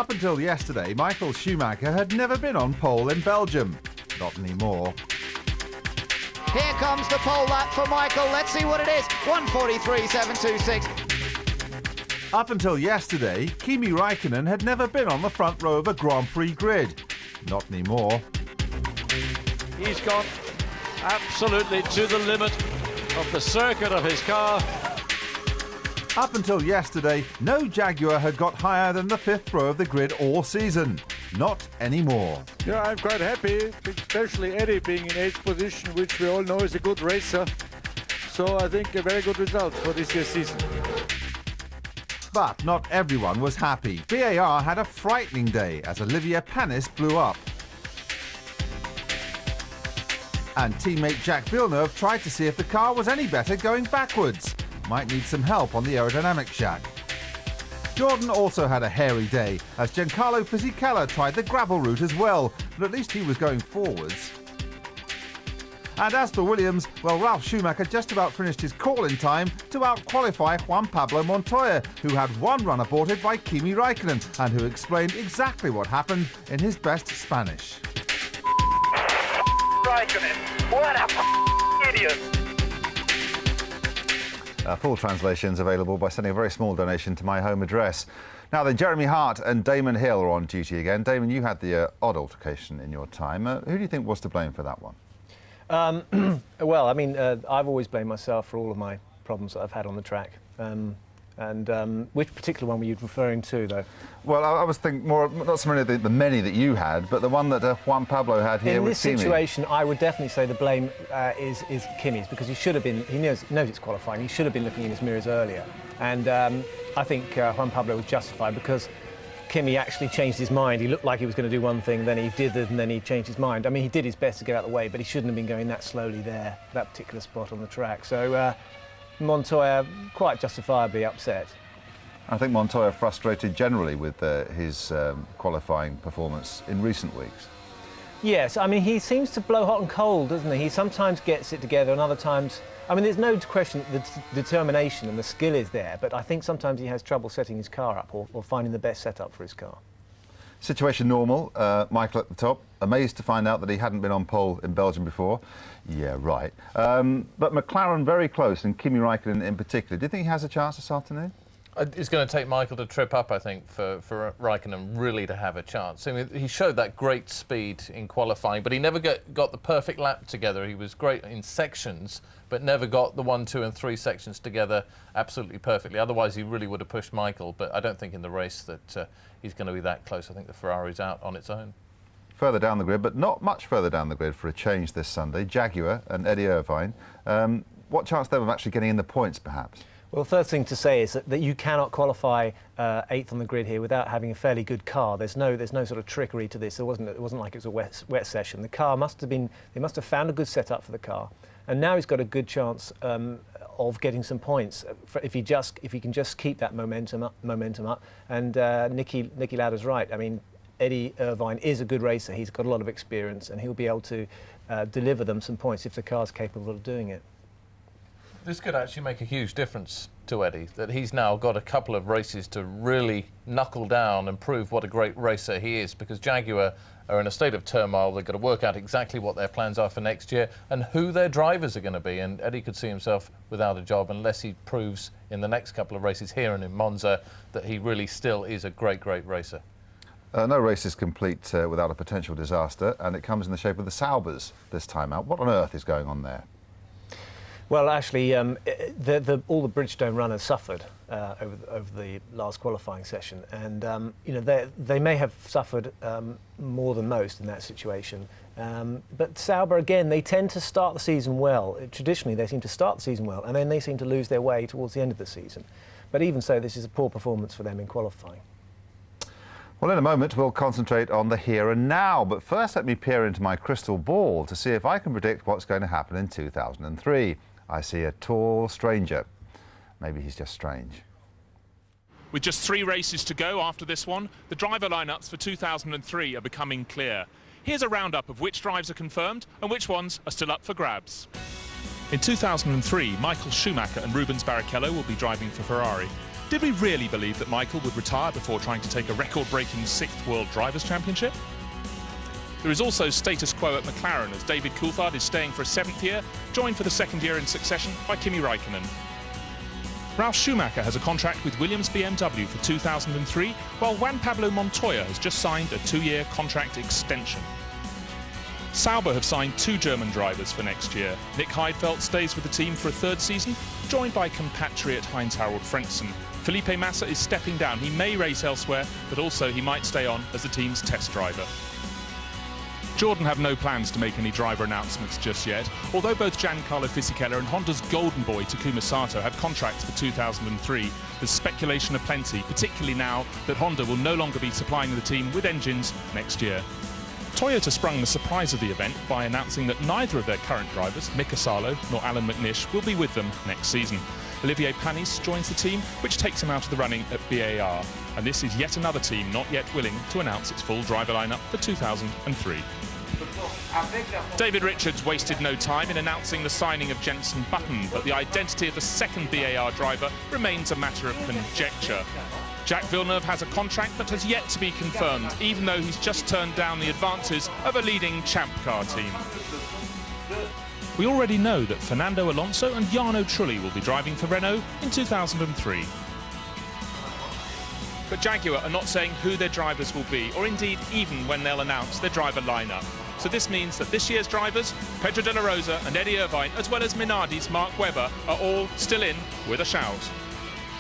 Up until yesterday, Michael Schumacher had never been on pole in Belgium. Not anymore. Here comes the pole lap for Michael. Let's see what it is. 1:43.726. Up until yesterday, Kimi Räikkönen had never been on the front row of a Grand Prix grid. Not anymore. He's gone absolutely to the limit of the circuit of his car. Up until yesterday, no Jaguar had got higher than the fifth row of the grid all season. Not anymore. Yeah, I'm quite happy, especially Eddie being in 8th position, which we all know is a good racer. So I think a very good result for this year's season. But not everyone was happy. VAR had a frightening day as Olivier Panis blew up. And teammate Jacques Villeneuve tried to see if the car was any better going backwards. Might need some help on the aerodynamic shack. Jordan also had a hairy day as Giancarlo Fisichella tried the gravel route as well, but at least he was going forwards. And as for Williams, well, Ralf Schumacher just about finished his call in time to out-qualify Juan Pablo Montoya, who had one run aborted by Kimi Räikkönen and who explained exactly what happened in his best Spanish. Räikkönen, what a idiot! Full translations available by sending a very small donation to my home address. Now then, Jeremy Hart and Damon Hill are on duty again. Damon, you had the odd altercation in your time. Who do you think was to blame for that one? Well, I mean, I've always blamed myself for all of my problems that I've had on the track. Which particular one were you referring to, though? Well, I was thinking more, not so many of the many that you had, but the one that Juan Pablo had here with Kimi. In this situation, I would definitely say the blame is Kimi's, because he should have been, he knows it's qualifying, he should have been looking in his mirrors earlier. And I think Juan Pablo was justified because Kimi actually changed his mind. He looked like he was going to do one thing, then he did it, and then he changed his mind. I mean, he did his best to get out of the way, but he shouldn't have been going that slowly there, that particular spot on the track. So Montoya quite justifiably upset. I think Montoya frustrated generally with his qualifying performance in recent weeks. Yes, I mean, he seems to blow hot and cold, doesn't he? He sometimes gets it together and other times... I mean, there's no question that the determination and the skill is there, but I think sometimes he has trouble setting his car up or finding the best setup for his car. Situation normal. Michael at the top. Amazed to find out that he hadn't been on pole in Belgium before. Yeah, right. But McLaren very close, and Kimi Räikkönen in particular. Do you think he has a chance this afternoon? It's going to take Michael to trip up, I think, for Räikkönen really to have a chance. I mean, he showed that great speed in qualifying, but he never got the perfect lap together. He was great in sections, but never got the 1, 2 and 3 sections together absolutely perfectly. Otherwise, he really would have pushed Michael, but I don't think in the race that he's going to be that close. I think the Ferrari's out on its own. Further down the grid, but not much further down the grid for a change this Sunday, Jaguar and Eddie Irvine. What chance they have of actually getting in the points, perhaps? Well, the first thing to say is that you cannot qualify 8th on the grid here without having a fairly good car. There's no sort of trickery to this. It wasn't like it was a wet session. The car must have been. They must have found a good setup for the car, and now he's got a good chance of getting some points if he can just keep that momentum up. And Nicky Lauda's right. I mean, Eddie Irvine is a good racer. He's got a lot of experience, and he'll be able to deliver them some points if the car's capable of doing it. This could actually make a huge difference to Eddie, that he's now got a couple of races to really knuckle down and prove what a great racer he is, because Jaguar are in a state of turmoil. They've got to work out exactly what their plans are for next year and who their drivers are going to be, and Eddie could see himself without a job unless he proves in the next couple of races here and in Monza that he really still is a great racer. No race is complete without a potential disaster, and it comes in the shape of the Saubers this time out. What on earth is going on there? Well, actually, all the Bridgestone runners suffered over the last qualifying session, and you know, they may have suffered more than most in that situation. But Sauber, again, they tend to start the season well. Traditionally, they seem to start the season well, and then they seem to lose their way towards the end of the season. But even so, this is a poor performance for them in qualifying. Well, in a moment, we'll concentrate on the here and now. But first, let me peer into my crystal ball to see if I can predict what's going to happen in 2003. I see a tall stranger. Maybe he's just strange. With just 3 races to go after this one, the driver lineups for 2003 are becoming clear. Here's a roundup of which drives are confirmed and which ones are still up for grabs. In 2003, Michael Schumacher and Rubens Barrichello will be driving for Ferrari. Did we really believe that Michael would retire before trying to take a record-breaking 6th World Drivers' Championship? There is also status quo at McLaren as David Coulthard is staying for a 7th year, joined for the 2nd year in succession by Kimi Räikkönen. Ralf Schumacher has a contract with Williams BMW for 2003, while Juan Pablo Montoya has just signed a 2-year contract extension. Sauber have signed 2 German drivers for next year. Nick Heidfeld stays with the team for a 3rd season, joined by compatriot Heinz-Harald Frentzen. Felipe Massa is stepping down. He may race elsewhere, but also he might stay on as the team's test driver. Jordan have no plans to make any driver announcements just yet, although both Giancarlo Fisichella and Honda's golden boy Takuma Sato have contracts for 2003. There's speculation aplenty, particularly now that Honda will no longer be supplying the team with engines next year. Toyota sprung the surprise of the event by announcing that neither of their current drivers, Mika Salo nor Alan McNish, will be with them next season. Olivier Panis joins the team, which takes him out of the running at BAR. And this is yet another team not yet willing to announce its full driver lineup for 2003. David Richards wasted no time in announcing the signing of Jenson Button, but the identity of the 2nd BAR driver remains a matter of conjecture. Jacques Villeneuve has a contract that has yet to be confirmed, even though he's just turned down the advances of a leading Champ Car team. We already know that Fernando Alonso and Jarno Trulli will be driving for Renault in 2003. But Jaguar are not saying who their drivers will be, or indeed even when they'll announce their driver lineup. So this means that this year's drivers, Pedro de la Rosa and Eddie Irvine, as well as Minardi's Mark Webber, are all still in with a shout.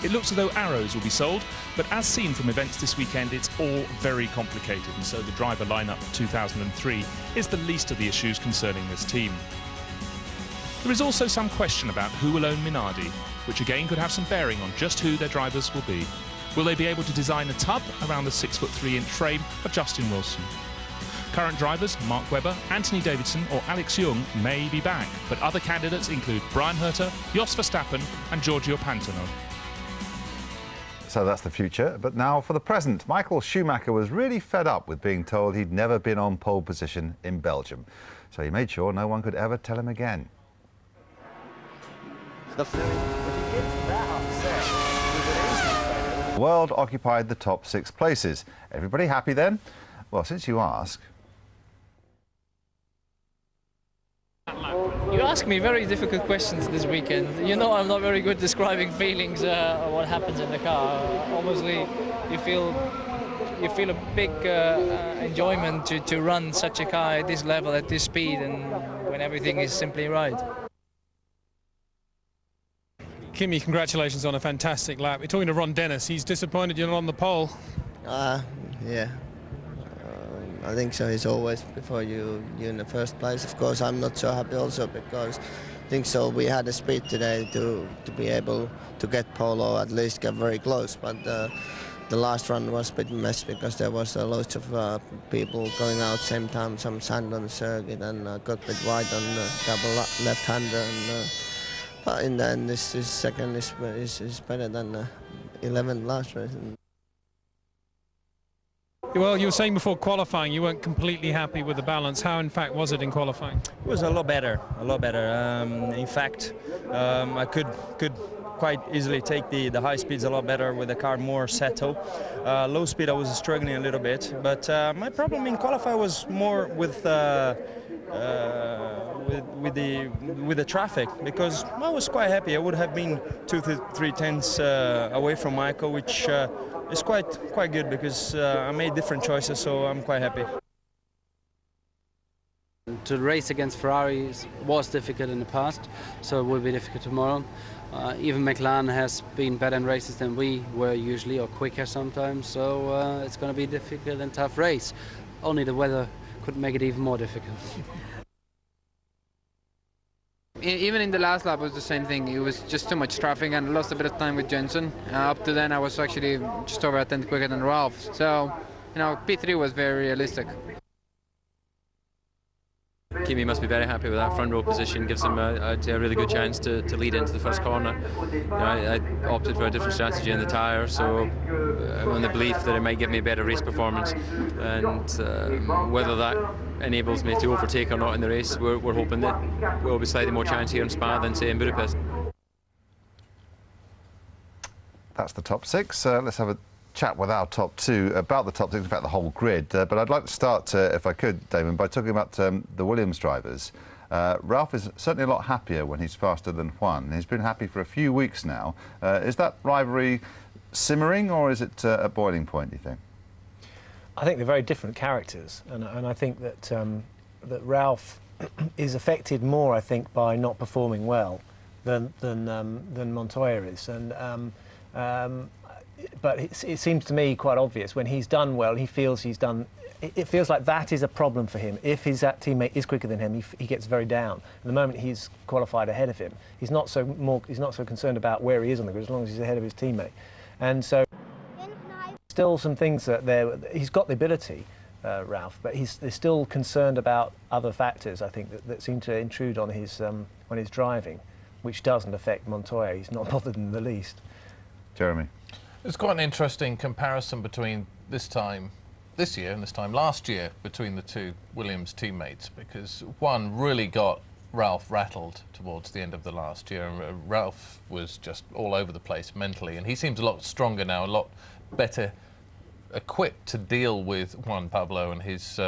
It looks as though arrows will be sold, but as seen from events this weekend, it's all very complicated, and so the driver lineup for 2003 is the least of the issues concerning this team. There is also some question about who will own Minardi, which again could have some bearing on just who their drivers will be. Will they be able to design a tub around the 6'3" frame of Justin Wilson? Current drivers, Mark Webber, Anthony Davidson or Alex Young may be back, but other candidates include Brian Herter, Jos Verstappen and Giorgio Pantano. So that's the future, but now for the present. Michael Schumacher was really fed up with being told he'd never been on pole position in Belgium, so he made sure no one could ever tell him again. The world occupied the top 6 places. Everybody happy then? Well, since you ask. You ask me very difficult questions this weekend. You know I'm not very good describing feelings or what happens in the car. Obviously, you feel a big enjoyment to run such a car at this level, at this speed, and when everything is simply right. Kimi, congratulations on a fantastic lap. You're talking to Ron Dennis. He's disappointed you're not on the pole. Yeah. I think so. It's always before you in the first place. Of course, I'm not so happy also because I think so. We had the speed today to be able to get pole or at least get very close. But the last run was a bit messy because there was loads of people going out same time, some sand on the circuit, and got a bit wide on the double left-hander. But in the end, this second is better than 11th last race. Well, you were saying before qualifying you weren't completely happy with the balance. How, in fact, was it in qualifying? It was a lot better, a lot better. In fact, I could quite easily take the high speeds a lot better with the car more settled. Low speed, I was struggling a little bit, but my problem in qualifying was more with the traffic, because I was quite happy. I would have been 2 to 3 tenths away from Michael, which is quite good because I made different choices, so I'm quite happy. To race against Ferrari was difficult in the past, so it will be difficult tomorrow. Even McLaren has been better in races than we were usually, or quicker sometimes, so it's going to be a difficult and tough race. Only the weather could make it even more difficult. Even in the last lap it was the same thing. It was just too much traffic and I lost a bit of time with Jenson. Up to then I was actually just over a tenth quicker than Ralph. So, you know, P3 was very realistic. Kimi must be very happy with that front row position. Gives him a really good chance to lead into the first corner. You know, I opted for a different strategy in the tyre, so on the belief that it might give me a better race performance. And whether that enables me to overtake or not in the race, we're hoping that we'll be slightly more chance here in Spa than say in Budapest. That's the top 6. Let's have a chat with our top 2 about the top 6, in fact the whole grid. But I'd like to start, if I could, Damon, by talking about the Williams drivers. Ralph is certainly a lot happier when he's faster than Juan. He's been happy for a few weeks now. Is that rivalry simmering, or is it a boiling point, do you think? I think they're very different characters, and I think that that Ralph is affected more, I think, by not performing well than Montoya is. And but it seems to me quite obvious when he's done well, he feels he's done. It feels like that is a problem for him. If his teammate is quicker than him, he gets very down. And the moment he's qualified ahead of him, he's not so concerned about where he is on the grid as long as he's ahead of his teammate. And so, still some things that he's got the ability, Ralph, but he's still concerned about other factors. I think that seem to intrude on his driving, which doesn't affect Montoya. He's not bothered in the least. Jeremy, it's quite an interesting comparison between this year and this time last year between the two Williams teammates, because one really got Ralph rattled towards the end of the last year, and Ralph was just all over the place mentally, and he seems a lot stronger now, a lot better equipped to deal with Juan Pablo and his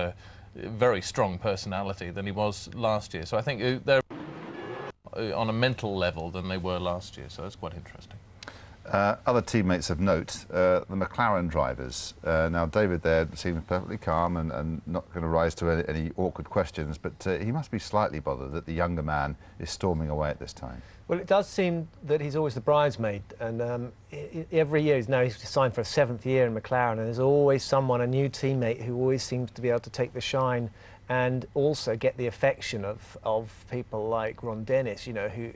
very strong personality than he was last year. So I think they're on a mental level than they were last year, so that's quite interesting. Other teammates of note, the McLaren drivers. Now, David there seems perfectly calm and not going to rise to any awkward questions, but he must be slightly bothered that the younger man is storming away at this time. Well, it does seem that he's always the bridesmaid, and every year he's signed for a 7th year in McLaren, and there's always someone, a new teammate, who always seems to be able to take the shine and also get the affection of people like Ron Dennis, you know, who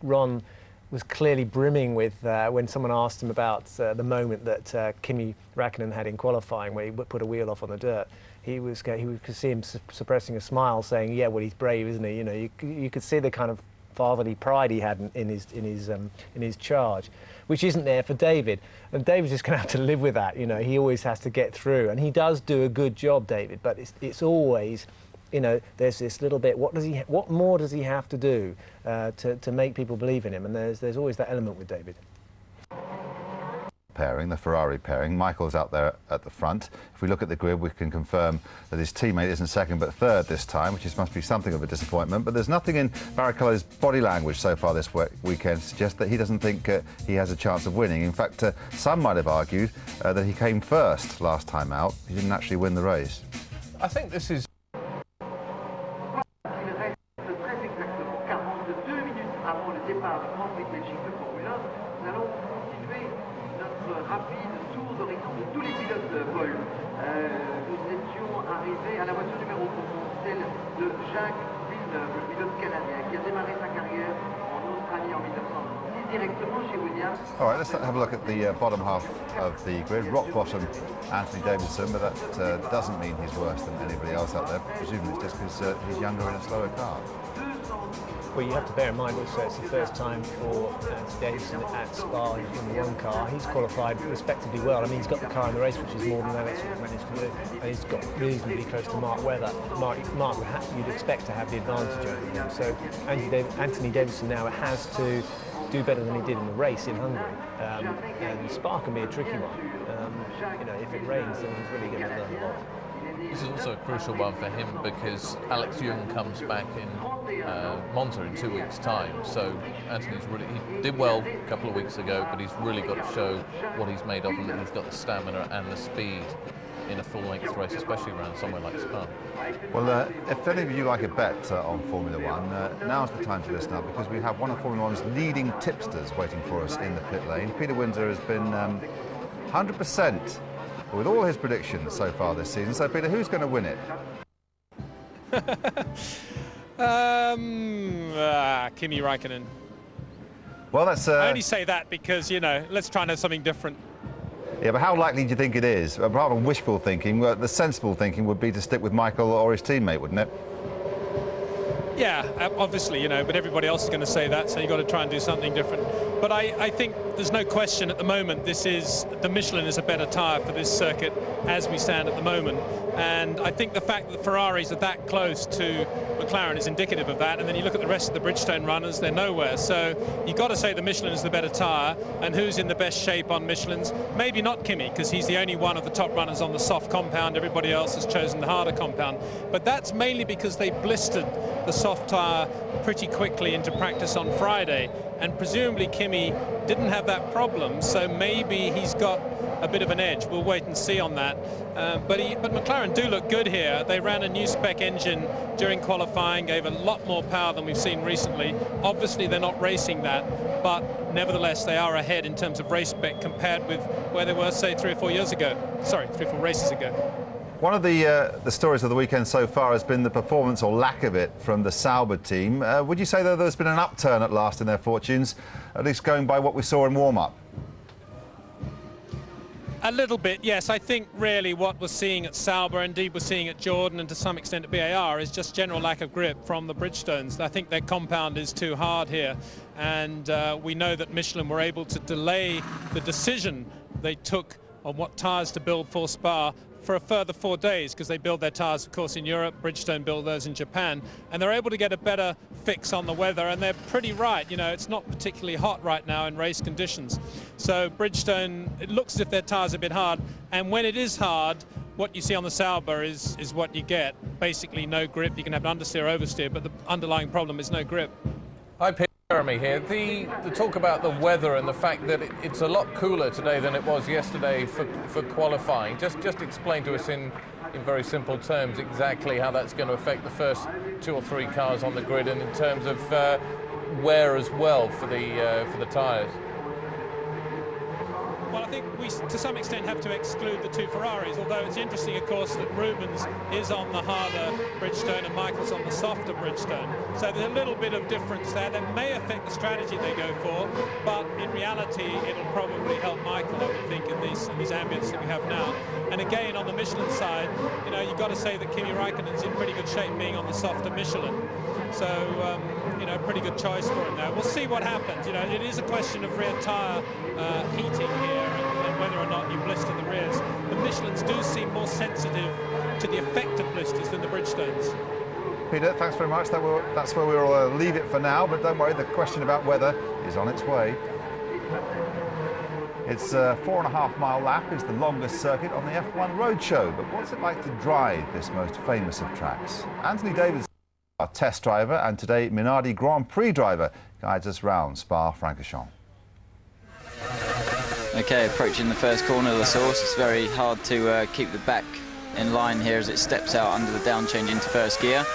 Ron was clearly brimming with when someone asked him about the moment that Kimi Räikkönen had in qualifying, where he put a wheel off on the dirt. He could see him suppressing a smile, saying, "Yeah, well, he's brave, isn't he?" You know, you could see the kind of fatherly pride he had in his charge, which isn't there for David. And David's just going to have to live with that. You know, he always has to get through, and he does do a good job, David. But it's always, you know, there's this little bit. What more does he have to do to make people believe in him? And there's always that element with David. Pairing, the Ferrari pairing. Michael's out there at the front. If we look at the grid, we can confirm that his teammate isn't second but third this time, which must be something of a disappointment. But there's nothing in Barrichello's body language so far this weekend to suggest that he doesn't think he has a chance of winning. In fact, some might have argued that he came first last time out. He didn't actually win the race. I think this is... All right, let's have a look at the bottom half of the grid. Rock bottom, Anthony Davidson, but that doesn't mean he's worse than anybody else out there. Presumably it's just because he's younger in a slower car. Well, you have to bear in mind also it's the first time for Anthony Davidson at Spa in the Formula 1 car. He's qualified respectively well. I mean, he's got the car in the race, which is more than Alex managed to do, and he's got reasonably close to Mark Webber. Mark you'd expect to have the advantage over him. So Anthony Davidson now has to do better than he did in the race in Hungary, and Spa can be a tricky one. You know, if it rains, then he's really going to learn a lot. This is also a crucial one for him because Alex Young comes back in Monza in 2 weeks' time. So Anthony's he did well a couple of weeks ago, but he's really got to show what he's made of, and that he's got the stamina and the speed in a full-length race, especially around somewhere like Spa. Well, if any of you like a bet on Formula One, now's the time to listen up, because we have one of Formula One's leading tipsters waiting for us in the pit lane. Peter Windsor has been 100% with all his predictions so far this season. So, Peter, who's going to win it? Kimi Räikkönen. Well, that's... I only say that because, you know, let's try and have something different. Yeah, but how likely do you think it is? Apart from wishful thinking, the sensible thinking would be to stick with Michael or his teammate, wouldn't it? Yeah, obviously, you know, but everybody else is going to say that, so you've got to try and do something different. But I think there's no question at the moment the Michelin is a better tyre for this circuit as we stand at the moment. And I think the fact that the Ferraris are that close to McLaren is indicative of that. And then you look at the rest of the Bridgestone runners, they're nowhere. So you've got to say the Michelin is the better tyre. And who's in the best shape on Michelin's? Maybe not Kimi, because he's the only one of the top runners on the soft compound. Everybody else has chosen the harder compound. But that's mainly because they blistered the soft tyre pretty quickly into practice on Friday. And presumably Kimi didn't have that problem, so maybe he's got a bit of an edge. We'll wait and see on that. But McLaren do look good here. They ran a new spec engine during qualifying, gave a lot more power than we've seen recently. Obviously they're not racing that, but nevertheless they are ahead in terms of race spec compared with where they were, say, 3 or 4 years ago. Sorry, 3 or 4 races ago. One of the stories of the weekend so far has been the performance, or lack of it, from the Sauber team. Would you say that there's been an upturn at last in their fortunes, at least going by what we saw in warm-up? A little bit, yes. I think really what we're seeing at Sauber, indeed we're seeing at Jordan and to some extent at BAR, is just general lack of grip from the Bridgestones. I think their compound is too hard here, and we know that Michelin were able to delay the decision they took on what tyres to build for Spa for a further 4 days, because they build their tyres, of course, in Europe. Bridgestone build those in Japan, and they're able to get a better fix on the weather, and they're pretty right. You know, it's not particularly hot right now in race conditions. So Bridgestone, it looks as if their tyres are a bit hard, and when it is hard, what you see on the Sauber is what you get. Basically no grip. You can have an understeer, oversteer, but the underlying problem is no grip. Hi, Jeremy here. The talk about the weather and the fact that it's a lot cooler today than it was yesterday for qualifying. Just explain to us in very simple terms exactly how that's going to affect the first 2 or 3 cars on the grid, and in terms of wear as well for the tyres. Well, I think we, to some extent, have to exclude the 2 Ferraris, although it's interesting, of course, that Rubens is on the harder Bridgestone and Michael's on the softer Bridgestone. So there's a little bit of difference there that may affect the strategy they go for, but in reality, it'll probably help Michael, I would think, in these ambience that we have now. And again, on the Michelin side, you know, you've got to say that Kimi Räikkönen's in pretty good shape being on the softer Michelin. So, you know, pretty good choice for him there. We'll see what happens. You know, it is a question of rear tyre heating here, and whether or not you blister the rears. The Michelins do seem more sensitive to the effect of blisters than the Bridgestones. Peter, thanks very much. That's where we'll leave it for now, but don't worry, the question about weather is on its way. It's a 4.5-mile lap is the longest circuit on the F1 Roadshow, but what's it like to drive this most famous of tracks? Anthony Davis, our test driver, and today Minardi Grand Prix driver, guides us round Spa-Francorchamps. Okay, approaching the first corner of the source. It's very hard to keep the back in line here as it steps out under the down change into first gear.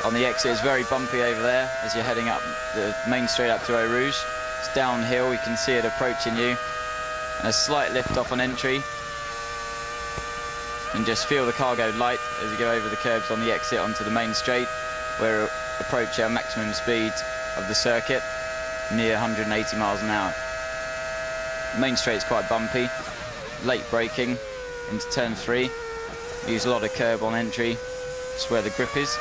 On the exit, it's very bumpy over there as you're heading up the main straight up to Eau Rouge. It's downhill, you can see it approaching you. And a slight lift off on entry. And just feel the car go light as you go over the curbs on the exit onto the main straight, where we approach our maximum speed of the circuit, near 180 miles an hour. Main straight's quite bumpy, late braking into turn 3. Use a lot of curb on entry, just where the grip is.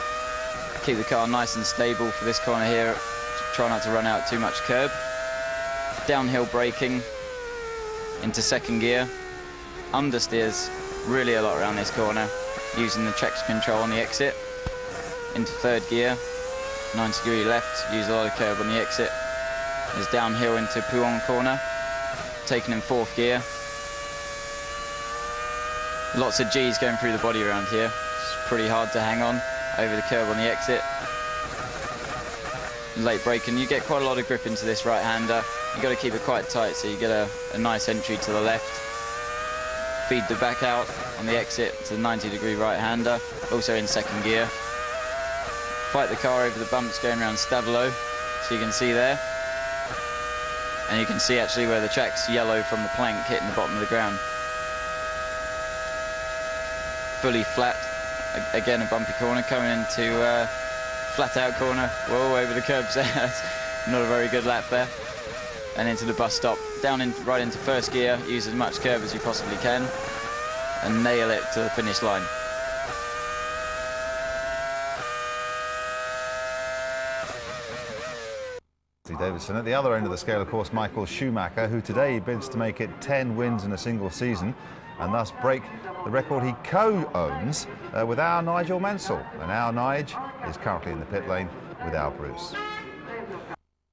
Keep the car nice and stable for this corner here. Try not to run out too much curb. Downhill braking into second gear. Understeers really a lot around this corner, using the traction control on the exit. Into third gear, 90-degree left, use a lot of curb on the exit. There's downhill into Pouhon corner, taken in fourth gear. Lots of G's going through the body around here. It's pretty hard to hang on over the curb on the exit. Late braking, you get quite a lot of grip into this right-hander. You've got to keep it quite tight so you get a nice entry to the left. Feed the back out on the exit to the 90-degree right-hander, also in second gear. Fight the car over the bumps going around Stavelot, so you can see there. And you can see actually where the track's yellow from the plank hitting the bottom of the ground. Fully flat, again a bumpy corner, coming into flat out corner. Whoa, over the curbs there. That's not a very good lap there. And into the bus stop, right into first gear, use as much curb as you possibly can, and nail it to the finish line. Davidson. At the other end of the scale, of course, Michael Schumacher, who today bids to make it 10 wins in a single season and thus break the record he co-owns with our Nigel Mansell. And our Nige is currently in the pit lane with our Bruce.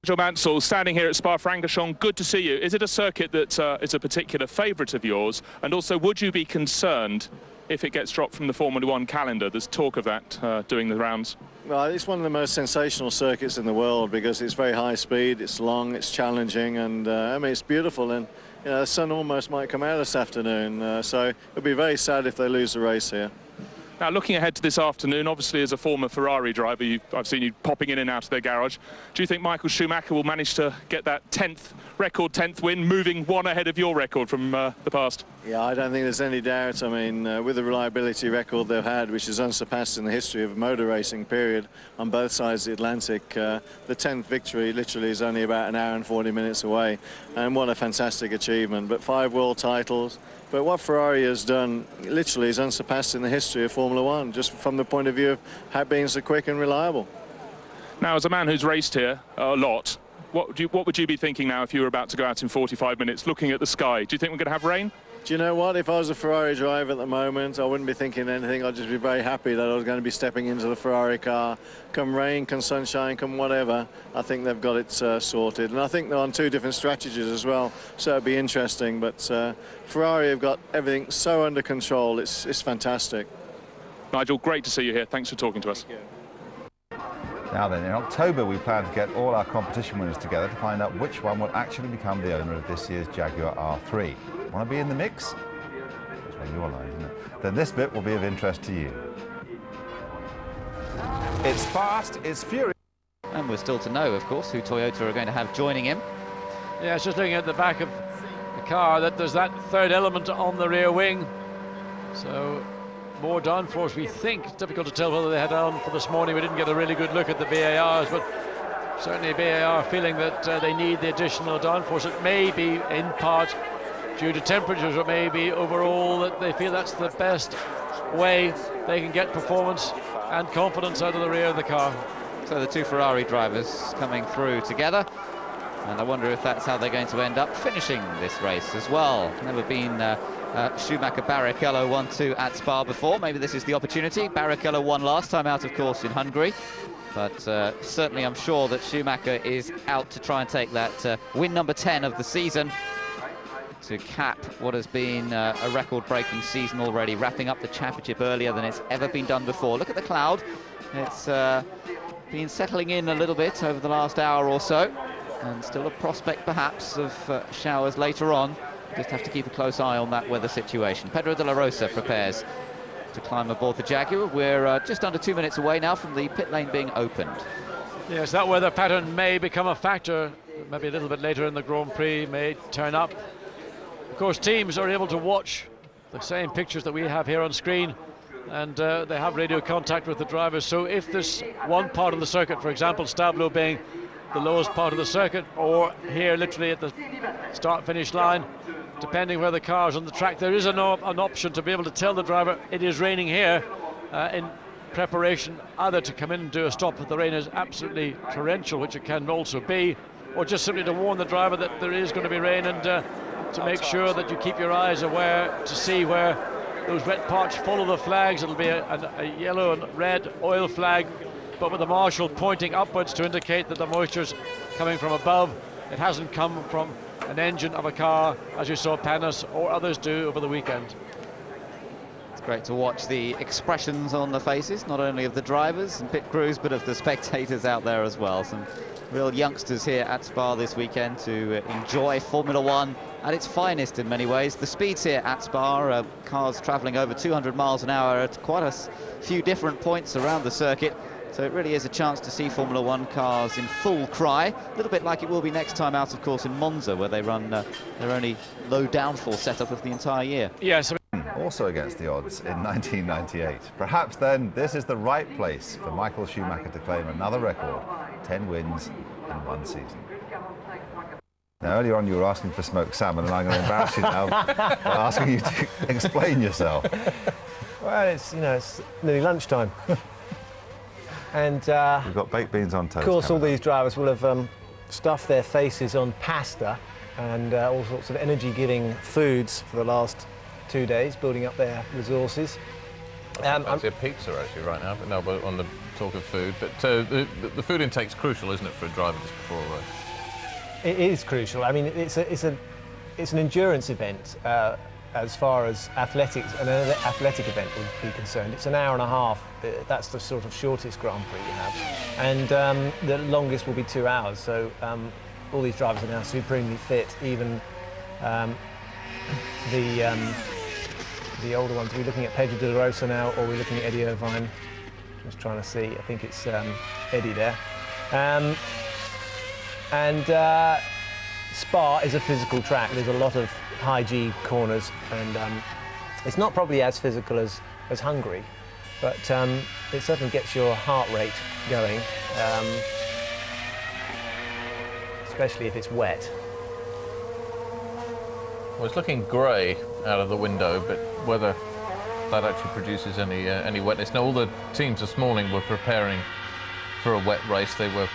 Nigel Mansell, standing here at Spa-Francorchamps, good to see you. Is it a circuit that is a particular favourite of yours? And also, would you be concerned if it gets dropped from the Formula One calendar? There's talk of that doing the rounds. Well, it's one of the most sensational circuits in the world because it's very high speed, it's long, it's challenging, and I mean, it's beautiful. And you know, the sun almost might come out this afternoon, so it'll be very sad if they lose the race here. Now, looking ahead to this afternoon, obviously as a former Ferrari driver, I've seen you popping in and out of their garage. Do you think Michael Schumacher will manage to get that record 10th win, moving one ahead of your record from the past? Yeah, I don't think there's any doubt. I mean, with the reliability record they've had, which is unsurpassed in the history of motor racing, period, on both sides of the Atlantic, the 10th victory literally is only about an hour and 40 minutes away. And what a fantastic achievement. But 5 world titles. But what Ferrari has done literally is unsurpassed in the history of Formula One, just from the point of view of being so quick and reliable. Now, as a man who's raced here a lot, what would you be thinking now if you were about to go out in 45 minutes, looking at the sky? Do you think we're going to have rain? Do you know what? If I was a Ferrari driver at the moment, I wouldn't be thinking anything. I'd just be very happy that I was going to be stepping into the Ferrari car. Come rain, come sunshine, come whatever, I think they've got it sorted. And I think they're on 2 different strategies as well, so it'd be interesting. But Ferrari have got everything so under control. It's fantastic. Nigel, great to see you here. Thanks for talking to us. Now then, in October we plan to get all our competition winners together to find out which one will actually become the owner of this year's Jaguar R3. Want to be in the mix? That's where you're lying, isn't it? Then this bit will be of interest to you. It's fast, it's furious. And we're still to know, of course, who Toyota are going to have joining him. Yeah, it's just looking at the back of the car that there's that third element on the rear wing. So more downforce, we think. It's difficult to tell whether they had on for this morning. We didn't get a really good look at the VARs, but certainly VAR feeling that they need the additional downforce. It may be in part due to temperatures, or maybe overall that they feel that's the best way they can get performance and confidence out of the rear of the car. So the 2 Ferrari drivers coming through together, and I wonder if that's how they're going to end up finishing this race as well. Never been Schumacher Barrichello 1-2 at Spa before. Maybe this is the opportunity. Barrichello won last time out, of course, in Hungary. But certainly I'm sure that Schumacher is out to try and take that win number 10 of the season, to cap what has been a record-breaking season already, wrapping up the championship earlier than it's ever been done before. Look at the cloud. It's been settling in a little bit over the last hour or so, and still a prospect perhaps of showers later on. Just have to keep a close eye on that weather situation. Pedro de la Rosa prepares to climb aboard the Jaguar. We're just under 2 minutes away now from the pit lane being opened. Yes, that weather pattern may become a factor. Maybe a little bit later in the Grand Prix may turn up. Of course, teams are able to watch the same pictures that we have here on screen, and they have radio contact with the drivers. So if this one part of the circuit, for example, Stablo being the lowest part of the circuit, or here literally at the start-finish line, depending where the car is on the track, there is an option to be able to tell the driver it is raining here in preparation, either to come in and do a stop if the rain is absolutely torrential, which it can also be, or just simply to warn the driver that there is going to be rain, and to make sure that you keep your eyes aware to see where those wet parts follow the flags. It'll be a yellow and red oil flag, but with the marshal pointing upwards to indicate that the moisture's coming from above. It hasn't come from an engine of a car, as you saw Panis or others do over the weekend. It's great to watch the expressions on the faces, not only of the drivers and pit crews, but of the spectators out there as well. Some real youngsters here at Spa this weekend to enjoy Formula One at its finest in many ways. The speeds here at Spa, cars travelling over 200 miles an hour at quite a few different points around the circuit. So it really is a chance to see Formula One cars in full cry, a little bit like it will be next time out, of course, in Monza, where they run their only low downforce setup of the entire year. Yes. Also against the odds in 1998. Perhaps then this is the right place for Michael Schumacher to claim another record, 10 wins in one season. Now, earlier on you were asking for smoked salmon, and I'm going to embarrass you now by asking you to explain yourself. Well, it's nearly lunchtime. And we've got baked beans on toast. Of course, all these drivers will have stuffed their faces on pasta and all sorts of energy-giving foods for the last 2 days, building up their resources. I fancy a pizza actually right now, but no, but on the talk of food. But the food intake's crucial, isn't it, for a driver just before a race? It is crucial. I mean, it's an endurance event as far as an athletic event would be concerned. It's an hour and a half. That's the sort of shortest Grand Prix you have, and the longest will be 2 hours. So all these drivers are now supremely fit. Even the older ones. Are we looking at Pedro de la Rosa now, or are we looking at Eddie Irvine? Just trying to see. I think it's Eddie there. Spa is a physical track. There's a lot of high G corners, and it's not probably as physical as Hungary, but it certainly gets your heart rate going, especially if it's wet. Well, it's looking grey out of the window, but whether that actually produces any wetness. Now, all the teams this morning were preparing for a wet race. They were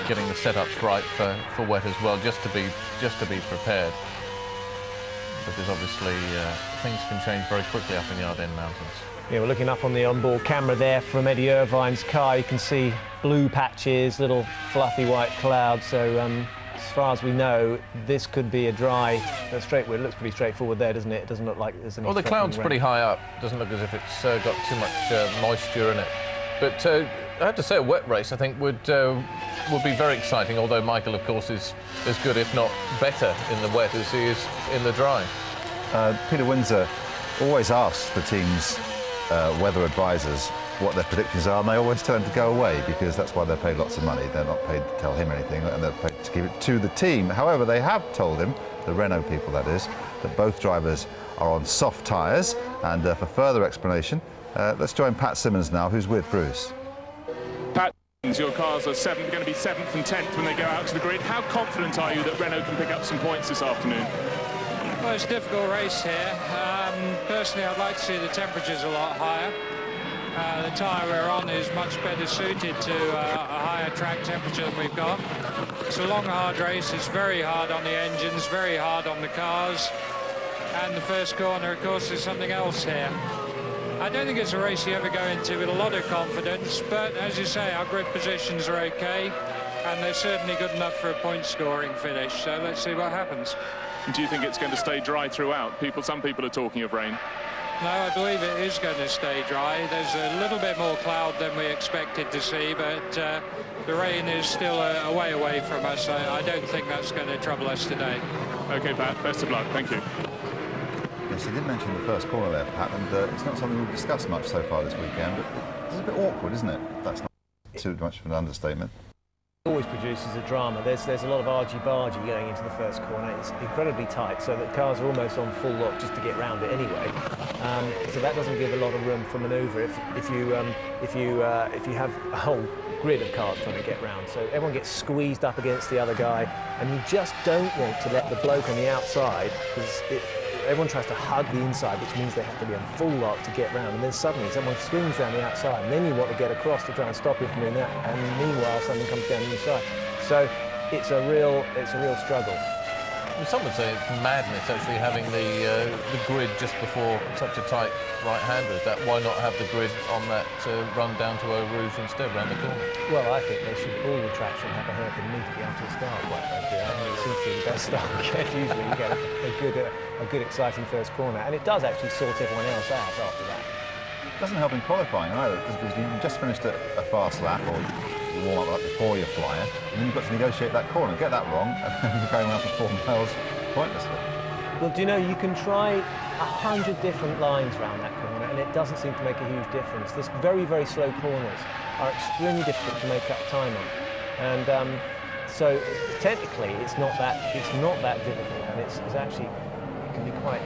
getting the setups right for wet as well, just to be prepared. Because obviously things can change very quickly up in the Ardennes Mountains. Yeah, we're looking up on the onboard camera there from Eddie Irvine's car. You can see blue patches, little fluffy white clouds. So as far as we know, this could be a dry, it looks pretty straightforward there, doesn't it? It doesn't look like there's any... Well, the cloud's pretty high up. Doesn't look as if it's got too much moisture in it. But I have to say, a wet race, I think, would be very exciting, although Michael, of course, is as good, if not better, in the wet as he is in the dry. Peter Windsor always asks the team's weather advisors what their predictions are, and they always tell him to go away, because that's why they're paid lots of money. They're not paid to tell him anything, and they're paid to keep it to the team. However, they have told him, the Renault people that is, that both drivers are on soft tyres, and for further explanation, let's join Pat Simmons now, who's with Bruce. Pat, your cars are going to be 7th and 10th when they go out to the grid. How confident are you that Renault can pick up some points this afternoon? Well, it's a difficult race here. Personally, I'd like to see the temperatures a lot higher. The tyre we're on is much better suited to a higher track temperature than we've got. It's a long, hard race. It's very hard on the engines, very hard on the cars. And the first corner, of course, is something else here. I don't think it's a race you ever go into with a lot of confidence, but as you say, our grid positions are okay, and they're certainly good enough for a point-scoring finish. So let's see what happens. Do you think it's going to stay dry throughout? Some people are talking of rain. No, I believe it is going to stay dry. There's a little bit more cloud than we expected to see, but the rain is still a way away from us. I don't think that's going to trouble us today. OK, Pat, best of luck. Thank you. Yes, you did mention the first corner there, Pat, and it's not something we've discussed much so far this weekend, but it's a bit awkward, isn't it? That's not too much of an understatement. It always produces a drama. There's a lot of argy-bargy going into the first corner. It's incredibly tight, so that cars are almost on full lock just to get round it anyway. So that doesn't give a lot of room for manoeuvre if you have a whole grid of cars trying to get round. So everyone gets squeezed up against the other guy, and you just don't want to let the bloke on the outside, because everyone tries to hug the inside, which means they have to be on full lock to get round, and then suddenly someone swings around the outside, and then you want to get across to try and stop him from doing that, and meanwhile someone comes down the inside. So it's a real struggle. Well, some would say it's madness actually having the grid just before such a tight right-hander. Why not have the grid on that run down to Eau Rouge instead, round the corner? Well, I think all the tracks should have a hairpin immediately after the start, quite frankly. I mean, it seems to be the best start you get. Usually you get a good exciting first corner, and it does actually sort everyone else out after that. It doesn't help in qualifying either, because you just finished a fast lap, or you warm up before you fly, and then you've got to negotiate that corner. Get that wrong, and then you're going around for 4 miles pointlessly. Well, do you know, you can try 100 different lines around that corner, and it doesn't seem to make a huge difference. This very, very slow corners are extremely difficult to make up time on, and so technically it's not that difficult, and it's actually, it can be quite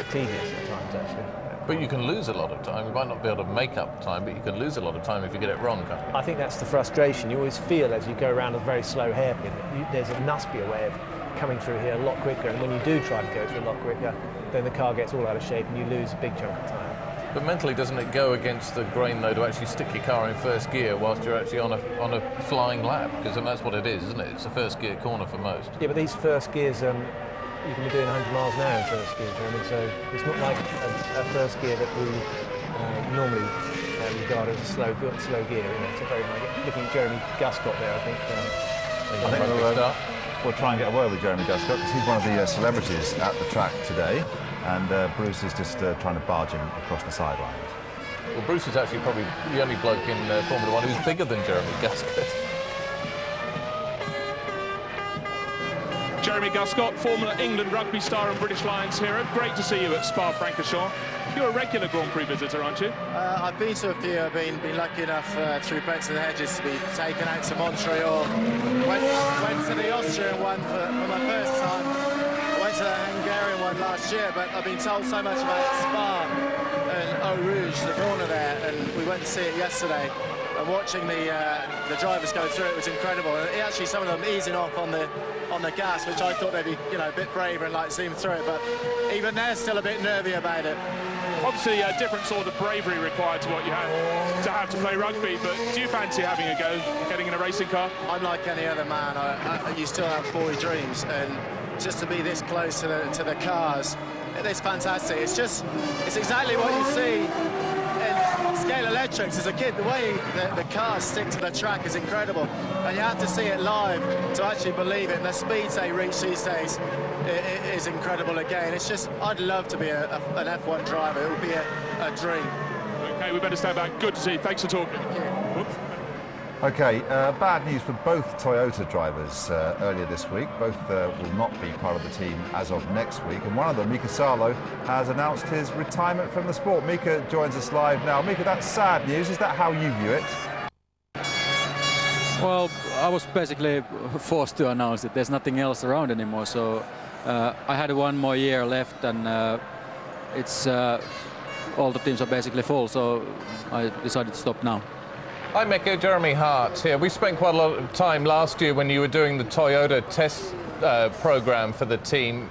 tedious at times actually. But you can lose a lot of time. You might not be able to make up time, but you can lose a lot of time if you get it wrong, can't you? I think that's the frustration. You always feel as you go around a very slow hairpin, there must be a way of coming through here a lot quicker, and when you do try to go through a lot quicker, then the car gets all out of shape and you lose a big chunk of time. But mentally, doesn't it go against the grain, though, to actually stick your car in first gear whilst you're actually on a flying lap? Because that's what it is, isn't it? It's a first gear corner for most. Yeah, but these first gears, you can be doing 100 miles an hour in first gear, Jeremy, so it's not like a first gear that we normally regard as a slow gear. You know, it's a very looking at Jeremy Guscott there, I think. We'll try and get a word with Jeremy Guscott because he's one of the celebrities at the track today, and Bruce is just trying to barge him across the sidelines. Well, Bruce is actually probably the only bloke in Formula One who's bigger than Jeremy Guscott. Jeremy Guscott, former England rugby star and British Lions hero. Great to see you at Spa-Francorchamps. You're a regular Grand Prix visitor, aren't you? I've been to a few. I've been lucky enough through Benson Hedges to be taken out to Montreal. Went to the Austrian one for my first time. I went to the Hungarian one last year, but I've been told so much about Spa and Eau Rouge, the corner there, and we went to see it yesterday. And watching the drivers go through it was incredible. And actually, some of them easing off on the gas, which I thought they'd be, a bit braver and like zoom through it. But even they're still a bit nervy about it. Obviously, a different sort of bravery required to what you have to play rugby. But do you fancy having a go, getting in a racing car? I'm like any other man. You still have boy dreams, and just to be this close to the cars, it's fantastic. It's exactly what you see in Scale Electrics as a kid. The way the cars stick to the track is incredible, and you have to see it live to actually believe it. And the speeds they reach these days is incredible again. It's just, I'd love to be an F1 driver. It would be a dream. Okay, we better stay back. Good to see you. Thanks for talking. Whoops. Okay, bad news for both Toyota drivers earlier this week. Both will not be part of the team as of next week, and one of them, Mika Salo, has announced his retirement from the sport. Mika joins us live now. Mika, that's sad news. Is that how you view it? Well, I was basically forced to announce it. There's nothing else around anymore, so I had one more year left, and it's all the teams are basically full, so I decided to stop now. Hi Mika, Jeremy Hart here. We spent quite a lot of time last year when you were doing the Toyota test program for the team.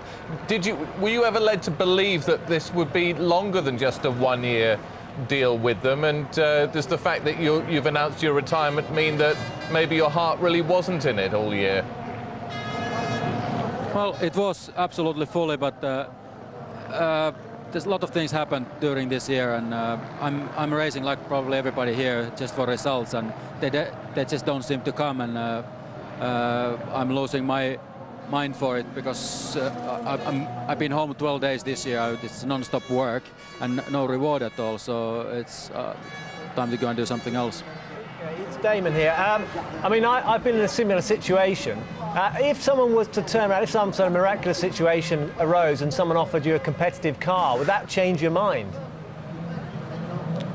Were you ever led to believe that this would be longer than just a one-year deal with them? And does the fact that you've announced your retirement mean that maybe your heart really wasn't in it all year? Well, it was absolutely fully, but there's a lot of things happened during this year, and I'm racing like probably everybody here just for results, and they just don't seem to come, and I'm losing my mind for it because I've been home 12 days this year. It's non-stop work and no reward at all, so it's time to go and do something else. It's Damon here. I mean, I've been in a similar situation. If someone was to turn around, if some sort of miraculous situation arose and someone offered you a competitive car, would that change your mind?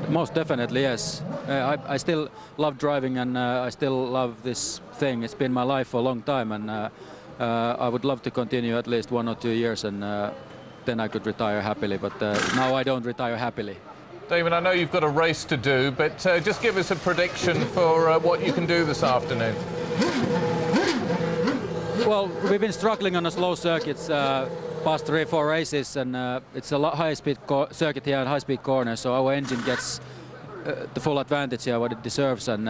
Most definitely, yes. I still love driving, and I still love this thing. It's been my life for a long time, and I would love to continue at least 1 or 2 years, and then I could retire happily. But now I don't retire happily. David, I know you've got a race to do, but just give us a prediction for what you can do this afternoon. Well, we've been struggling on the slow circuits past 3 or 4 races, and it's a high-speed circuit here and high-speed corner, so our engine gets the full advantage here, what it deserves, and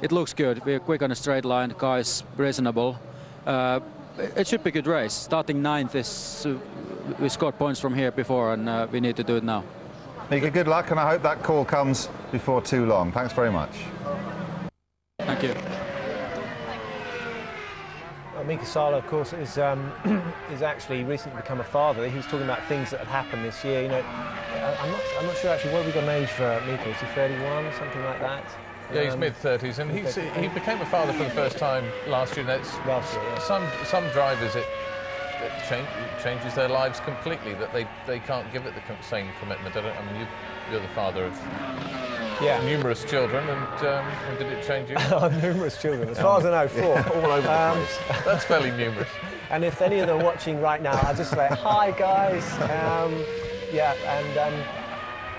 it looks good. We're quick on a straight line, the car is reasonable. It should be a good race. Starting 9th is, we scored points from here before, and we need to do it now. Mika, good luck, and I hope that call comes before too long. Thanks very much. Thank you. Mika Salo, of course, is actually recently become a father. He was talking about things that had happened this year. You know, I'm not sure actually what we got an age for Mika. Is he 31, something like that? Yeah, he's mid-30s, and he became a father for the first time last year. That's last year, yeah. Some drivers it changes their lives completely. That they can't give it the same commitment. I mean, you're the father of numerous children, and did it change you? Numerous children, as far as I know, 4. All over the place. That's fairly numerous. And if any of them are watching right now, I'll just say hi, guys.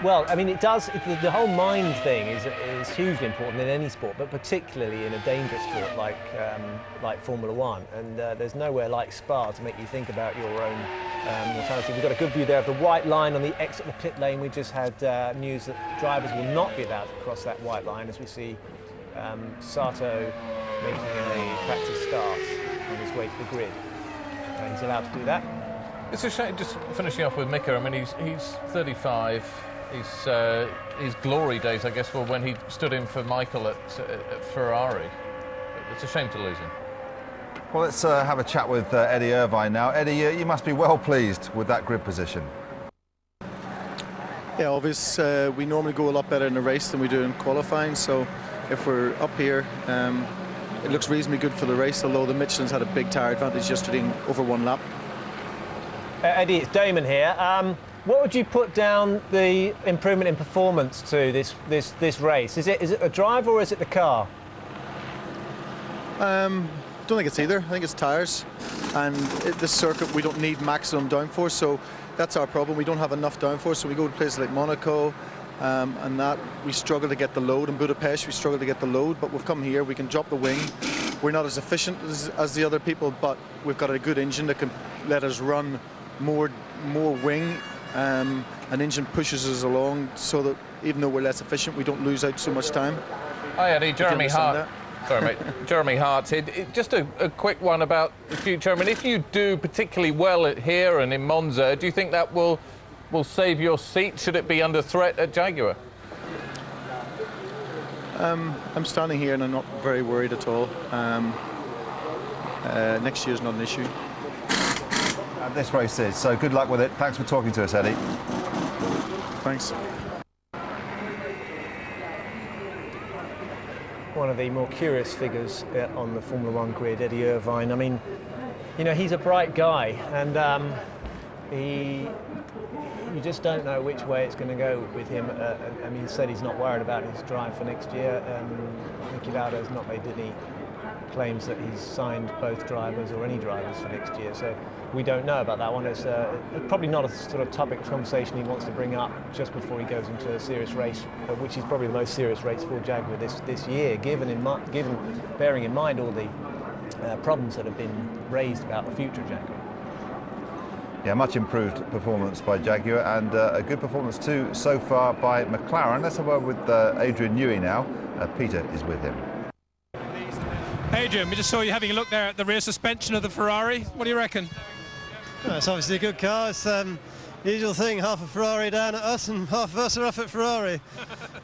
Well, I mean, it does. The whole mind thing is hugely important in any sport, but particularly in a dangerous sport like Formula One. And there's nowhere like Spa to make you think about your own mortality. We've got a good view there of the white line on the exit of the pit lane. We just had news that drivers will not be allowed to cross that white line, as we see Sato making a practice start on his way to the grid. He's allowed to do that. It's a shame, just finishing off with Mika. I mean, he's 35. His glory days, I guess, were when he stood in for Michael at Ferrari. It's a shame to lose him. Well, let's have a chat with Eddie Irvine now. Eddie, you must be well pleased with that grid position. Yeah, obviously, we normally go a lot better in the race than we do in qualifying, so if we're up here, it looks reasonably good for the race, although the Michelin's had a big tyre advantage yesterday in over 1 lap. Eddie, it's Damon here. What would you put down the improvement in performance to this race? Is it the drive or is it the car? Don't think it's either. I think it's tyres. And this circuit, we don't need maximum downforce, so that's our problem. We don't have enough downforce, so we go to places like Monaco, and that we struggle to get the load. In Budapest, we struggle to get the load, but we've come here, we can drop the wing. We're not as efficient as the other people, but we've got a good engine that can let us run more wing. An engine pushes us along so that even though we're less efficient, we don't lose out so much time. Hi Eddie, Jeremy Hart. Sorry mate, Jeremy Hart here. Just a quick one about the future. I mean, if you do particularly well here and in Monza, do you think that will save your seat? Should it be under threat at Jaguar? I'm standing here and I'm not very worried at all. Next year's not an issue. This race is, so good luck with it. Thanks for talking to us, Eddie. Thanks. One of the more curious figures on the Formula One grid, Eddie Irvine. I mean, you know, he's a bright guy, and you just don't know which way it's going to go with him. I mean, he said he's not worried about his drive for next year. Niki Lauda's not made any claims that he's signed both drivers or any drivers for next year, so we don't know about that one. It's probably not a sort of topic of conversation he wants to bring up just before he goes into a serious race, which is probably the most serious race for Jaguar this year, bearing in mind all the problems that have been raised about the future of Jaguar. Yeah, much improved performance by Jaguar, and a good performance too so far by McLaren. Let's have a word with Adrian Newey now. Peter is with him. Adrian, we just saw you having a look there at the rear suspension of the Ferrari. What do you reckon? Well, it's obviously a good car. It's the usual thing, half of Ferrari down at us and half of us are up at Ferrari.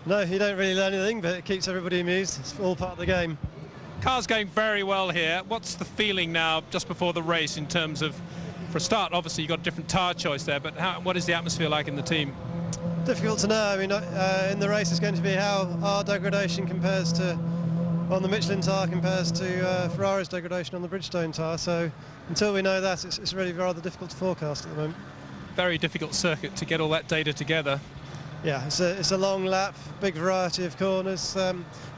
No, you don't really learn anything, but it keeps everybody amused. It's all part of the game. Car's going very well here. What's the feeling now just before the race in terms of, for a start, obviously you've got a different tyre choice there, but what is the atmosphere like in the team? Difficult to know. I mean, in the race it's going to be how our degradation compares to, on the Michelin tyre compares to Ferrari's degradation on the Bridgestone tyre, so until we know that, it's really rather difficult to forecast at the moment. Very difficult circuit to get all that data together. Yeah, it's a long lap, big variety of corners,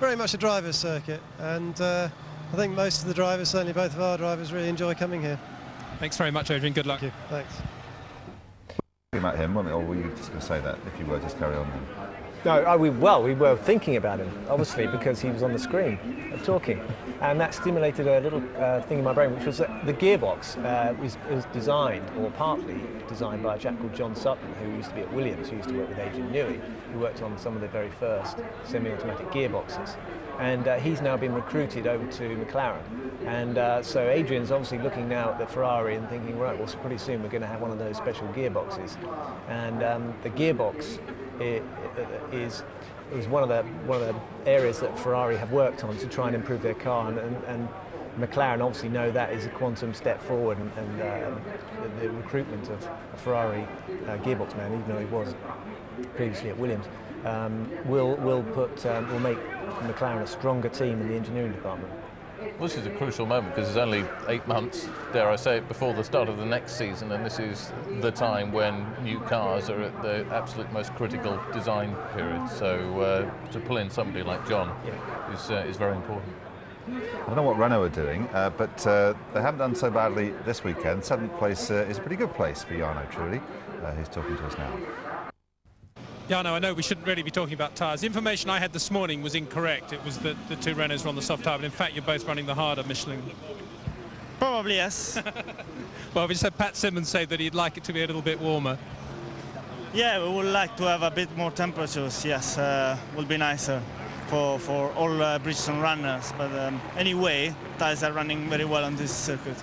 very much a driver's circuit, and I think most of the drivers, certainly both of our drivers, really enjoy coming here. Thanks very much, Adrian. Good luck. Thank you. Thanks. About him, or were you just going to say that if you were just carry on then? No, we were thinking about him, obviously, because he was on the screen talking. And that stimulated a little thing in my brain, which was that the gearbox was designed, or partly designed, by a chap called John Sutton, who used to be at Williams, who used to work with Adrian Newey, who worked on some of the very first semi-automatic gearboxes. And he's now been recruited over to McLaren. And so Adrian's obviously looking now at the Ferrari and thinking, right, well, pretty soon we're going to have one of those special gearboxes. And the gearbox is one of the areas that Ferrari have worked on to try and improve their car, and McLaren obviously know that is a quantum step forward, and the recruitment of a Ferrari gearbox man, even though he was previously at Williams, will make McLaren a stronger team in the engineering department. Well, this is a crucial moment because there's only 8 months, dare I say it, before the start of the next season, and this is the time when new cars are at the absolute most critical design period. So to pull in somebody like John is very important. I don't know what Renault are doing, but they haven't done so badly this weekend. 7th place is a pretty good place for Jarno Trulli, who's talking to us now. Yeah, no, I know we shouldn't really be talking about tyres. The information I had this morning was incorrect. It was that the two Renaults were on the soft tyre, but in fact you're both running the harder Michelin. Probably, yes. Well, we just had Pat Simmons say that he'd like it to be a little bit warmer. Yeah, we would like to have a bit more temperatures, yes. Will be nicer for all Bridgestone runners. But anyway, tyres are running very well on this circuit.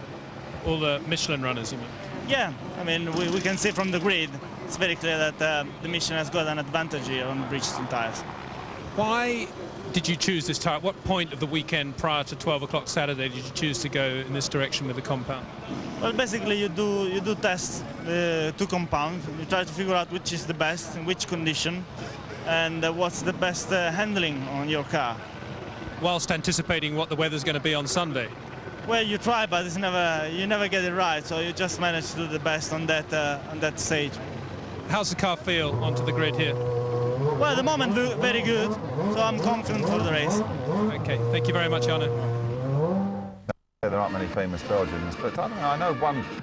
All the Michelin runners, you mean? Yeah, I mean, we can see from the grid, it's very clear that the Michelin has got an advantage here on Bridgestone tyres. Why did you choose this tyre? At what point of the weekend prior to 12 o'clock Saturday did you choose to go in this direction with the compound? Well, basically you do test the two compounds. You try to figure out which is the best in which condition and what's the best handling on your car. Whilst anticipating what the weather's going to be on Sunday? Well, you try, but you never get it right, so you just manage to do the best on that stage. How's the car feel onto the grid here? Well, at the moment, very good, so I'm confident for the race. Okay, thank you very much, Arno. There aren't many famous Belgians, but I don't know, I know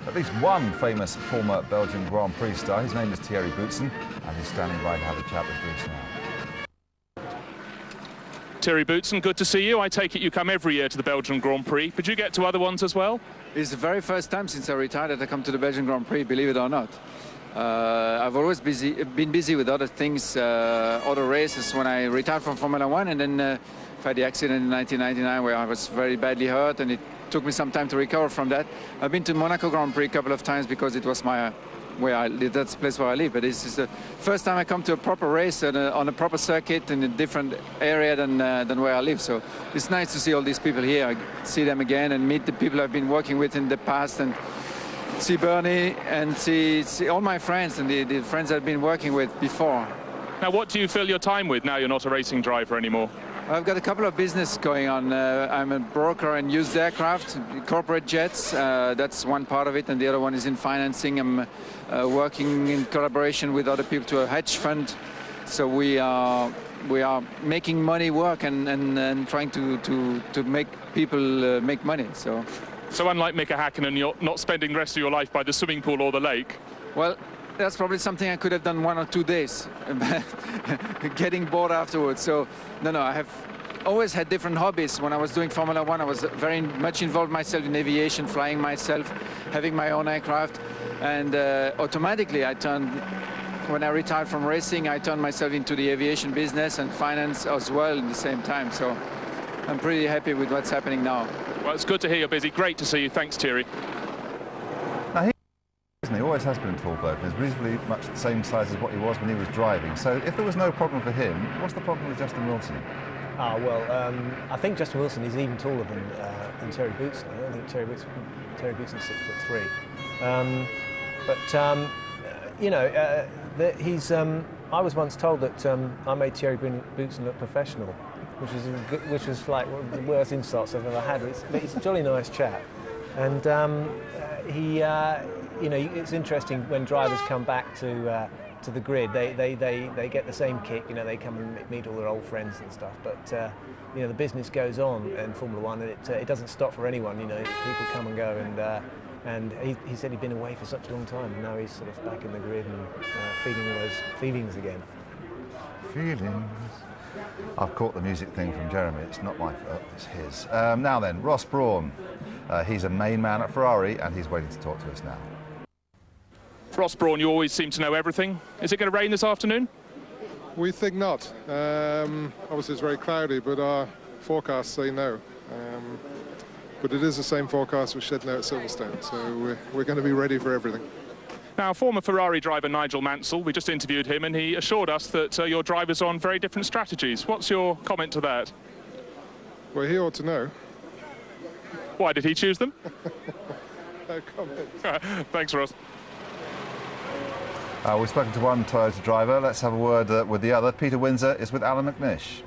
at least one famous former Belgian Grand Prix star. His name is Thierry Boutsen, and he's standing by to have a chat with Bruce now. Thierry Boutsen, good to see you. I take it you come every year to the Belgian Grand Prix. Did you get to other ones as well? It's the very first time since I retired that I come to the Belgian Grand Prix, believe it or not. I've always been busy with other things, other races when I retired from Formula 1, and then I had the accident in 1999 where I was very badly hurt, and it took me some time to recover from that. I've been to Monaco Grand Prix a couple of times because it was that's the place where I live, but this is the first time I come to a proper race on a proper circuit in a different area than where I live. So it's nice to see all these people here, I see them again and meet the people I've been working with in the past, and see Bernie and see all my friends and the friends I've been working with before. Now, what do you fill your time with now you're not a racing driver anymore? I've got a couple of business going on. I'm a broker in used aircraft, corporate jets. That's one part of it, and the other one is in financing. I'm working in collaboration with other people to a hedge fund. So we are making money work and trying to make people make money. So unlike Mika Häkkinen, you're not spending the rest of your life by the swimming pool or the lake. Well, that's probably something I could have done 1 or 2 days, getting bored afterwards. So, no, I have always had different hobbies. When I was doing Formula 1, I was very much involved myself in aviation, flying myself, having my own aircraft. And automatically, when I retired from racing, I turned myself into the aviation business and finance as well at the same time. So I'm pretty happy with what's happening now. Well, it's good to hear you're busy. Great to see you. Thanks, Thierry. He always has been a tall bloke, and he's reasonably much the same size as what he was when he was driving. So if there was no problem for him, what's the problem with Justin Wilson? I think Justin Wilson is even taller than Thierry Boutsen. I don't think Thierry Boutsen's 6'3". He's. I was once told that I made Thierry Boutsen look professional, which was like one of the worst insults I've ever had. But he's a jolly nice chap, and it's interesting when drivers come back to the grid. They get the same kick. They come and meet all their old friends and stuff. But the business goes on in Formula One, and it doesn't stop for anyone. People come and go, and he said he'd been away for such a long time, and now he's sort of back in the grid and feeling all those feelings again. Feelings. I've caught the music thing from Jeremy. It's not my fault, it's his. Now then, Ross Brawn. He's a main man at Ferrari, and he's waiting to talk to us now. Ross Brawn, you always seem to know everything. Is it going to rain this afternoon? We think not. Obviously it's very cloudy, but our forecasts say no. But it is the same forecast we're shedding out at Silverstone, so we're going to be ready for everything. Now, former Ferrari driver Nigel Mansell, we just interviewed him, and he assured us that your drivers are on very different strategies. What's your comment to that? Well, he ought to know. Why did he choose them? No comment. Thanks, Ross. We've spoken to one Toyota driver. Let's have a word with the other. Peter Windsor is with Alan McNish.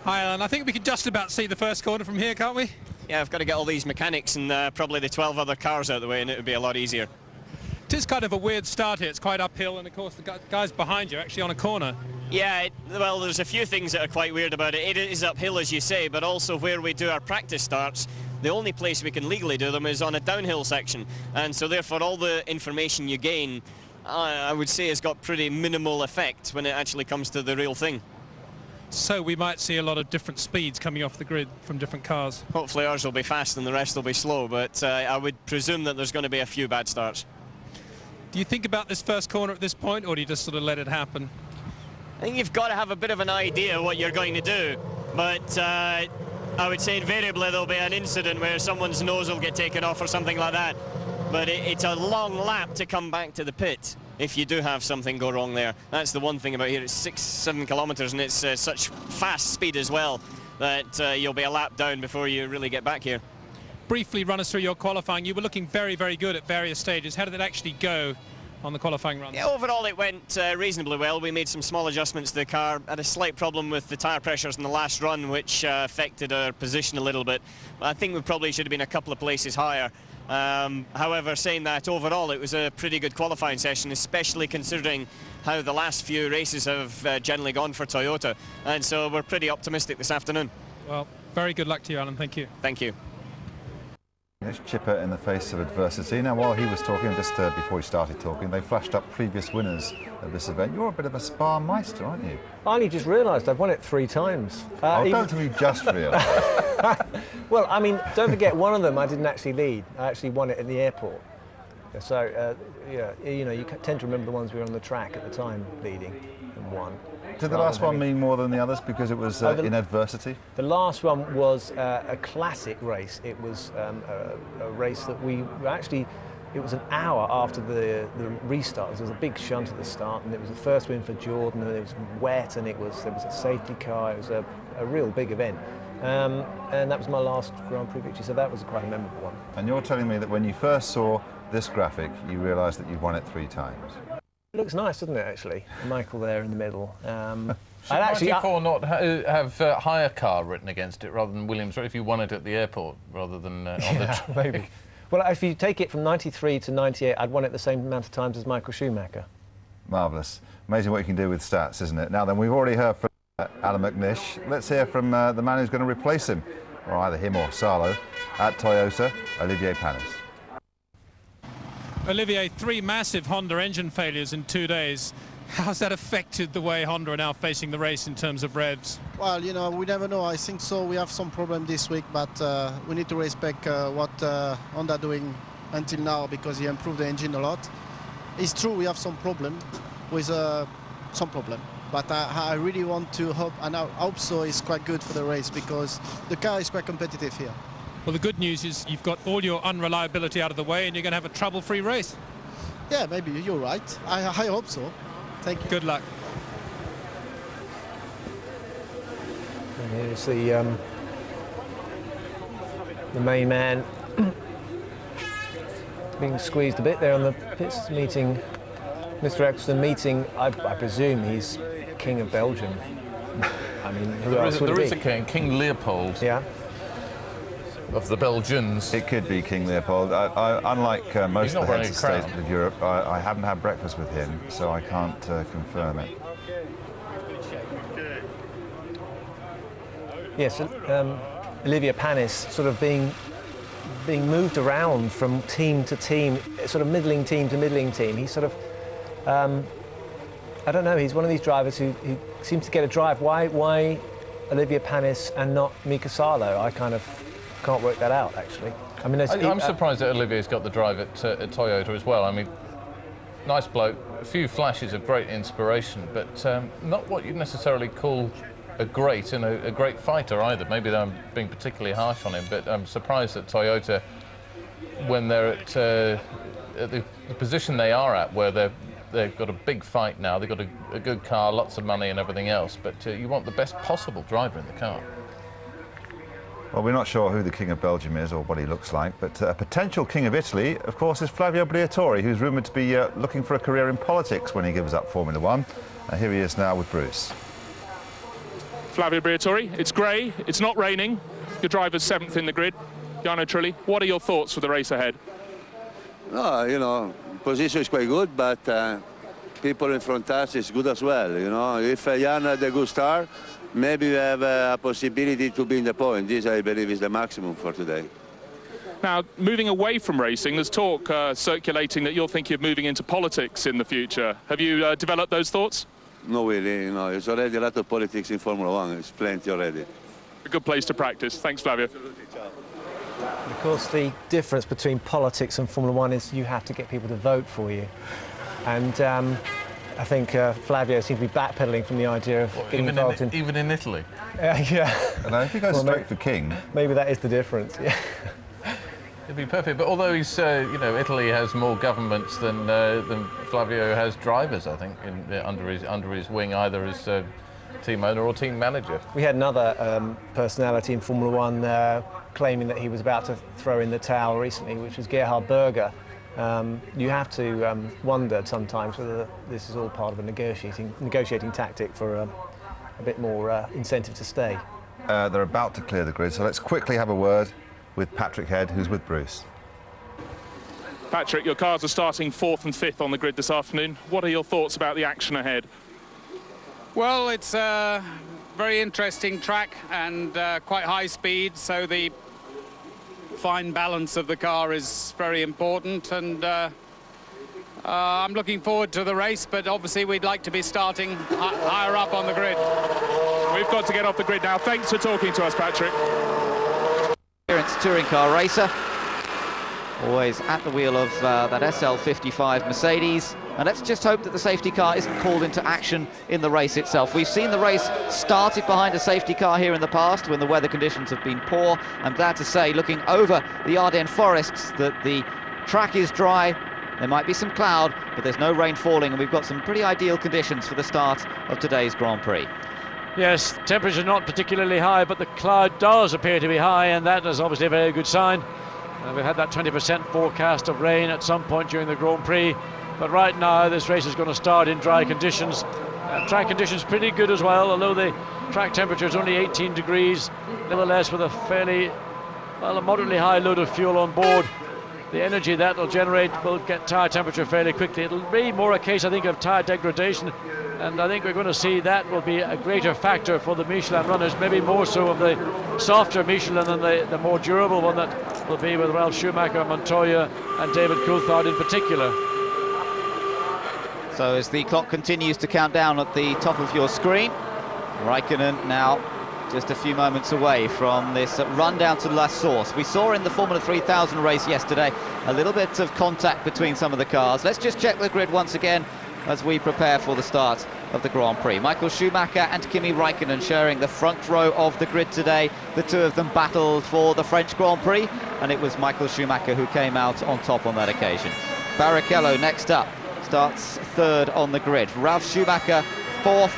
Hi, Alan. I think we can just about see the first corner from here, can't we? Yeah, I've got to get all these mechanics and probably the 12 other cars out of the way, and it would be a lot easier. It is kind of a weird start here. It's quite uphill, and of course the guys behind you are actually on a corner. Yeah, well, there's a few things that are quite weird about it. It is uphill, as you say, but also where we do our practice starts, the only place we can legally do them is on a downhill section. And so therefore all the information you gain I would say has got pretty minimal effect when it actually comes to the real thing. So we might see a lot of different speeds coming off the grid from different cars. Hopefully ours will be fast and the rest will be slow, but I would presume that there's going to be a few bad starts. Do you think about this first corner at this point, or do you just sort of let it happen? I think you've got to have a bit of an idea what you're going to do, but I would say invariably there'll be an incident where someone's nose will get taken off or something like that. But it's a long lap to come back to the pit if you do have something go wrong there. That's the one thing about here. It's 6-7 kilometres and it's such fast speed as well that you'll be a lap down before you really get back here. Briefly run us through your qualifying. You were looking very, very good at various stages. How did it actually go on the qualifying run? Yeah, overall it went reasonably well. We made some small adjustments to the car. Had a slight problem with the tyre pressures in the last run, which affected our position a little bit. I think we probably should have been a couple of places higher. However, saying that, overall it was a pretty good qualifying session, especially considering how the last few races have generally gone for Toyota, and so we're pretty optimistic this afternoon. Well, very good luck to you, Alan. Thank you. Thank you. It's chipper in the face of adversity. Now, while he was talking, just before he started talking, they flashed up previous winners of this event. You're a bit of a Spa Meister, aren't you? I only just realised I've won it 3 times. Don't tell me you just realised. Well, I mean, don't forget, one of them I didn't actually lead. I actually won it at the airport. So, yeah, you know, you tend to remember the ones we were on the track at the time leading and won. Did the last one mean more than the others because it was in adversity? The last one was a classic race. It was a race that we actually, it was an hour after the restart. There was a big shunt at the start, and it was the first win for Jordan, and it was wet, and there was a safety car. It was a real big event. And that was my last Grand Prix victory, so that was quite a memorable one. And you're telling me that when you first saw this graphic, you realised that you'd won it 3 times? It looks nice, doesn't it, actually? Michael there in the middle. Should 94 not have hire car written against it rather than Williams, if you won it at the airport rather than on the track? Maybe. Well, if you take it from 93 to 98, I'd won it the same amount of times as Michael Schumacher. Marvellous. Amazing what you can do with stats, isn't it? Now then, we've already heard from Alan McNish. Let's hear from the man who's going to replace him, or either him or Salo, at Toyota, Olivier Panis. Olivier, 3 massive Honda engine failures in 2 days. How's that affected the way Honda are now facing the race in terms of revs? Well, you know, we never know. I think so. We have some problem this week, but we need to respect what Honda doing until now because he improved the engine a lot. It's true we have some problem with but I really want to hope, and I hope so, it's quite good for the race because the car is quite competitive here. Well, the good news is you've got all your unreliability out of the way and you're going to have a trouble-free race. Yeah, maybe you're right. I hope so. Thank you. Good luck. And here's the main man being squeezed a bit there on the pits meeting. Mr. Eccleston meeting, I presume he's King of Belgium. I mean, who else would it be? There is a king, King Leopold. Yeah. Of the Belgians. It could be King Leopold. Unlike most of the heads of state of Europe, I haven't had breakfast with him, so I can't confirm it. Yes, Olivier Panis sort of being moved around from team to team, sort of middling team to middling team. He's sort of, I don't know, he's one of these drivers who seems to get a drive. Why Olivier Panis and not Mika Salo? I kind of can't work that out, actually. I mean, I'm surprised that Olivier's got the drive at Toyota as well. I mean, nice bloke, a few flashes of great inspiration, but not what you'd necessarily call a great fighter either. Maybe I'm being particularly harsh on him, but I'm surprised that Toyota, when they're at the position they are at, where they've got a big fight now, they've got a good car, lots of money and everything else, but you want the best possible driver in the car. Well, we're not sure who the King of Belgium is or what he looks like, but a potential King of Italy, of course, is Flavio Briatore, who's rumoured to be looking for a career in politics when he gives up Formula One. Here he is now with Bruce. Flavio Briatore, it's grey, it's not raining, your driver's 7th in the grid. Jarno Trulli, what are your thoughts for the race ahead? No, you know, position is quite good, but people in front of us is good as well, you know. If Jan had a good start, maybe we have a possibility to be in the point. This, I believe, is the maximum for today. Now, moving away from racing, there's talk circulating that you're thinking of moving into politics in the future. Have you developed those thoughts? No, really, you know, there's already a lot of politics in Formula One. It's plenty already. A good place to practice. Thanks, Flavio. Of course, the difference between politics and Formula One is you have to get people to vote for you. And I think Flavio seems to be backpedaling from the idea of getting involved in... Even in Italy? Yeah. And I think I go straight for King. Maybe that is the difference, yeah. It'd be perfect, but although he's, you know, Italy has more governments than Flavio has drivers, I think, under his wing, either as team owner or team manager. We had another personality in Formula One claiming that he was about to throw in the towel recently, which was Gerhard Berger. You have to wonder sometimes whether this is all part of a negotiating tactic for a bit more incentive to stay. They're about to clear the grid, so let's quickly have a word with Patrick Head, who's with Bruce. Patrick, your cars are starting 4th and 5th on the grid this afternoon. What are your thoughts about the action ahead? Well, it's a very interesting track and quite high speed, so the fine balance of the car is very important, and I'm looking forward to the race, but obviously we'd like to be starting higher up on the grid. We've got to get off the grid now. Thanks for talking to us, Patrick. Touring car racer, always at the wheel of that SL55 Mercedes, and let's just hope that the safety car isn't called into action in the race itself. We've seen the race started behind a safety car here in the past when the weather conditions have been poor. I'm glad to say, looking over the Ardennes forests, that the track is dry. There might be some cloud, but there's no rain falling, and we've got some pretty ideal conditions for the start of today's Grand Prix. Yes, temperature not particularly high, but the cloud does appear to be high, and that is obviously a very good sign. We've had that 20% forecast of rain at some point during the Grand Prix, but right now this race is going to start in dry conditions. Track conditions pretty good as well, although the track temperature is only 18 degrees. Nevertheless, with a fairly, well, a moderately high load of fuel on board, the energy that will generate will get tyre temperature fairly quickly. It'll be more a case, I think, of tyre degradation, and I think we're going to see that will be a greater factor for the Michelin runners, maybe more so of the softer Michelin than the more durable one that will be with Ralf Schumacher, Montoya and David Coulthard in particular. So as the clock continues to count down at the top of your screen, Raikkonen now just a few moments away from this run down to La Source. We saw in the Formula 3000 race yesterday a little bit of contact between some of the cars. Let's just check the grid once again as we prepare for the start of the Grand Prix. Michael Schumacher and Kimi Raikkonen sharing the front row of the grid today. The two of them battled for the French Grand Prix, and it was Michael Schumacher who came out on top on that occasion. Barrichello next up, starts 3rd on the grid. Ralf Schumacher 4th,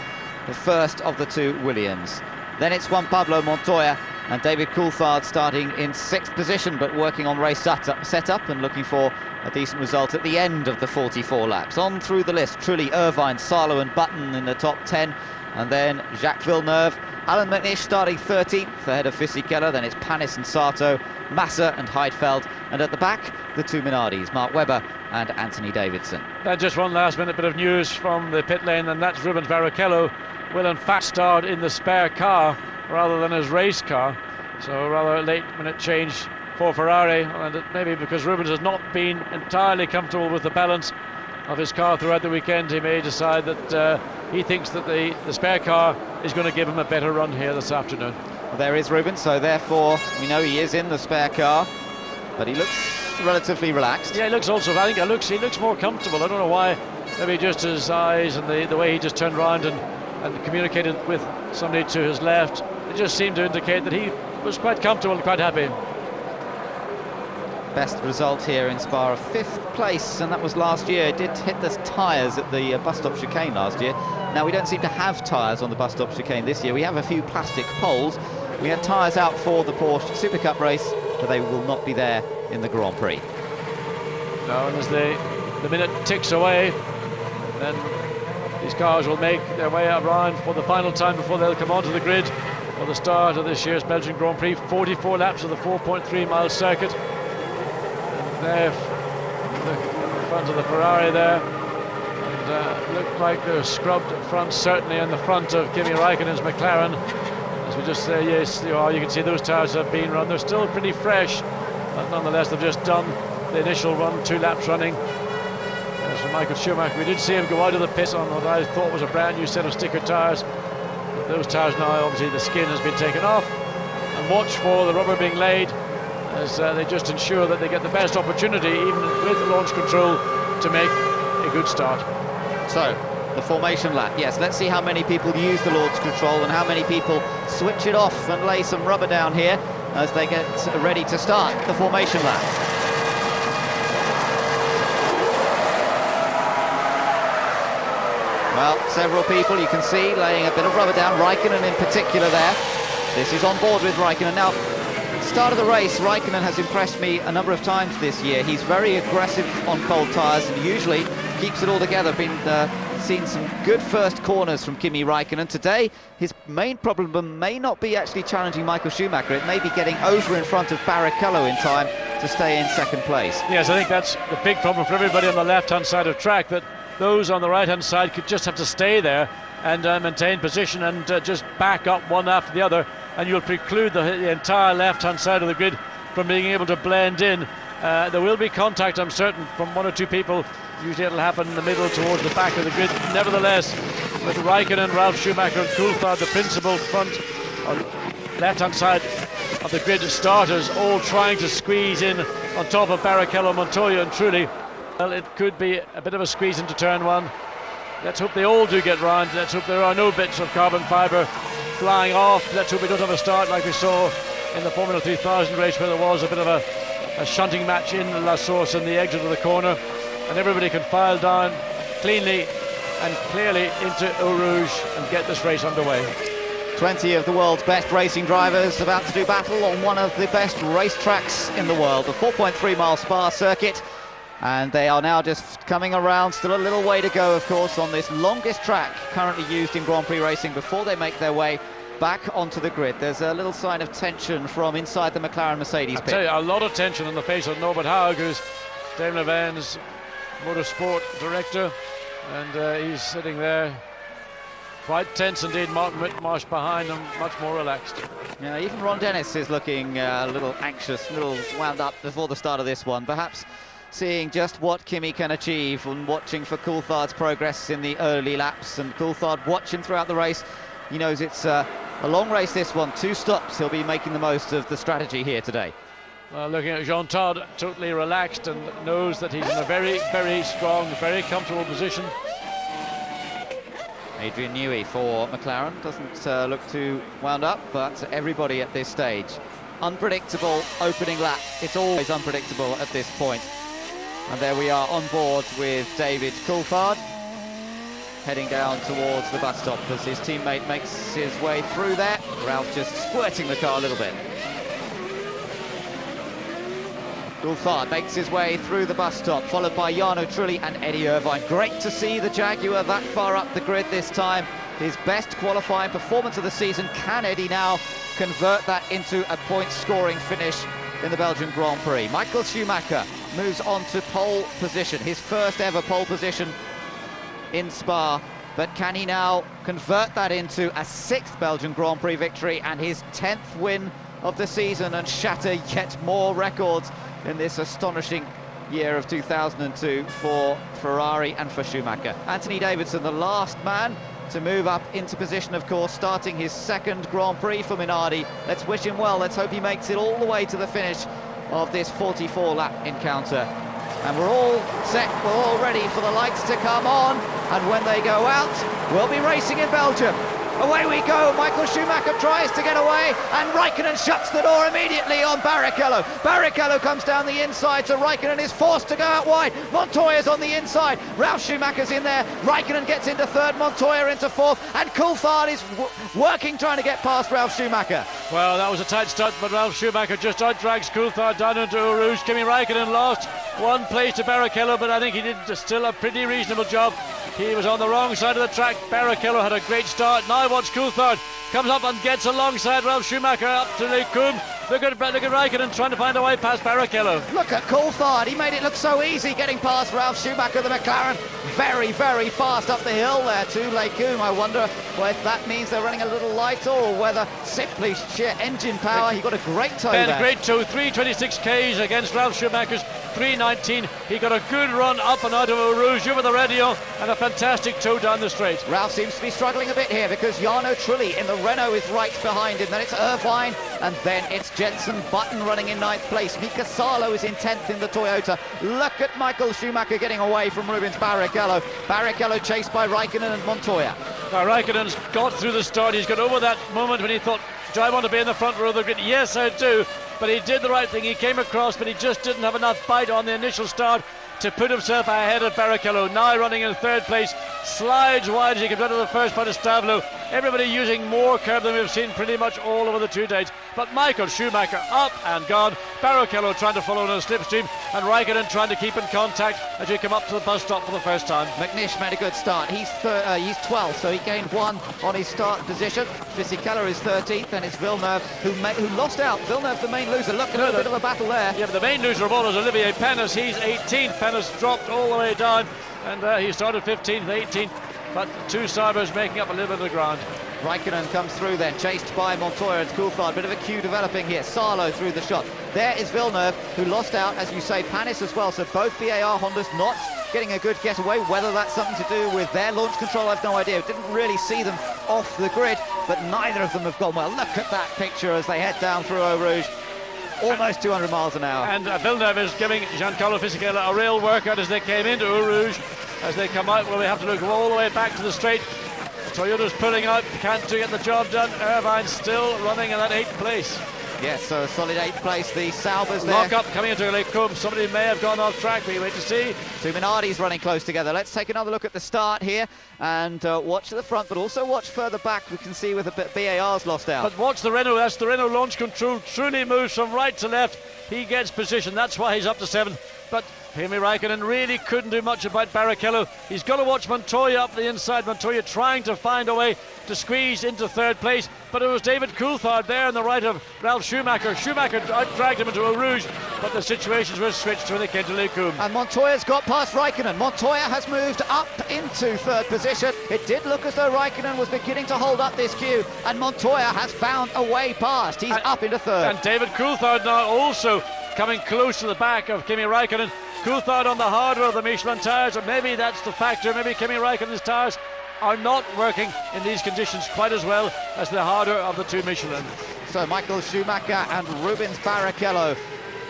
the first of the two Williams. Then it's Juan Pablo Montoya and David Coulthard starting in 6th position, but working on race setup and looking for a decent result at the end of the 44 laps. On through the list, Trulli, Irvine, Sarlo and Button in the top 10, and then Jacques Villeneuve. Alan McNish starting 13th ahead of Fisichella. Then it's Panis and Sato, Massa and Heidfeld, and at the back the two Minardis, Mark Webber and Anthony Davidson. And just one last minute bit of news from the pit lane, and that's Rubens Barrichello will in fact start in the spare car rather than his race car, so rather a late minute change for Ferrari, and maybe because Rubens has not been entirely comfortable with the balance of his car throughout the weekend, he may decide that he thinks that the spare car is going to give him a better run here this afternoon. Well, there is Rubens, so therefore we know he is in the spare car, but he looks relatively relaxed. Yeah, he looks also, I think he looks more comfortable. I don't know why, maybe just his eyes and the way he just turned around and communicated with somebody to his left. It just seemed to indicate that he was quite comfortable and quite happy. Best result here in Spa, 5th place, and that was last year. It did hit the tyres at the bus stop chicane last year. Now we don't seem to have tyres on the bus stop chicane this year. We have a few plastic poles. We had tyres out for the Porsche Super Cup race, but they will not be there in the Grand Prix. No, and as the minute ticks away, then these cars will make their way around for the final time before they'll come onto the grid for the start of this year's Belgian Grand Prix. 44 laps of the 4.3-mile circuit. And there, the front of the Ferrari there, and looked like they're scrubbed front, certainly in the front of Kimi Raikkonen's McLaren. As we just say, yes, you can see those tyres have been run. They're still pretty fresh, But nonetheless, they've just done the initial run, 2 laps running. As for Michael Schumacher, we did see him go out of the pit on what I thought was a brand new set of sticker tyres. Those tyres now, obviously the skin has been taken off, and watch for the rubber being laid as they just ensure that they get the best opportunity, even with launch control, to make a good start. So, the formation lap, yes, let's see how many people use the launch control and how many people switch it off and lay some rubber down here as they get ready to start the formation lap. Well, several people you can see laying a bit of rubber down, Raikkonen in particular there. This is on board with Raikkonen. Now, start of the race, Raikkonen has impressed me a number of times this year. He's very aggressive on cold tyres and usually keeps it all together. Been seen some good first corners from Kimi Raikkonen. Today, his main problem may not be actually challenging Michael Schumacher. It may be getting over in front of Barrichello in time to stay in second place. Yes, I think that's the big problem for everybody on the left-hand side of track, that those on the right-hand side could just have to stay there and maintain position and just back up one after the other, and you'll preclude the entire left-hand side of the grid from being able to blend in. There will be contact, I'm certain, from 1 or 2 people. Usually it'll happen in the middle towards the back of the grid. Nevertheless, with Raikkonen, Ralf Schumacher and Coulthard, the principal front or left-hand side of the grid starters, all trying to squeeze in on top of Barrichello, Montoya, and truly, well, it could be a bit of a squeeze into turn 1. Let's hope they all do get round. Let's hope there are no bits of carbon fibre flying off. Let's hope we don't have a start like we saw in the Formula 3000 race, where there was a bit of a shunting match in La Source in the exit of the corner, and everybody can file down cleanly and clearly into Eau Rouge and get this race underway. 20 of the world's best racing drivers about to do battle on one of the best racetracks in the world, the 4.3 mile Spa circuit. And they are now just coming around, still a little way to go, of course, on this longest track currently used in Grand Prix racing before they make their way back onto the grid. There's a little sign of tension from inside the McLaren Mercedes pit. I tell you, a lot of tension on the face of Norbert Haug, who's Daimler Van's motorsport director, and he's sitting there quite tense indeed. Martin Whitmarsh behind him, much more relaxed. Yeah, even Ron Dennis is looking a little anxious, a little wound up before the start of this one. Perhaps seeing just what Kimi can achieve and watching for Coulthard's progress in the early laps, and Coulthard watching throughout the race. He knows it's a long race, this one, 2 stops. He'll be making the most of the strategy here today. Looking at Jean Todt, totally relaxed and knows that he's in a very, very strong, very comfortable position. Adrian Newey for McLaren doesn't look too wound up, but everybody at this stage. Unpredictable opening lap. It's always unpredictable at this point. And there we are on board with David Coulthard, heading down towards the bus stop as his teammate makes his way through there. Ralph just squirting the car a little bit. Coulthard makes his way through the bus stop, followed by Jarno Trulli and Eddie Irvine. Great to see the Jaguar that far up the grid this time. His best qualifying performance of the season. Can Eddie now convert that into a point-scoring finish in the Belgian Grand Prix? Michael Schumacher moves on to pole position, his first ever pole position in Spa, but can he now convert that into a 6th Belgian Grand Prix victory and his 10th win of the season, and shatter yet more records in this astonishing year of 2002 for Ferrari and for Schumacher? Anthony Davidson, the last man to move up into position, of course, starting his 2nd Grand Prix for Minardi. Let's wish him well. Let's hope he makes it all the way to the finish of this 44-lap encounter. And we're all set, we're all ready for the lights to come on, and when they go out, we'll be racing in Belgium. Away we go. Michael Schumacher tries to get away, and Raikkonen shuts the door immediately on Barrichello. Barrichello comes down the inside, so Raikkonen is forced to go out wide. Montoya's on the inside. Ralf Schumacher's in there. Raikkonen gets into 3rd, Montoya into 4th, and Coulthard is working, trying to get past Ralf Schumacher. Well, that was a tight stunt, but Ralf Schumacher just outdrags Coulthard down into Eau Rouge. Kimi Raikkonen lost 1 place to Barrichello, but I think he did still a pretty reasonable job. He was on the wrong side of the track. Barrichello had a great start. Now watch Coulthard comes up and gets alongside Ralf Schumacher up to Les Combes. Look at Raikkonen trying to find a way past Barrichello. Look at Coulthard. He made it look so easy getting past Ralf Schumacher, the McLaren. Very, very fast up the hill there to Lecombe. I wonder if that means they're running a little lighter or whether simply sheer engine power. He got a great toe there. Great toe, 326 Ks against Ralf Schumacher's 319. He got a good run up and out of Eau Rouge over the radio and a fantastic toe down the straight. Ralf seems to be struggling a bit here because Jarno Trulli in the Renault is right behind him. Then it's Irvine and then it's Jenson Button running in 9th place. Mika Salo is in 10th in the Toyota. Look at Michael Schumacher getting away from Rubens Barrichello. Barrichello chased by Raikkonen and Montoya. Now Raikkonen's got through the start. He's got over that moment when he thought, do I want to be in the front row of the grid? Yes, I do. But he did the right thing. He came across, but he just didn't have enough bite on the initial start to put himself ahead of Barrichello. Now running in 3rd place, slides wide as he comes out of the first part of Stavlo. Everybody using more curb than we've seen pretty much all over the 2 days. But Michael Schumacher up and gone. Barrichello trying to follow in a slipstream, and Raikkonen trying to keep in contact as we come up to the bus stop for the first time. McNish made a good start. He's 12th, so he gained 1 on his start position. Fisichella is 13th, and it's Villeneuve who lost out. Villeneuve, the main loser. Look, a little bit of a battle there. Yeah, but the main loser of all is Olivier Panis. He's 18th. Panis dropped all the way down, and he started 15th, 18th. But the 2 Sabres making up a little bit of the ground. Raikkonen comes through then, chased by Montoya and Coulthard. Bit of a queue developing here. Salo through the shot. There is Villeneuve, who lost out, as you say, Panis as well. So both BAR Hondas not getting a good getaway. Whether that's something to do with their launch control, I've no idea. Didn't really see them off the grid, but neither of them have gone well. Look at that picture as they head down through Eau Rouge. Almost 200 miles an hour. And Villeneuve is giving Giancarlo Fisichella a real workout as they came into Eau Rouge. As they come out, well, we have to look all the way back to the straight. Toyota's pulling out, can't get the job done. Irvine's still running in that 8th place. Yes, so a solid 8th place. The Saubers there. Lock up coming into Lecombe. Somebody may have gone off track. We wait to see. 2 Minardi's running close together. Let's take another look at the start here and watch at the front, but also watch further back. We can see with the BAR's lost out. But watch the Renault. That's the Renault launch control. Truly moves from right to left. He gets position. That's why he's up to 7th. But Kimi Raikkonen really couldn't do much about Barrichello. He's got to watch Montoya up the inside. Montoya trying to find a way to squeeze into 3rd place, but it was David Coulthard there on the right of Ralf Schumacher. Schumacher dragged him into Eau Rouge, but the situations were switched when they came to Lecombe. And Montoya's got past Raikkonen. Montoya has moved up into 3rd position. It did look as though Raikkonen was beginning to hold up this queue, and Montoya has found a way past. He's up into 3rd. And David Coulthard now also coming close to the back of Kimi Raikkonen. Coulthard on the harder of the Michelin tyres, and maybe that's the factor. Maybe Kimi Raikkonen's tyres are not working in these conditions quite as well as the harder of the 2 Michelin. So Michael Schumacher and Rubens Barrichello,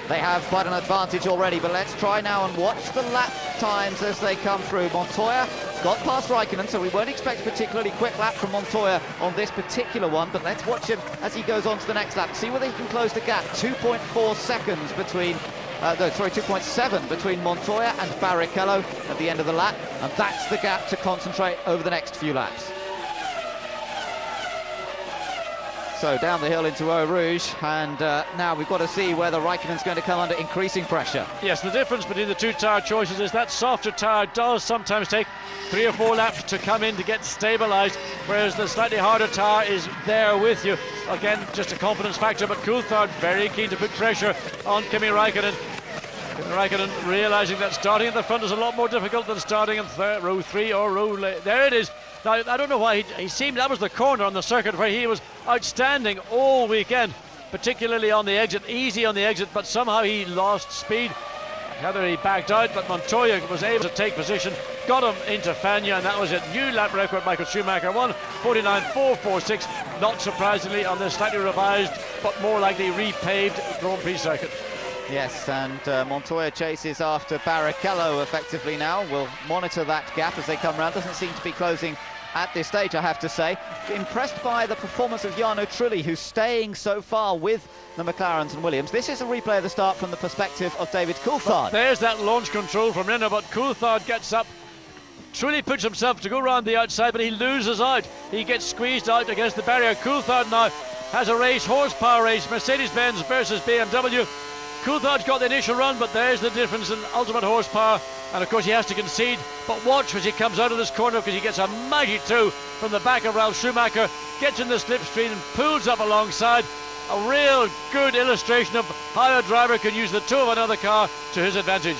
they have quite an advantage already, but let's try now and watch the lap times as they come through. Montoya got past Raikkonen, so we won't expect a particularly quick lap from Montoya on this particular one, but let's watch him as he goes on to the next lap. See whether he can close the gap. 2.4 seconds between 2.7 between Montoya and Barrichello at the end of the lap, and that's the gap to concentrate over the next few laps. So down the hill into Eau Rouge, and now we've got to see whether Raikkonen's going to come under increasing pressure. Yes, the difference between the 2 tyre choices is that softer tyre does sometimes take 3 or 4 laps to come in to get stabilised, whereas the slightly harder tyre is there with you. Again, just a confidence factor, but Coulthard very keen to put pressure on Kimi Raikkonen. Kimi Raikkonen realising that starting at the front is a lot more difficult than starting in row 3 or row there it is. Now, I don't know why he seemed, that was the corner on the circuit where he was outstanding all weekend, particularly on the exit, easy on the exit, but somehow he lost speed. Whether he backed out, but Montoya was able to take position, got him into Fagna, and that was it. New lap record, Michael Schumacher, 1:49.446, not surprisingly on this slightly revised, but more likely repaved Grand Prix circuit. Yes, and Montoya chases after Barrichello effectively now. We'll monitor that gap as they come round. Doesn't seem to be closing at this stage, I have to say. Impressed by the performance of Jarno Trulli, who's staying so far with the McLarens and Williams. This is a replay of the start from the perspective of David Coulthard. Well, there's that launch control from Renault, but Coulthard gets up. Trulli puts himself to go around the outside, but he loses out. He gets squeezed out against the barrier. Coulthard now has a race, horsepower race, Mercedes-Benz versus BMW. Coulthard's got the initial run, but there's the difference in ultimate horsepower, and of course he has to concede. But watch as he comes out of this corner, because he gets a mighty 2 from the back of Ralf Schumacher, gets in the slipstream and pulls up alongside, a real good illustration of how a driver can use the toe of another car to his advantage.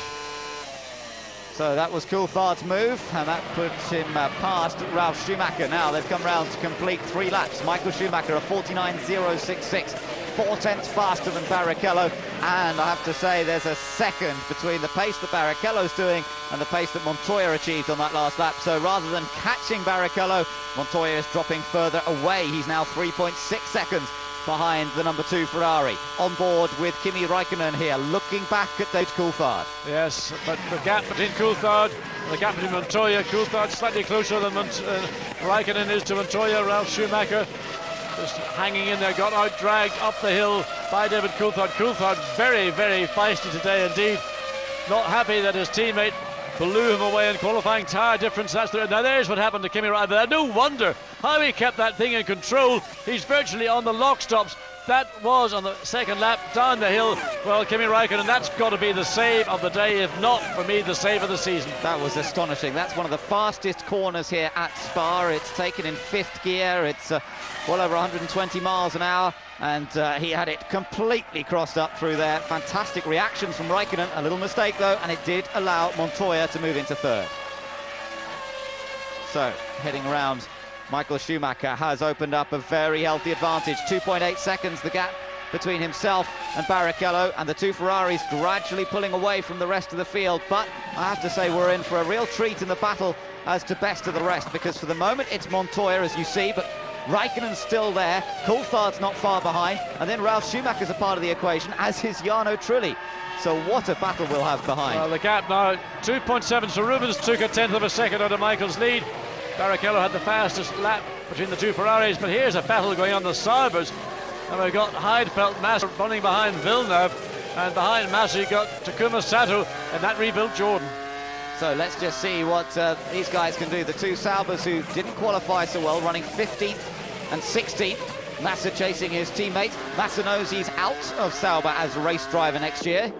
So that was Coulthard's move, and that puts him past Ralf Schumacher. Now they've come round to complete 3 laps. Michael Schumacher, a 49.066, 4/10 faster than Barrichello, and I have to say there's a second between the pace that Barrichello's doing and the pace that Montoya achieved on that last lap. So rather than catching Barrichello, Montoya is dropping further away. He's now 3.6 seconds behind the number 2 Ferrari. On board with Kimi Raikkonen here, looking back at David Coulthard. Yes, but the gap between Coulthard and the gap between Montoya, Coulthard slightly closer than Raikkonen is to Montoya. Ralf Schumacher just hanging in there, got out dragged up the hill by David Coulthard. Coulthard very, very feisty today indeed. Not happy that his teammate blew him away in qualifying. Tyre difference, now there's what happened to Kimi Raikkonen. No wonder how he kept that thing in control. He's virtually on the lock stops. That was on the second lap down the hill. Well, Kimi Raikkonen, that's got to be the save of the day, if not, for me, the save of the season. That was astonishing. That's one of the fastest corners here at Spa. It's taken in 5th gear. It's well over 120 miles an hour, and he had it completely crossed up through there. Fantastic reactions from Raikkonen. A little mistake, though, and it did allow Montoya to move into 3rd. So, heading around, Michael Schumacher has opened up a very healthy advantage. 2.8 seconds the gap between himself and Barrichello, and the 2 Ferraris gradually pulling away from the rest of the field. But I have to say we're in for a real treat in the battle as to best of the rest, because for the moment it's Montoya, as you see, but Raikkonen's still there, Coulthard's not far behind, and then Ralf Schumacher's a part of the equation, as is Jarno Trulli. So what a battle we'll have behind. Well, the gap now 2.7, so Rubens took 1/10 of a second out of Michael's lead. Barrichello had the fastest lap between the 2 Ferraris, but here's a battle going on the Saubers, and we've got Heidfeld, Massa running behind Villeneuve, and behind Massa you got Takuma Sato, and that rebuilt Jordan. So let's just see what these guys can do. The 2 Saubers who didn't qualify so well, running 15th and 16th. Massa chasing his teammate. Massa knows he's out of Sauber as a race driver next year.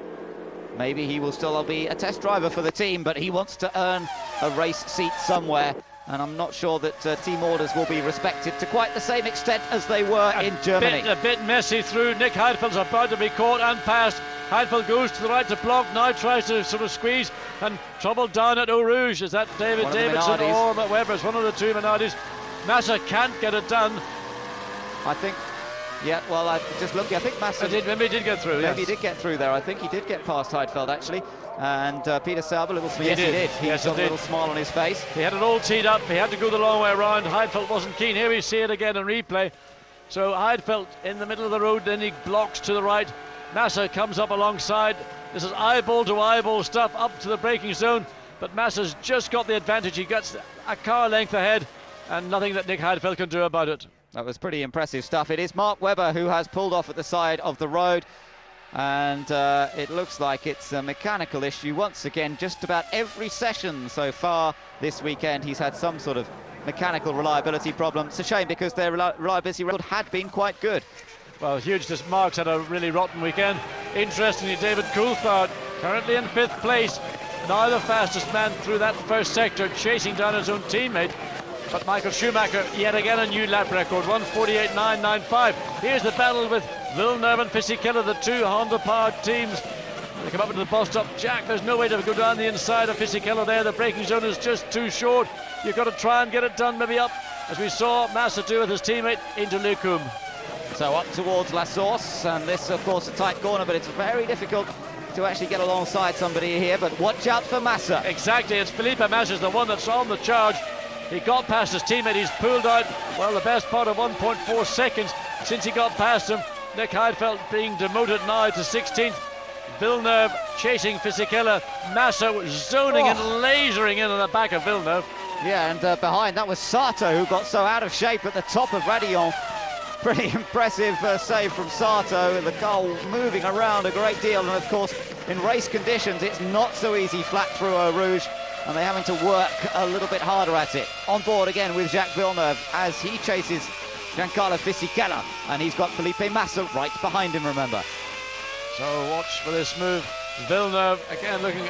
Maybe he will still be a test driver for the team, but he wants to earn a race seat somewhere. And I'm not sure that team orders will be respected to quite the same extent as they were in Germany. A bit messy through. Nick Heidfeld's about to be caught and passed. Heidfeld goes to the right to block, now tries to sort of squeeze, and trouble down at Eau Rouge. Is that David Davidson or Webber? It's one of the 2 Minardis. Massa can't get it done. I think, yeah, well, I just looking, I think Massa... Maybe he did get through, Maybe he did get through there. I think he did get past Heidfeld, actually. And Peter Sauber, yes, he did. He's got a little smile on his face. He had it all teed up. He had to go the long way around. Heidfeld wasn't keen. Here we see it again in replay. So Heidfeld in the middle of the road, then he blocks to the right. Massa comes up alongside. This is eyeball to eyeball stuff up to the braking zone, but Massa's just got the advantage. He gets a car length ahead, and nothing that Nick Heidfeld can do about it. That was pretty impressive stuff. It is Mark Webber who has pulled off at the side of the road, and it looks like it's a mechanical issue once again. Just about every session so far this weekend he's had some sort of mechanical reliability problem. It's a shame because their reliability record had been quite good. Well, huge. This Mark's had a really rotten weekend. Interestingly, David Coulthard currently in 5th place, now the fastest man through that first sector, chasing down his own teammate. But Michael Schumacher, yet again a new lap record, 1:48.995. Here's the battle with Villeneuve and Fisichella, the 2 Honda-powered teams. They come up into the bus stop. Jack, there's no way to go down the inside of Fisichella there. The braking zone is just too short. You've got to try and get it done, maybe up, as we saw Massa do with his teammate, into Lecum. So up towards La Source, and this, of course, a tight corner, but it's very difficult to actually get alongside somebody here. But watch out for Massa. Exactly, it's Felipe Massa's the one that's on the charge. He got past his teammate. He's pulled out, well, the best part of 1.4 seconds since he got past him. Nick Heidfeld being demoted now to 16th. Villeneuve chasing Fisichella. Massa zoning and lasering in on the back of Villeneuve. Yeah, and behind that was Sato, who got so out of shape at the top of Radillon. Pretty impressive save from Sato. The car moving around a great deal, and of course in race conditions it's not so easy flat through Eau Rouge, and they're having to work a little bit harder at it. On board again with Jacques Villeneuve as he chases Giancarlo Fisichella, and he's got Felipe Massa right behind him, remember. So watch for this move. Villeneuve again looking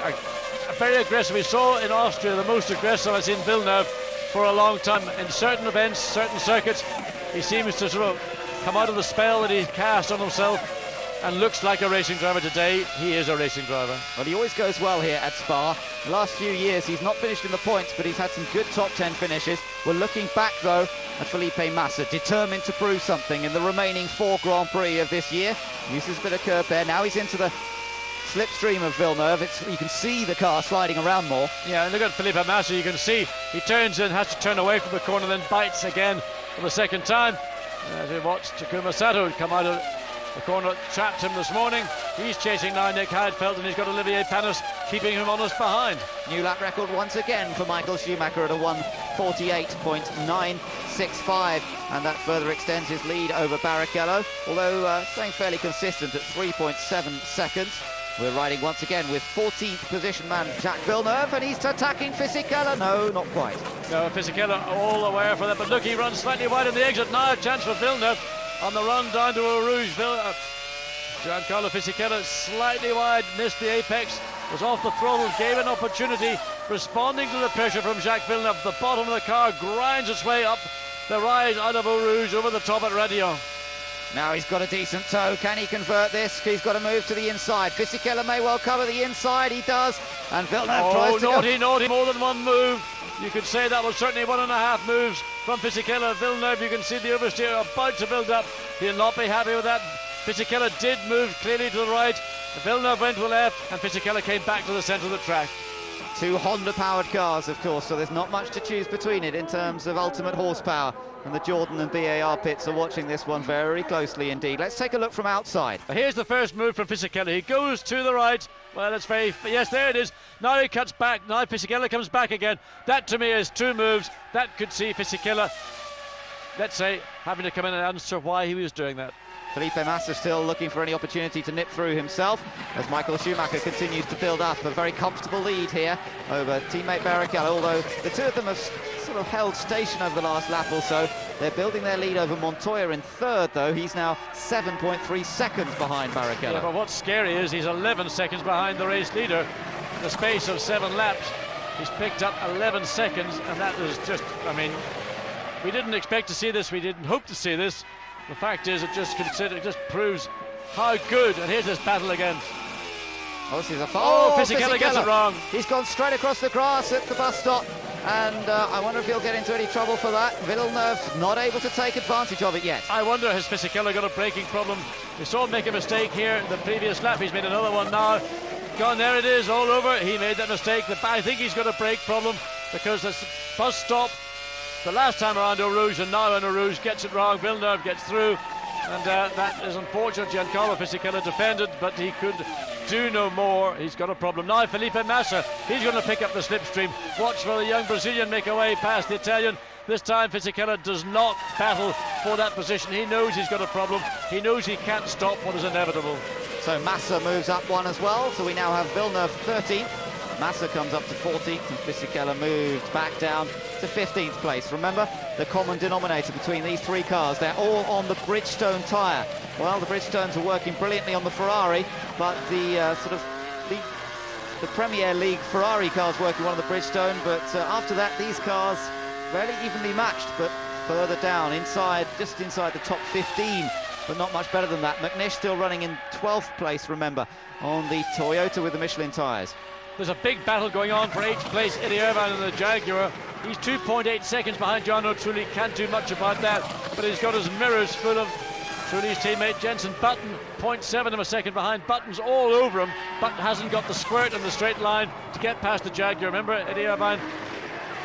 very aggressive. We saw in Austria the most aggressive I've seen Villeneuve for a long time. In certain events, certain circuits, he seems to sort of come out of the spell that he cast on himself and looks like a racing driver today. He is a racing driver. Well, he always goes well here at Spa. The last few years he's not finished in the points, but he's had some good top 10 finishes. We're looking back though at Felipe Massa, determined to prove something in the remaining 4 Grand Prix of this year. Uses a bit of curb there. Now he's into the slipstream of Villeneuve. You can see the car sliding around more. Yeah, and look at Felipe Massa. You can see he turns in, has to turn away from the corner, then bites again for the second time. As we watched Takuma Sato come out of the corner that trapped him this morning. He's chasing now Nick Heidfeld, and he's got Olivier Panis keeping him honest behind. New lap record once again for Michael Schumacher at a 1:48.965, and that further extends his lead over Barrichello, although staying fairly consistent at 3.7 seconds. We're riding once again with 14th position man Jacques Villeneuve, and he's attacking Fisichella. No, not quite. No, Fisichella all aware for that, but look, he runs slightly wide on the exit. Now a chance for Villeneuve on the run down to Eau Rouge. Giancarlo Fisichella slightly wide, missed the apex, was off the throttle, gave an opportunity, responding to the pressure from Jacques Villeneuve. The bottom of the car grinds its way up the rise out of Eau Rouge over the top at Radillon. Now he's got a decent toe. Can he convert this? He's got to move to the inside. Fisichella may well cover the inside. He does. And Villeneuve tries to naughty, more than one move. You could say that was certainly 1.5 moves from Fisichella. Villeneuve, you can see the oversteer about to build up. He'll not be happy with that. Fisichella did move clearly to the right. Villeneuve went to the left, and Fisichella came back to the centre of the track. 2 Honda-powered cars, of course, so there's not much to choose between it in terms of ultimate horsepower. And the Jordan and BAR pits are watching this one very closely indeed. Let's take a look from outside. Here's the first move from Fisichella. He goes to the right. Well, it's very... Yes, there it is. Now he cuts back. Now Fisichella comes back again. That, to me, is 2 moves. That could see Fisichella, let's say, having to come in and answer why he was doing that. Felipe Massa still looking for any opportunity to nip through himself as Michael Schumacher continues to build up a very comfortable lead here over teammate Barrichello, although the two of them have sort of held station over the last lap or so. They're building their lead over Montoya in third, though. He's now 7.3 seconds behind Barrichello. Yeah, but what's scary is he's 11 seconds behind the race leader in the space of 7 laps. He's picked up 11 seconds, and that is just, I mean, we didn't expect to see this, we didn't hope to see this. The fact is, it just proves how good. And here's this battle again. Oh, this is a Fisichella gets it wrong. He's gone straight across the grass at the bus stop, and I wonder if he'll get into any trouble for that. Villeneuve's not able to take advantage of it yet. I wonder, has Fisichella got a braking problem? We saw him make a mistake here in the previous lap. He's made another one now. Gone, there it is, all over. He made that mistake. I think he's got a brake problem because this bus stop the last time around Eau Rouge, and now in Eau Rouge gets it wrong. Villeneuve gets through, and that is unfortunate. Giancarlo Fisichella defended, but he could do no more. He's got a problem. Now Felipe Massa, he's going to pick up the slipstream. Watch for the young Brazilian make away past the Italian. This time Fisichella does not battle for that position. He knows he's got a problem. He knows he can't stop what is inevitable. So Massa moves up one as well. So we now have Villeneuve 13th. Massa comes up to 14th, and Fisichella moves back down to 15th place. Remember, the common denominator between these 3 cars, they're all on the Bridgestone tyre. Well, the Bridgestones are working brilliantly on the Ferrari, but the Premier League Ferrari cars working on the Bridgestone, but after that, these cars fairly evenly matched, but further down, just inside the top 15, but not much better than that. McNish still running in 12th place, remember, on the Toyota with the Michelin tyres. There's a big battle going on for 8th place. Eddie Irvine in the Jaguar. He's 2.8 seconds behind Jarno Trulli. Can't do much about that, but he's got his mirrors full of Trulli's teammate Jenson Button. 0.7 of a second behind. Button's all over him. Button hasn't got the squirt in the straight line to get past the Jaguar. Remember, Eddie Irvine,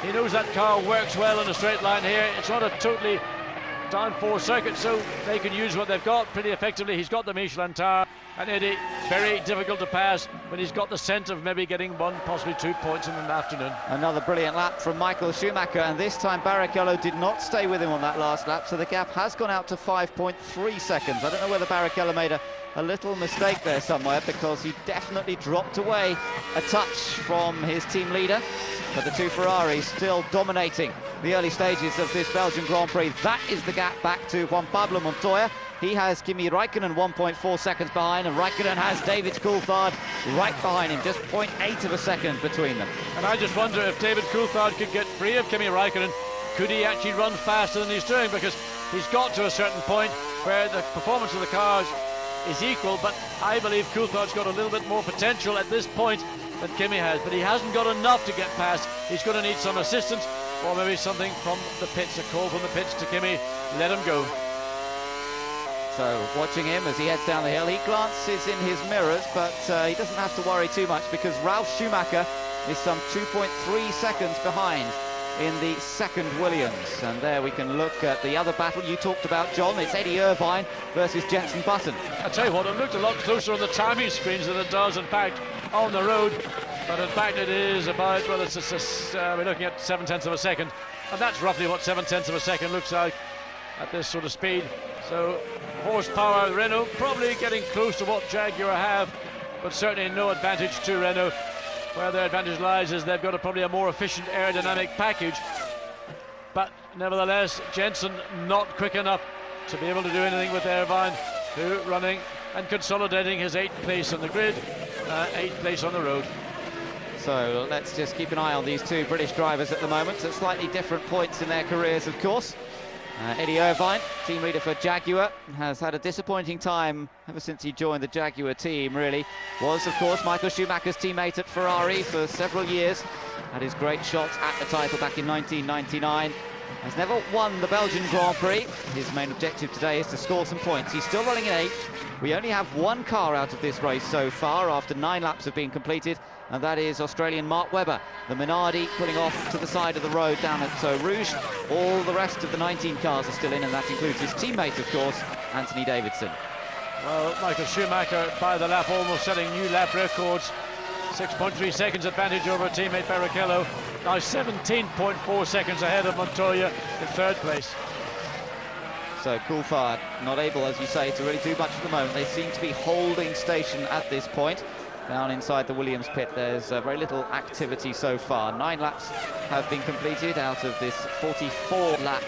he knows that car works well in a straight line here. It's not a totally downforce circuit, so they can use what they've got pretty effectively. He's got the Michelin tyre, and Eddie, very difficult to pass when he's got the scent of maybe getting 1, possibly 2 points in an afternoon. Another brilliant lap from Michael Schumacher, and this time Barrichello did not stay with him on that last lap, so the gap has gone out to 5.3 seconds. I don't know whether Barrichello made a little mistake there somewhere, because he definitely dropped away a touch from his team leader, but the 2 Ferraris still dominating the early stages of this Belgian Grand Prix. That is the gap back to Juan Pablo Montoya. He has Kimi Raikkonen 1.4 seconds behind, and Raikkonen has David Coulthard right behind him, just 0.8 of a second between them. And I just wonder if David Coulthard could get free of Kimi Raikkonen. Could he actually run faster than he's doing? Because he's got to a certain point, where the performance of the cars is equal, but I believe Coulthard's got a little bit more potential at this point than Kimi has, but he hasn't got enough to get past. He's going to need some assistance, or maybe something from the pits, a call from the pits to Kimi, let him go. So watching him as he heads down the hill, he glances in his mirrors, but he doesn't have to worry too much, because Ralf Schumacher is some 2.3 seconds behind in the second Williams. And there we can look at the other battle you talked about, John. It's Eddie Irvine versus Jenson Button. I tell you what, it looked a lot closer on the timing screens than it does, in fact, on the road. But in fact, it is about, well, we're looking at 7/10 of a second, and that's roughly what 7/10 of a second looks like at this sort of speed. So horsepower, Renault probably getting close to what Jaguar have, but certainly no advantage to Renault. Where their advantage lies is they've got probably a more efficient aerodynamic package, but nevertheless Jenson not quick enough to be able to do anything with Irvine, who running and consolidating his 8th place on the grid, 8th place on the road. So let's just keep an eye on these two British drivers at the moment, at slightly different points in their careers, of course. Eddie Irvine, team leader for Jaguar, has had a disappointing time ever since he joined the Jaguar team, really. Was, of course, Michael Schumacher's teammate at Ferrari for several years. Had his great shot at the title back in 1999. Has never won the Belgian Grand Prix. His main objective today is to score some points. He's still running in 8th. We only have one car out of this race so far after 9 laps have been completed, and that is Australian Mark Webber. The Minardi pulling off to the side of the road down at Rouge. All the rest of the 19 cars are still in, and that includes his teammate, of course, Anthony Davidson. Well, Michael Schumacher by the lap, almost setting new lap records. 6.3 seconds advantage over teammate Barrichello. Now 17.4 seconds ahead of Montoya in 3rd place. So Coulthard not able, as you say, to really do much at the moment. They seem to be holding station at this point. Down inside the Williams pit, there's very little activity so far. 9 laps have been completed out of this 44-lap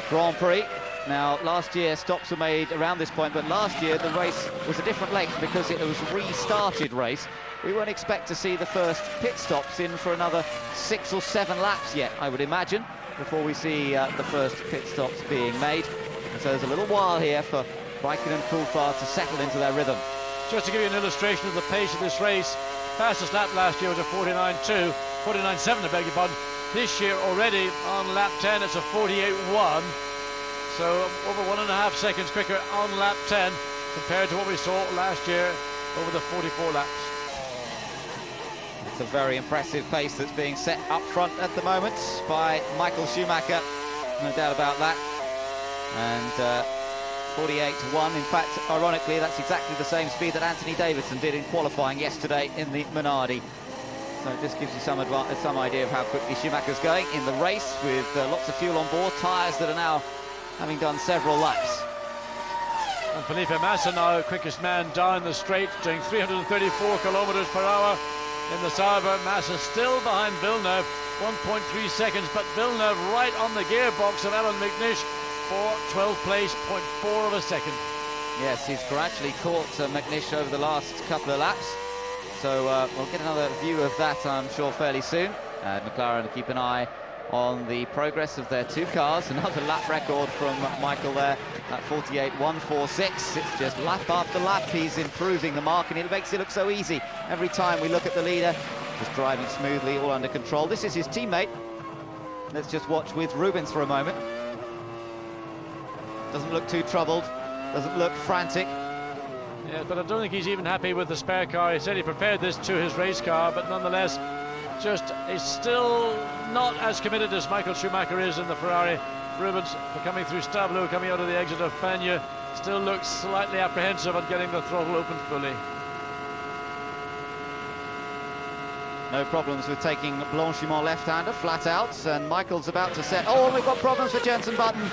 Grand Prix. Now, last year stops were made around this point, but last year the race was a different length because it was a restarted race. We won't expect to see the first pit stops in for another 6 or 7 laps yet, I would imagine, before we see the first pit stops being made. And so there's a little while here for Raikkonen and Coulthard to settle into their rhythm. Just to give you an illustration of the pace of this race, fastest lap last year was a 49.2, 49.7, I beg your pardon. This year already on lap 10 it's a 48.1, so over 1.5 seconds quicker on lap 10 compared to what we saw last year over the 44 laps. It's a very impressive pace that's being set up front at the moment by Michael Schumacher, no doubt about that. And 48.1, in fact, ironically, that's exactly the same speed that Anthony Davidson did in qualifying yesterday in the Minardi. So it just gives you some idea of how quickly Schumacher's going in the race, with lots of fuel on board, tyres that are now having done several laps. And Felipe Massa now quickest man down the straight, doing 334 kilometers per hour in the Sauber. Massa still behind Villeneuve, 1.3 seconds, but Villeneuve right on the gearbox of Alan McNish for 12th place, 0.4 of a second. Yes, he's gradually caught McNish over the last couple of laps. So we'll get another view of that, I'm sure, fairly soon. McLaren will keep an eye on the progress of their 2 cars. Another lap record from Michael there at 48.146. It's just lap after lap he's improving the mark, and it makes it look so easy. Every time we look at the leader, just driving smoothly, all under control. This is his teammate. Let's just watch with Rubens for a moment. Doesn't look too troubled, doesn't look frantic. Yeah, but I don't think he's even happy with the spare car. He said he prepared this to his race car, but nonetheless, just is still not as committed as Michael Schumacher is in the Ferrari. Rubens, coming through Stablo, coming out of the exit of Fagnes, still looks slightly apprehensive on getting the throttle open fully. No problems with taking Blanchimont left-hander, flat out, and Michael's about to set... Oh, we've got problems for Jenson Button.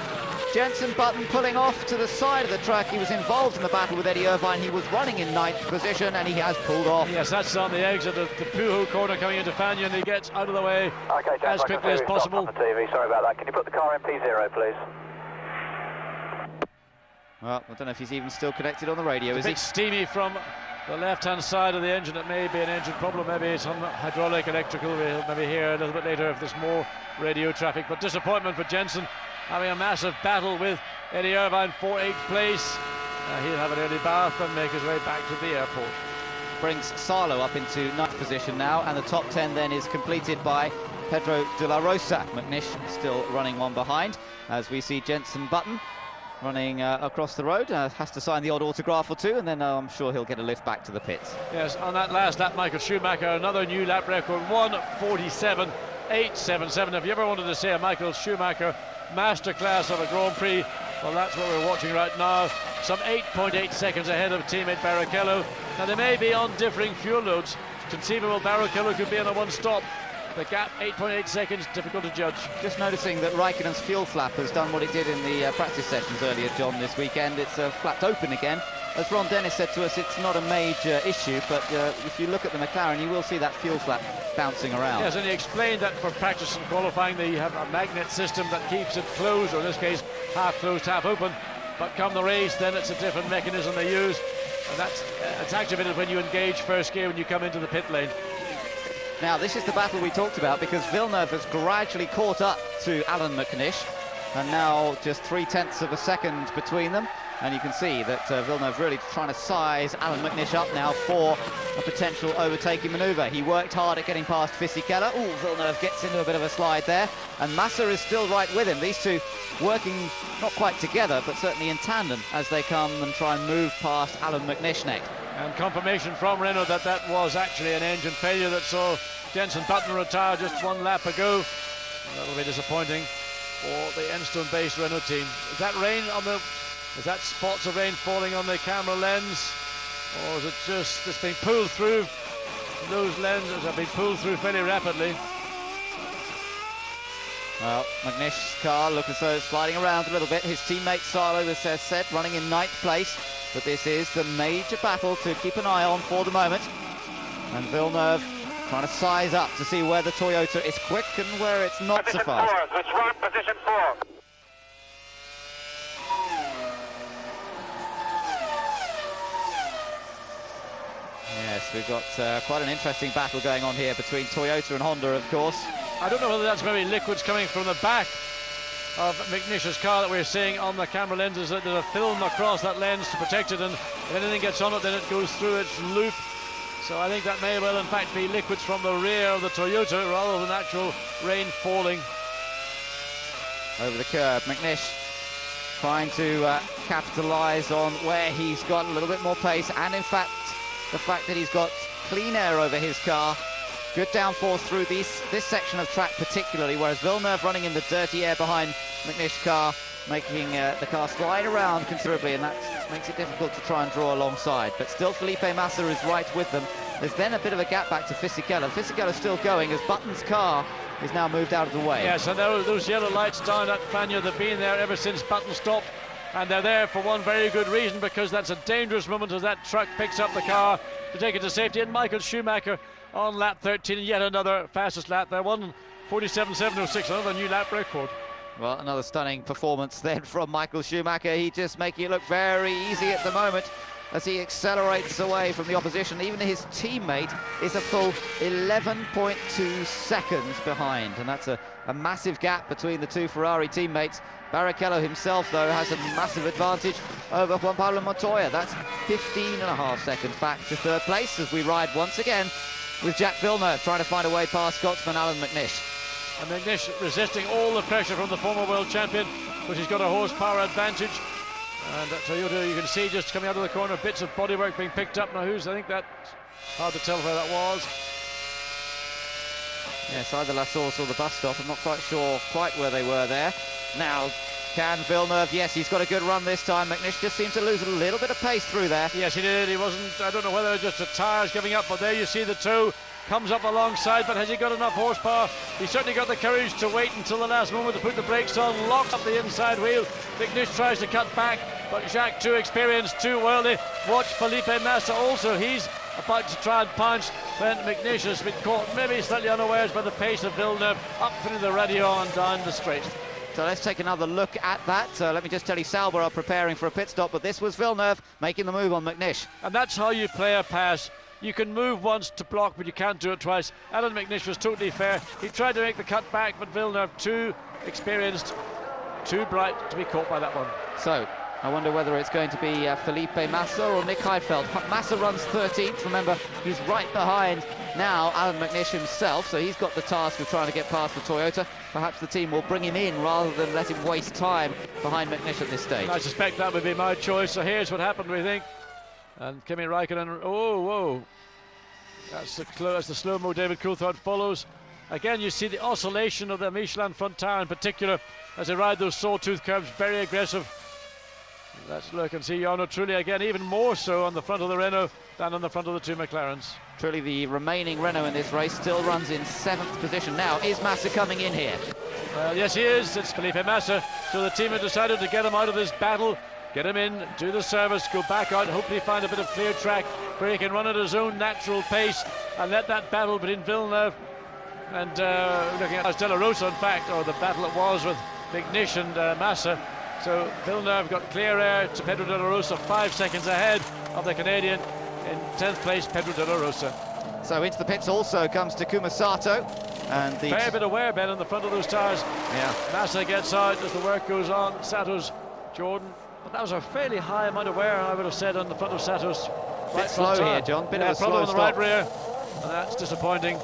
Jenson Button pulling off to the side of the track. He was involved in the battle with Eddie Irvine. He was running in 9th position, and he has pulled off. Yes, that's on the exit of the Pujo corner coming into Fagnes, and he gets out of the way as quickly as possible. TV. Sorry about that. Can you put the car in P0, please? Well, I don't know if he's even still connected on the radio, it's a bit steamy from the left-hand side of the engine. It may be an engine problem, maybe some hydraulic, electrical. We'll maybe hear a little bit later if there's more radio traffic. But disappointment for Jenson, having a massive battle with Eddie Irvine 4th place. He'll have an early bath and make his way back to the airport. Brings Salo up into 9th position now, and the top 10 then is completed by Pedro de la Rosa. McNish still running one behind, as we see Jenson Button running across the road, has to sign the odd autograph or two, and then I'm sure he'll get a lift back to the pits. Yes, on that last lap, Michael Schumacher, another new lap record, 1:47.877. If you ever wanted to see a Michael Schumacher masterclass of a Grand Prix, well, that's what we're watching right now. Some 8.8 seconds ahead of teammate Barrichello. Now, they may be on differing fuel loads. It's conceivable Barrichello could be on a one-stop. The gap, 8.8 seconds, difficult to judge. Just noticing that Raikkonen's fuel flap has done what it did in the practice sessions earlier, John, this weekend. It's flapped open again. As Ron Dennis said to us, it's not a major issue, but if you look at the McLaren, you will see that fuel flap bouncing around. Yes, and he explained that for practice and qualifying, they have a magnet system that keeps it closed, or in this case, half closed, half open. But come the race, then it's a different mechanism they use, and that's it's activated when you engage first gear when you come into the pit lane. Now, this is the battle we talked about, because Villeneuve has gradually caught up to Alan McNish, and now just 0.3 of a second between them. And you can see that Villeneuve really trying to size Alan McNish up now for a potential overtaking manoeuvre. He worked hard at getting past Fisichella. Oh, Villeneuve gets into a bit of a slide there, and Massa is still right with him. These two working not quite together, but certainly in tandem as they come and try and move past Alan McNish next. And confirmation from Renault that that was actually an engine failure that saw Jenson Button retire just one lap ago. That'll be disappointing for the Enstone-based Renault team. Is that rain on the... Is that spots of rain falling on the camera lens? Or is it just it's been pulled through? Those lenses have been pulled through fairly rapidly. Well, McNish's car looks as though it's sliding around a little bit. His teammate Salo, as said, running in 9th place. But this is the major battle to keep an eye on for the moment. And Villeneuve trying to size up to see where the Toyota is quick and where it's not so fast. Position 4, position 4. Yes, we've got quite an interesting battle going on here between Toyota and Honda, of course. I don't know whether that's maybe liquids coming from the back of McNish's car that we're seeing on the camera lenses. There's a film across that lens to protect it, and if anything gets on it, then it goes through its loop. So I think that may well in fact be liquids from the rear of the Toyota rather than actual rain falling. Over the curb, McNish trying to capitalise on where he's got a little bit more pace, and in fact the fact that he's got clean air over his car. Good downforce through this section of track particularly, whereas Villeneuve running in the dirty air behind McNish's car, making the car slide around considerably, and that makes it difficult to try and draw alongside. But still Felipe Massa is right with them. There's then a bit of a gap back to Fisichella. Fisichella's still going as Button's car is now moved out of the way. Yes, and those yellow lights down at Fagnes, they've been there ever since Button stopped. And they're there for one very good reason, because that's a dangerous moment as that truck picks up the car to take it to safety. And Michael Schumacher on lap 13, yet another fastest lap there, 1:47.706, another new lap record. Well, another stunning performance then from Michael Schumacher. He just making it look very easy at the moment as he accelerates away from the opposition. Even his teammate is a full 11.2 seconds behind, and that's a massive gap between the two Ferrari teammates. Barrichello himself, though, has a massive advantage over Juan Pablo Montoya. That's 15.5 seconds back to 3rd place as we ride once again with Jacques Villeneuve trying to find a way past Scotsman Alan McNish. And McNish resisting all the pressure from the former world champion, but he's got a horsepower advantage. And Toyota, you can see just coming out of the corner, bits of bodywork being picked up. Now I think that's hard to tell where that was. Yes, either La Source or the bus stop. I'm not quite sure quite where they were there. Now, can Villeneuve? Yes, he's got a good run this time. McNish just seemed to lose a little bit of pace through there. Yes, he did. He wasn't, I don't know whether it was just the tyres giving up, but there you see the two. Comes up alongside, but has he got enough horsepower? He's certainly got the courage to wait until the last moment to put the brakes on, locks up the inside wheel. McNish tries to cut back, but Jacques too experienced, too early. Watch Felipe Massa also. He's about to try and punch when McNish has been caught maybe slightly unawares by the pace of Villeneuve up through the radio and down the straight. So let's take another look at that. Let me just tell you, Sauber are preparing for a pit stop, but this was Villeneuve making the move on McNish. And that's how you play a pass. You can move once to block, but you can't do it twice. Alan McNish was totally fair. He tried to make the cut back, but Villeneuve too experienced, too bright to be caught by that one. So I wonder whether it's going to be Felipe Massa or Nick Heidfeld. Massa runs 13th. Remember, he's right behind now Alan McNish himself, so he's got the task of trying to get past the Toyota. Perhaps the team will bring him in rather than let him waste time behind McNish at this stage. I suspect that would be my choice. So here's what happened, we think. And Kimi Raikkonen, oh, whoa. That's the slow-mo David Coulthard follows. Again, you see the oscillation of the Michelin front tyre in particular as they ride those sawtooth curves, very aggressive. Let's look and see Jarno Trulli again, even more so on the front of the Renault than on the front of the two McLarens. Trulli, the remaining Renault in this race, still runs in 7th position. Now, is Massa coming in here? Well, yes, he is. It's Felipe Massa. So the team have decided to get him out of this battle, get him in, do the service, go back out, hopefully find a bit of clear track where he can run at his own natural pace and let that battle between Villeneuve and looking at De La Rosa, in fact, or the battle it was with McNish and Massa. So Villeneuve got clear air to Pedro De La Rosa, 5 seconds ahead of the Canadian. In 10th place, Pedro De La Rosa. So into the pits also comes Takuma Sato. And the fair bit of wear, Ben, on the front of those tyres. Yeah. Massa gets out as the work goes on. Sato's Jordan. But that was a fairly high amount of wear, I would have said, on the front of Sato's right slow here, John. Bit of a problem slow on the stop. right rear. And that's disappointing.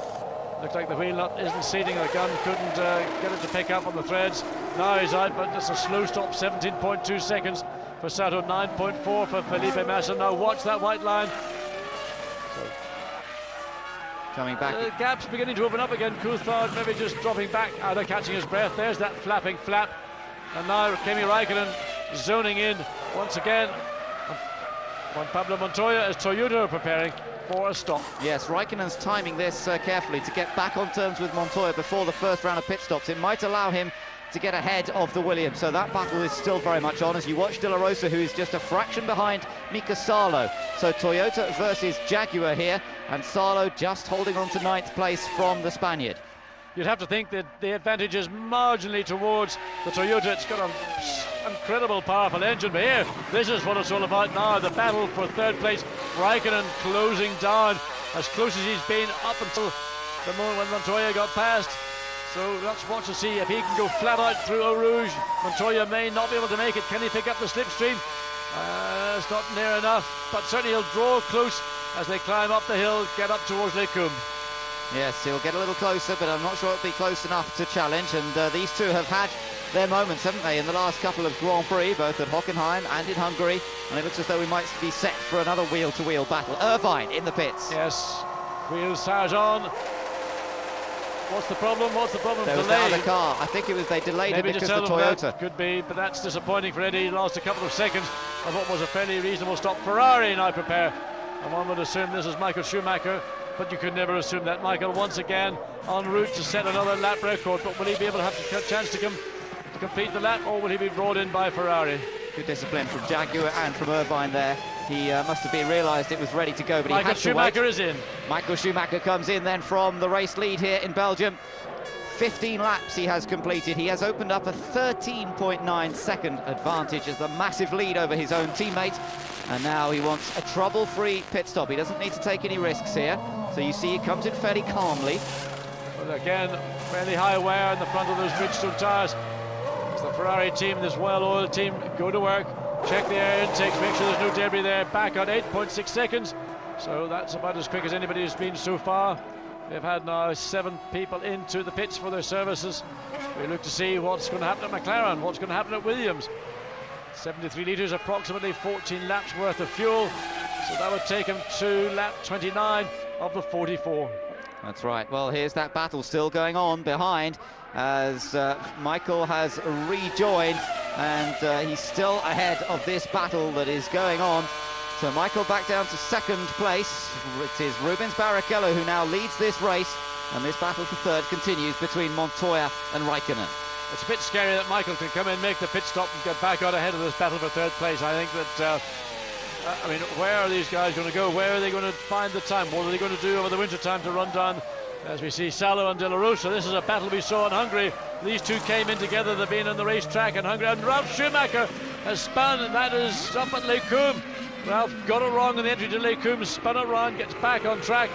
Looked like the wheel nut isn't seating, the gun couldn't get it to pick up on the threads. Now he's out, but it's a slow stop, 17.2 seconds for Sato, 9.4 for Felipe Massa. Now watch that white line. So, coming back. The gap's beginning to open up again. Coulthard maybe just dropping back, either catching his breath. There's that flapping flap. And now Kimi Raikkonen zoning in once again. Juan Pablo Montoya as Toyota are preparing for a stop. Yes, Raikkonen's timing this carefully to get back on terms with Montoya before the first round of pit stops. It might allow him to get ahead of the Williams, so that battle is still very much on as you watch De La Rosa, who is just a fraction behind Mika Salo. So Toyota versus Jaguar here, and Salo just holding on to 9th place from the Spaniard. You'd have to think that the advantage is marginally towards the Toyota. It's got an incredible powerful engine, but here, this is what it's all about now, the battle for 3rd place. Raikkonen closing down as close as he's been up until the moment when Montoya got past. So let's watch to see if he can go flat out through Eau Rouge. Montoya may not be able to make it. Can he pick up the slipstream? It's not near enough, but certainly he'll draw close as they climb up the hill, get up towards Les Combes. Yes, he'll get a little closer, but I'm not sure it'll be close enough to challenge. And these two have had their moments, haven't they, in the last couple of Grand Prix, both at Hockenheim and in Hungary. And it looks as though we might be set for another wheel-to-wheel battle. Irvine in the pits. Yes, wheels, tires on. What's the problem? What's the problem? There was delay. now the car. I think it was they delayed Maybe it because to the tell Toyota. That could be, but that's disappointing for Eddie. He lost a couple of seconds of what was a fairly reasonable stop. Ferrari now prepare. And one would assume this is Michael Schumacher, but you could never assume that. Michael once again en route to set another lap record, but will he be able to have a chance to complete the lap, or will he be brought in by Ferrari? Good discipline from Jaguar and from Irvine there. He must have been realised it was ready to go, but Michael he had to Schumacher wait. is in. Michael Schumacher comes in then from the race lead here in Belgium. 15 laps he has completed. He has opened up a 13.9 second advantage as the massive lead over his own teammate. And now he wants a trouble-free pit stop. He doesn't need to take any risks here. So you see he comes in fairly calmly. Well, again, fairly high wear in the front of those Bridgestone tyres. It's the Ferrari team, this well-oiled team, go to work, check the air intakes, make sure there's no debris there. Back on 8.6 seconds. So that's about as quick as anybody has been so far. They've had now 7 people into the pits for their services. We look to see what's going to happen at McLaren, what's going to happen at Williams. 73 litres, approximately 14 laps worth of fuel. So that would take him to lap 29 of the 44. That's right. Well, here's that battle still going on behind as Michael has rejoined, and he's still ahead of this battle that is going on. So Michael back down to 2nd place. It is Rubens Barrichello who now leads this race, and this battle for 3rd continues between Montoya and Raikkonen. It's a bit scary that Michael can come in, make the pit stop and get back out ahead of this battle for 3rd place. I think that, I mean, where are these guys going to go? Where are they going to find the time? What are they going to do over the winter time to run down? As we see Salo and De La Rosa, this is a battle we saw in Hungary. These two came in together, they've been on the racetrack in Hungary, and Ralf Schumacher has spun, and that is up at Les Combes. Ralf got it wrong in the entry to Les Combes, spun it around, gets back on track.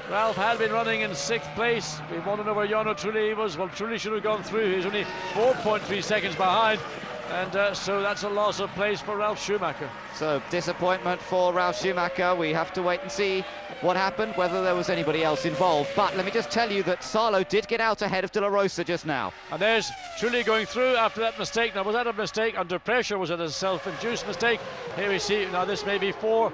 Ralf had been running in 6th place. We want to know where Jarno Trulli was. Well, Trulli should have gone through. He's only 4.3 seconds behind. And so that's a loss of place for Ralf Schumacher. So disappointment for Ralf Schumacher. We have to wait and see what happened, whether there was anybody else involved. But let me just tell you that Salo did get out ahead of De La Rosa just now. And there's Trulli going through after that mistake. Now, was that a mistake under pressure? Was it a self-induced mistake? Here we see, now this may be 4.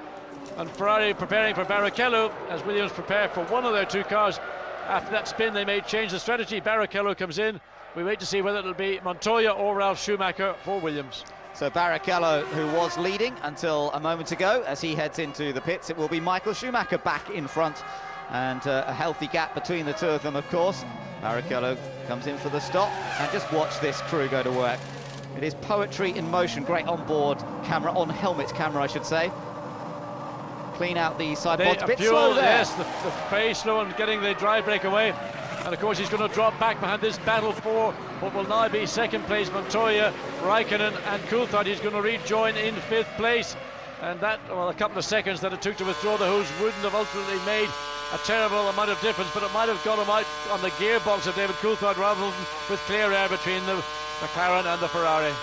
And Ferrari preparing for Barrichello as Williams prepare for one of their 2 cars. After that spin, they may change the strategy. Barrichello comes in. We wait to see whether it'll be Montoya or Ralf Schumacher for Williams. So Barrichello, who was leading until a moment ago, as he heads into the pits, it will be Michael Schumacher back in front, and a healthy gap between the 2 of them, of course. Barrichello comes in for the stop, and just watch this crew go to work. It is poetry in motion. Great on-board camera, on-helmet camera, I should say. Clean out the side pods, a bit slow there. Yes, the very slow and getting the dry brake away. And of course he's going to drop back behind this battle for what will now be 2nd place, Montoya, Raikkonen and Coulthard. He's going to rejoin in 5th place. And that, well, a couple of seconds that it took to withdraw the hose wouldn't have ultimately made a terrible amount of difference, but it might have got him out on the gearbox of David Coulthard rather than with clear air between the McLaren and the Ferrari.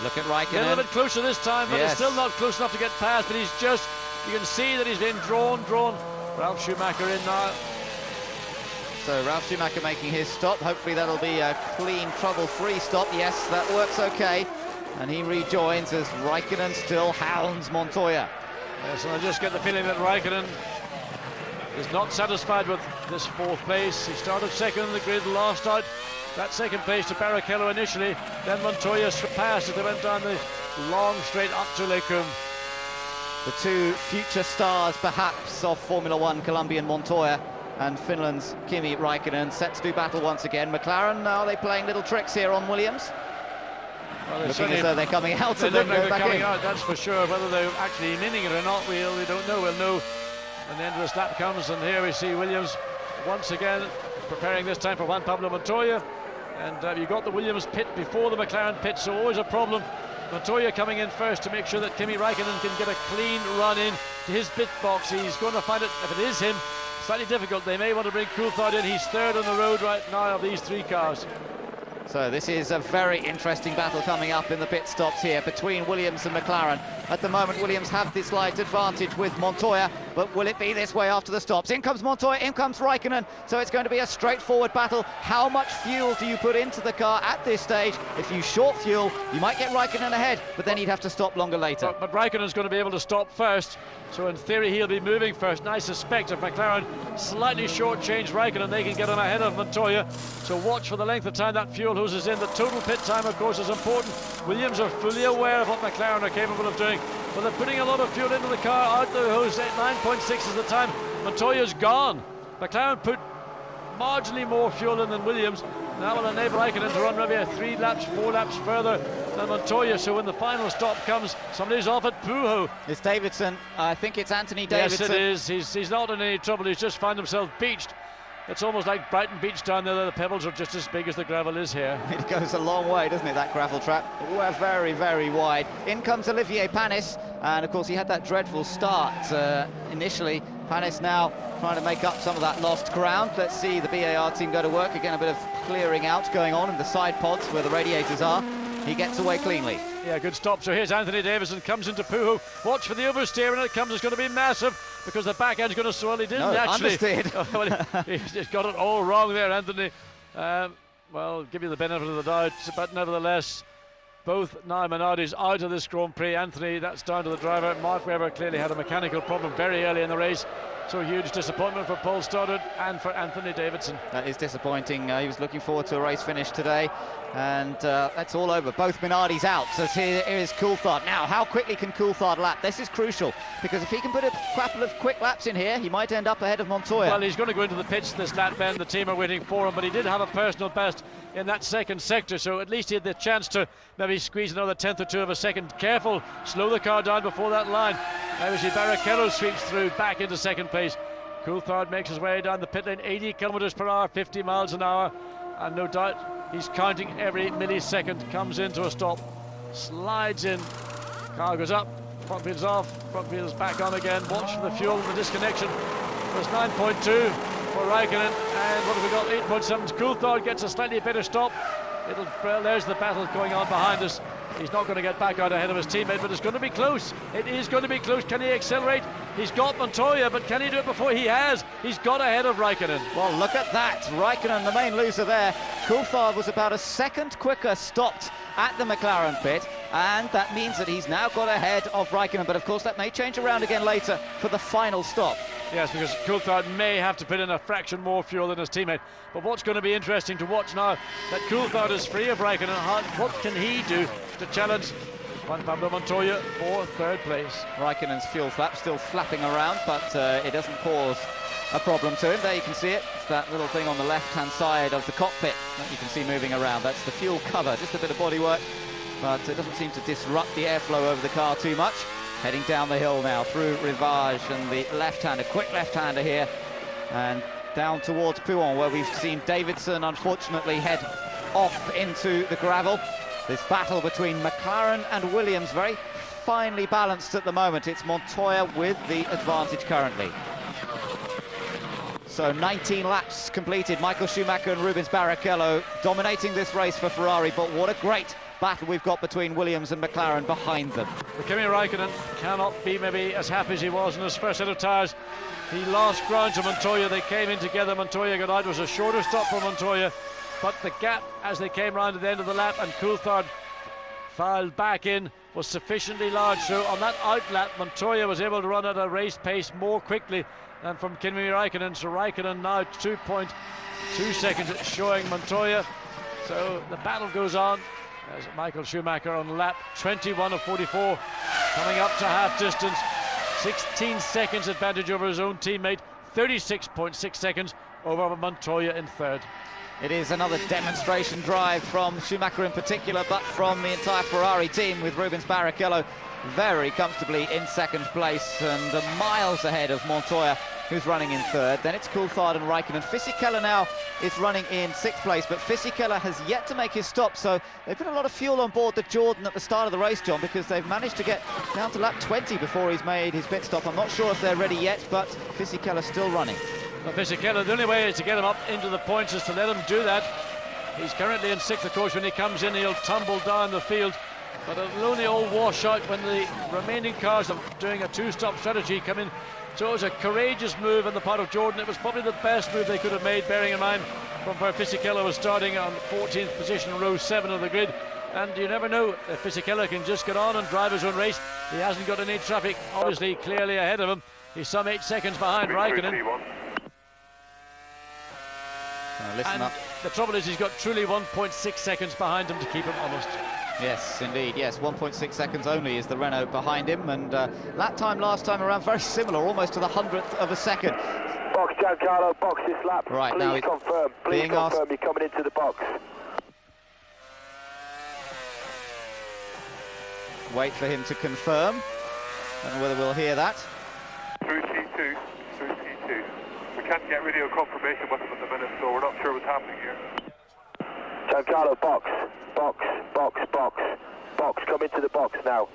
Look at Raikkonen. A little bit closer this time, but it's still not close enough to get past, but he's just, you can see that he's been drawn. Ralf Schumacher in now. So Ralf Schumacher making his stop. Hopefully that'll be a clean, trouble-free stop. Yes, that works okay. And he rejoins as Raikkonen still hounds Montoya. Yes, and I just get the feeling that Raikkonen is not satisfied with this 4th place. He started 2nd in the grid, lost out that 2nd place to Barrichello initially. Then Montoya surpassed as they went down the long straight up to Lake Coombe. The 2 future stars, perhaps, of Formula 1, Colombian Montoya and Finland's Kimi Raikkonen, set to do battle once again. McLaren, now are they playing little tricks here on Williams? Well, looking as though they're coming out. They look like they're coming out, that's for sure. Whether they're actually meaning it or not, we don't know. We'll know when the end of this lap comes. And here we see Williams once again preparing this time for Juan Pablo Montoya. And you got the Williams pit before the McLaren pit, so always a problem. Montoya coming in first to make sure that Kimi Raikkonen can get a clean run in to his pit box. He's going to find it, if it is him, slightly difficult. They may want to bring Coulthard in. He's 3rd on the road right now of these 3 cars. So this is a very interesting battle coming up in the pit stops here between Williams and McLaren. At the moment, Williams have the slight advantage with Montoya, but will it be this way after the stops? In comes Montoya, in comes Raikkonen, so it's going to be a straightforward battle. How much fuel do you put into the car at this stage? If you short fuel, you might get Raikkonen ahead, but then he'd have to stop longer later. But Raikkonen's going to be able to stop first, so in theory he'll be moving first. And I suspect if McLaren slightly shortchange Raikkonen, they can get him ahead of Montoya. So watch for the length of time that fuel hose is in. The total pit time, of course, is important. Williams are fully aware of what McLaren are capable of doing, but they're putting a lot of fuel into the car. Out the hose, 9.6 is the time. Montoya's gone. McLaren put marginally more fuel in than Williams. That will enable Raikkonen to run maybe 3 laps, 4 laps further than Montoya. So when the final stop comes, somebody's off at Pujo. It's Davidson. I think it's Anthony Davidson. Yes, it is. He's not in any trouble. He's just found himself beached. It's almost like Brighton Beach down there. The pebbles are just as big as the gravel is here. It goes a long way, doesn't it, that gravel trap? We're very, very wide. In comes Olivier Panis, and of course he had that dreadful start initially. Panis now trying to make up some of that lost ground. Let's see the BAR team go to work. Again, a bit of clearing out going on in the side pods where the radiators are. He gets away cleanly. Yeah, good stop. So here's Anthony Davidson, comes into Pujo. Watch for the oversteer, and it comes. It's going to be massive because the back end's going to swirl. He didn't actually. Well, he's got it all wrong there, Anthony. Well, give you the benefit of the doubt, but nevertheless, both now Minardi's out of this Grand Prix. Anthony, that's down to the driver. Mark Webber clearly had a mechanical problem very early in the race. So huge disappointment for Paul Stoddard and for Anthony Davidson. That is disappointing. He was looking forward to a race finish today, and that's all over. Both Minardi's out. So here is Coulthard. Now, how quickly can Coulthard lap? This is crucial, because if he can put a couple of quick laps in here, he might end up ahead of Montoya. Well, he's going to go into the pits this lap, Ben. The team are waiting for him, but he did have a personal best in that second sector, so at least he had the chance to maybe squeeze another 1/10 or 2 of a second. Careful, slow the car down before that line. Now we see Barrichello sweeps through back into second place. Coulthard makes his way down the pit lane, 80 kilometers per hour, 50 miles an hour, and no doubt he's counting every millisecond. Comes into a stop, slides in, car goes up, front wheel's off, front wheel's back on again. Watch for the fuel and the disconnection. There's 9.2 for Raikkonen, and what have we got? 8.7. Coulthard gets a slightly better stop. There's the battle going on behind us. He's not going to get back out ahead of his teammate, but it's going to be close. It is going to be close. Can he accelerate? He's got Montoya, but can he do it before he has? He's got ahead of Raikkonen. Well, look at that. Raikkonen, the main loser there. Coulthard was about a second quicker stopped at the McLaren pit, and that means that he's now got ahead of Raikkonen, but of course that may change around again later for the final stop. Yes, because Coulthard may have to put in a fraction more fuel than his teammate. But what's going to be interesting to watch now, that Coulthard is free of Raikkonen, what can he do to challenge Juan Pablo Montoya for third place? Raikkonen's fuel flap still flapping around, but it doesn't cause a problem to him. There you can see it. It's that little thing on the left-hand side of the cockpit that you can see moving around. That's the fuel cover, just a bit of bodywork, but it doesn't seem to disrupt the airflow over the car too much. Heading down the hill now through Rivage and the left-hander, quick left-hander here, and down towards Pouhon, where we've seen Davidson unfortunately head off into the gravel. This battle between McLaren and Williams very finely balanced at the moment. It's Montoya with the advantage currently. So 19 laps completed. Michael Schumacher and Rubens Barrichello dominating this race for Ferrari, but what a great battle we've got between Williams and McLaren behind them. Kimi Raikkonen cannot be maybe as happy as he was in his first set of tyres. He lost ground to Montoya. They came in together. Montoya got out. It was a shorter stop for Montoya, but the gap as they came round at the end of the lap and Coulthard filed back in was sufficiently large. So on that out lap, Montoya was able to run at a race pace more quickly than from Kimi Raikkonen. So Raikkonen now 2.2 seconds showing Montoya. So the battle goes on. As Michael Schumacher on lap 21 of 44, coming up to half distance, 16 seconds advantage over his own teammate, 36.6 seconds over Montoya in third. It is another demonstration drive from Schumacher in particular, but from the entire Ferrari team, with Rubens Barrichello very comfortably in second place and miles ahead of Montoya, who's running in third. Then it's Coulthard and Raikkonen. Fisichella now is running in sixth place, but Fisichella has yet to make his stop, so they put a lot of fuel on board the Jordan at the start of the race, John, because they've managed to get down to lap 20 before he's made his pit stop. I'm not sure if they're ready yet, but Fisichella's still running. Well, Fisichella, the only way is to get him up into the points is to let him do that. He's currently in sixth, of course. When he comes in, he'll tumble down the field, but it'll only all wash out when the remaining cars are doing a two-stop strategy come in. So it was a courageous move on the part of Jordan. It was probably the best move they could have made, bearing in mind from where Fisichella was starting on 14th position, row 7 of the grid. And you never know if Fisichella can just get on and drive his own race. He hasn't got any traffic, obviously clearly ahead of him. He's some 8 seconds behind Raikkonen. Listen up. The trouble is he's got truly 1.6 seconds behind him to keep him honest. Yes, indeed, yes, 1.6 seconds only is the Renault behind him, and lap time last time around very similar, almost to the 100th of a second. Box, Giancarlo, box this lap. Right, please now confirm, please confirm you're coming into the box. Wait for him to confirm. Don't know whether we'll hear that. Through T2, through T2. We can't get radio confirmation with him at the minute, so we're not sure what's happening here. Giancarlo, box, box, box, box, box, come into the box now.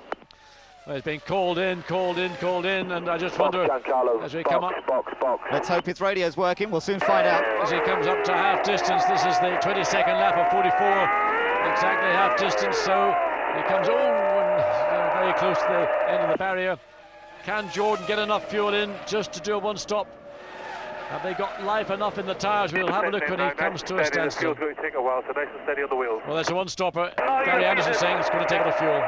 Well, he's been called in, and I just wonder, as we come up... Box. Let's hope his radio's working, we'll soon find out. As he comes up to half distance, this is the 22nd lap of 44, exactly half distance, so he comes very close to the end of the barrier. Can Jordan get enough fuel in just to do a one-stop? Have they got life enough in the tyres? We'll have a look when he comes to a standstill. It's going to take a while, so nice and steady on the wheels. Well, there's a one-stopper. Gary Anderson saying it's going to take a lot of fuel.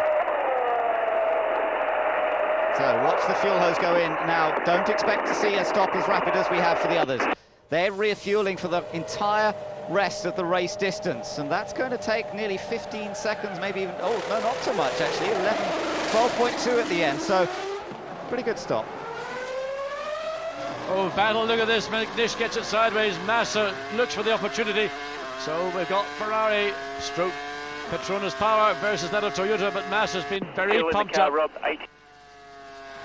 So watch the fuel hose go in now. Don't expect to see a stop as rapid as we have for the others. They're refueling for the entire rest of the race distance, and that's going to take nearly 15 seconds, maybe even, oh no, not so much actually, 12.2 at the end, so pretty good stop. Oh, battle, look at this. McNish gets it sideways. Massa looks for the opportunity. So we've got Ferrari stroke Petronas power versus that of Toyota, but Massa's been very pumped up.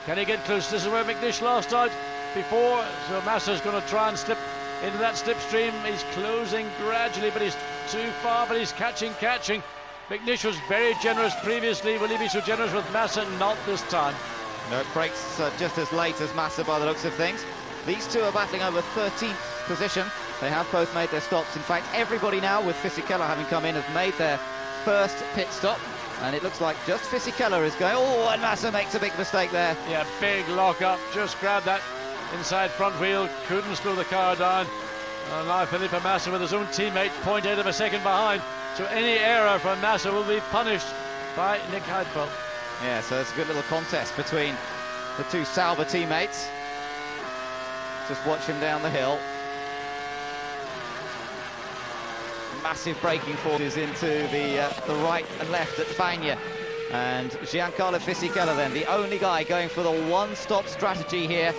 Can he get close? This is where McNish lost out before, so Massa's going to try and slip into that slipstream. He's closing gradually, but he's too far, but he's catching. McNish was very generous previously. Will he be so generous with Massa? Not this time. No, brakes just as late as Massa by the looks of things. These two are battling over 13th position. They have both made their stops. In fact, everybody now, with Fisichella having come in, has made their first pit stop. And it looks like just Fisichella is going. Oh, and Massa makes a big mistake there. Yeah, big lock up. Just grabbed that inside front wheel. Couldn't slow the car down. And now Felipe Massa with his own teammate 0.8 of a second behind. So any error from Massa will be punished by Nick Heidfeld. Yeah, so it's a good little contest between the two Sauber teammates. Just watch him down the hill. Massive braking forces into the right and left at Fagnes. And Giancarlo Fisichella then, the only guy going for the one-stop strategy here.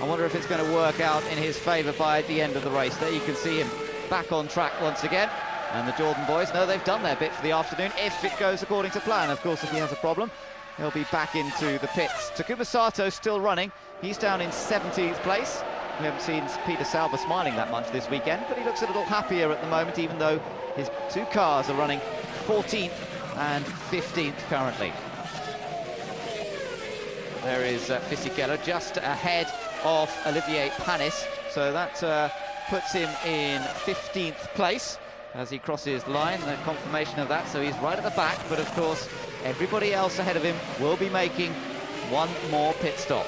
I wonder if it's going to work out in his favour by the end of the race. There you can see him back on track once again. And the Jordan boys know they've done their bit for the afternoon, if it goes according to plan. Of course, if he has a problem, he'll be back into the pits. Takuma Sato still running. He's down in 17th place. We haven't seen Peter Sauber smiling that much this weekend, but he looks a little happier at the moment, even though his two cars are running 14th and 15th currently. There is Fisichella just ahead of Olivier Panis, so that puts him in 15th place as he crosses the line. The confirmation of that, so he's right at the back, but of course everybody else ahead of him will be making one more pit stop.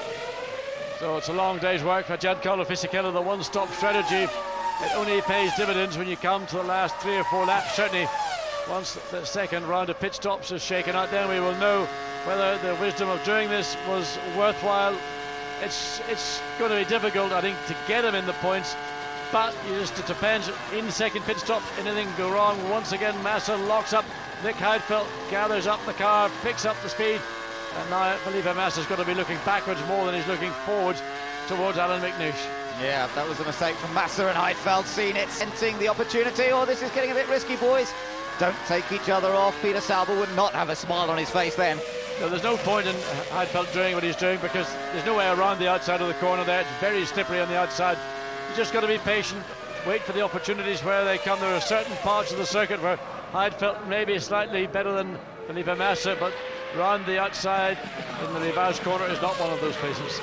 So it's a long day's work for Giancarlo Fisichella, the one-stop strategy. It only pays dividends when you come to the last 3 or 4 laps. Certainly, once the second round of pit stops is shaken out, then we will know whether the wisdom of doing this was worthwhile. It's going to be difficult, I think, to get him in the points, but it depends. In second pit stop, anything can go wrong. Once again, Massa locks up. Nick Heidfeld gathers up the car, picks up the speed. And now Felipe Massa's got to be looking backwards more than he's looking forwards towards Alan McNish. Yeah, that was a mistake from Massa, and Heidfeld seen it, sensing the opportunity. Oh, this is getting a bit risky, boys. Don't take each other off. Peter Sauber would not have a smile on his face then. No, there's no point in Heidfeld doing what he's doing, because there's no way around the outside of the corner there. It's very slippery on the outside. You just got to be patient, wait for the opportunities where they come. There are certain parts of the circuit where Heidfeld may be slightly better than Felipe Massa, but round the outside in the reverse corner is not one of those places.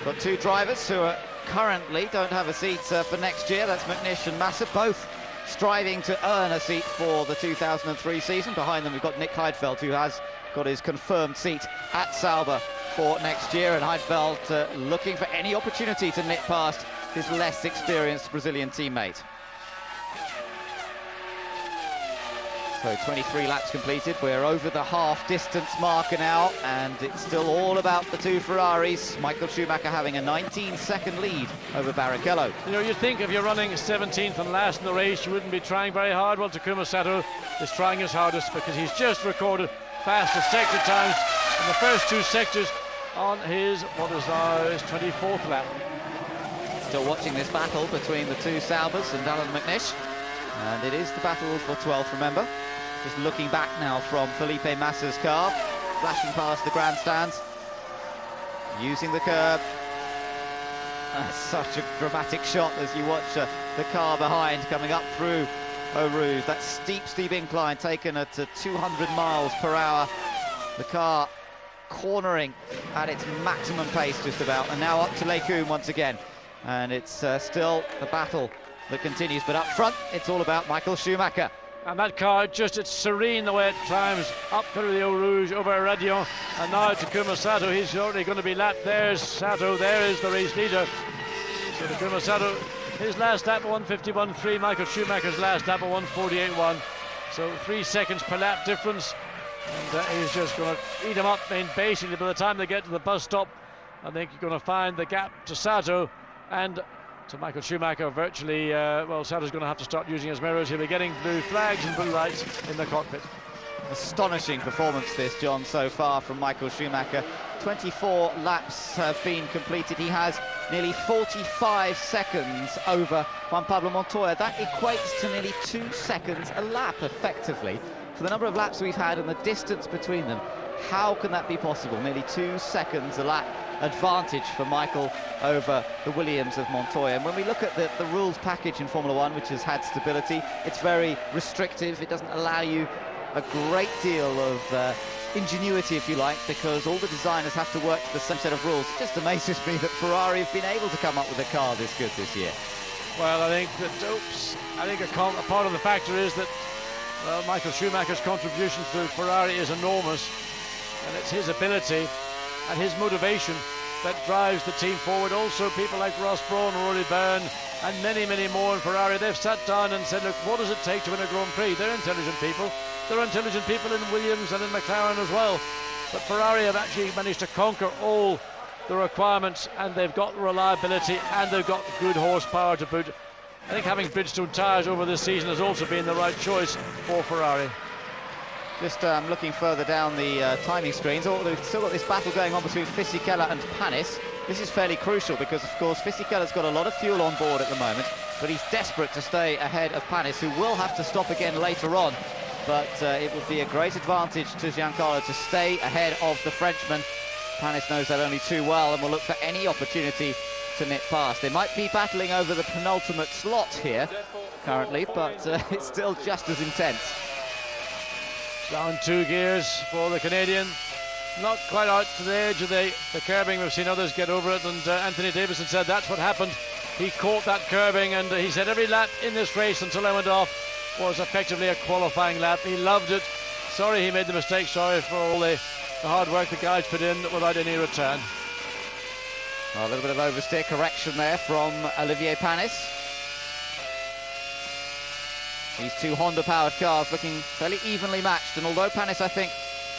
Got two drivers who are currently don't have a seat for next year. That's McNish and Massa, both striving to earn a seat for the 2003 season. Behind them we've got Nick Heidfeld, who has got his confirmed seat at Sauber for next year, and Heidfeld looking for any opportunity to nip past his less experienced Brazilian teammate. So 23 laps completed, we're over the half distance marker now, and it's still all about the two Ferraris. Michael Schumacher having a 19-second lead over Barrichello. You know, you'd think if you're running 17th and last in the race, you wouldn't be trying very hard. Well, Takuma Sato is trying his hardest, because he's just recorded fastest sector times in the first 2 sectors on his, what is now his 24th lap. Still watching this battle between the two Saubers and Alan McNish, and it is the battle for 12th, remember. Just looking back now from Felipe Massa's car, flashing past the grandstands, using the curb. Such a dramatic shot as you watch the car behind coming up through Eau Rouge. That steep incline taken at 200 miles per hour. The car cornering at its maximum pace just about, and now up to Les Coombes once again. And it's still the battle that continues, but up front it's all about Michael Schumacher. And that car, just, it's serene the way it climbs up through the Eau Rouge over Radion. And now Takuma Sato, he's already going to be lapped. There's Sato, there is the race leader. So Takuma Sato, his last lap 151.3, Michael Schumacher's last lap 148.1. So 3 seconds per lap difference. And he's just going to eat him up. And basically, by the time they get to the bus stop, I think you're going to find the gap to Sato and to Michael Schumacher virtually. Well, Sato's going to have to start using his mirrors. He'll be getting blue flags and blue lights in the cockpit. Astonishing performance this, John, so far from Michael Schumacher. 24 laps have been completed. He has nearly 45 seconds over Juan Pablo Montoya. That equates to nearly 2 seconds a lap, effectively. For the number of laps we've had and the distance between them, how can that be possible? Nearly 2 seconds a lap advantage for Michael over the Williams of Montoya. And when we look at the rules package in Formula One, which has had stability, it's very restrictive. It doesn't allow you a great deal of ingenuity, if you like, because all the designers have to work to the same set of rules. It just amazes me that Ferrari have been able to come up with a car this good this year. Well, I think that, a part of the factor is that Well, Michael Schumacher's contribution to Ferrari is enormous, and it's his ability and his motivation that drives the team forward. Also, people like Ross Brawn, Rory Byrne, and many, many more in Ferrari, they've sat down and said, look, what does it take to win a Grand Prix? They're intelligent people. There are intelligent people in Williams and in McLaren as well. But Ferrari have actually managed to conquer all the requirements, and they've got reliability and they've got good horsepower to boot. I think having Bridgestone tyres over this season has also been the right choice for Ferrari. Just looking further down the timing screens, they've still got this battle going on between Fisichella and Panis. This is fairly crucial because, of course, Fisichella's got a lot of fuel on board at the moment, but he's desperate to stay ahead of Panis, who will have to stop again later on. But it would be a great advantage to Giancarlo to stay ahead of the Frenchman. Panis knows that only too well and will look for any opportunity to nip past. They might be battling over the penultimate slot here currently, but it's still just as intense. Down 2 gears for the Canadian. Not quite out to the edge of the curbing. We've seen others get over it, and Anthony Davidson said that's what happened. He caught that curbing, and he said every lap in this race until I went off was effectively a qualifying lap. He loved it. Sorry he made the mistake. Sorry for all the hard work the guys put in without any return. Well, a little bit of oversteer correction there from Olivier Panis. These two Honda-powered cars looking fairly evenly matched, and although Panis, I think,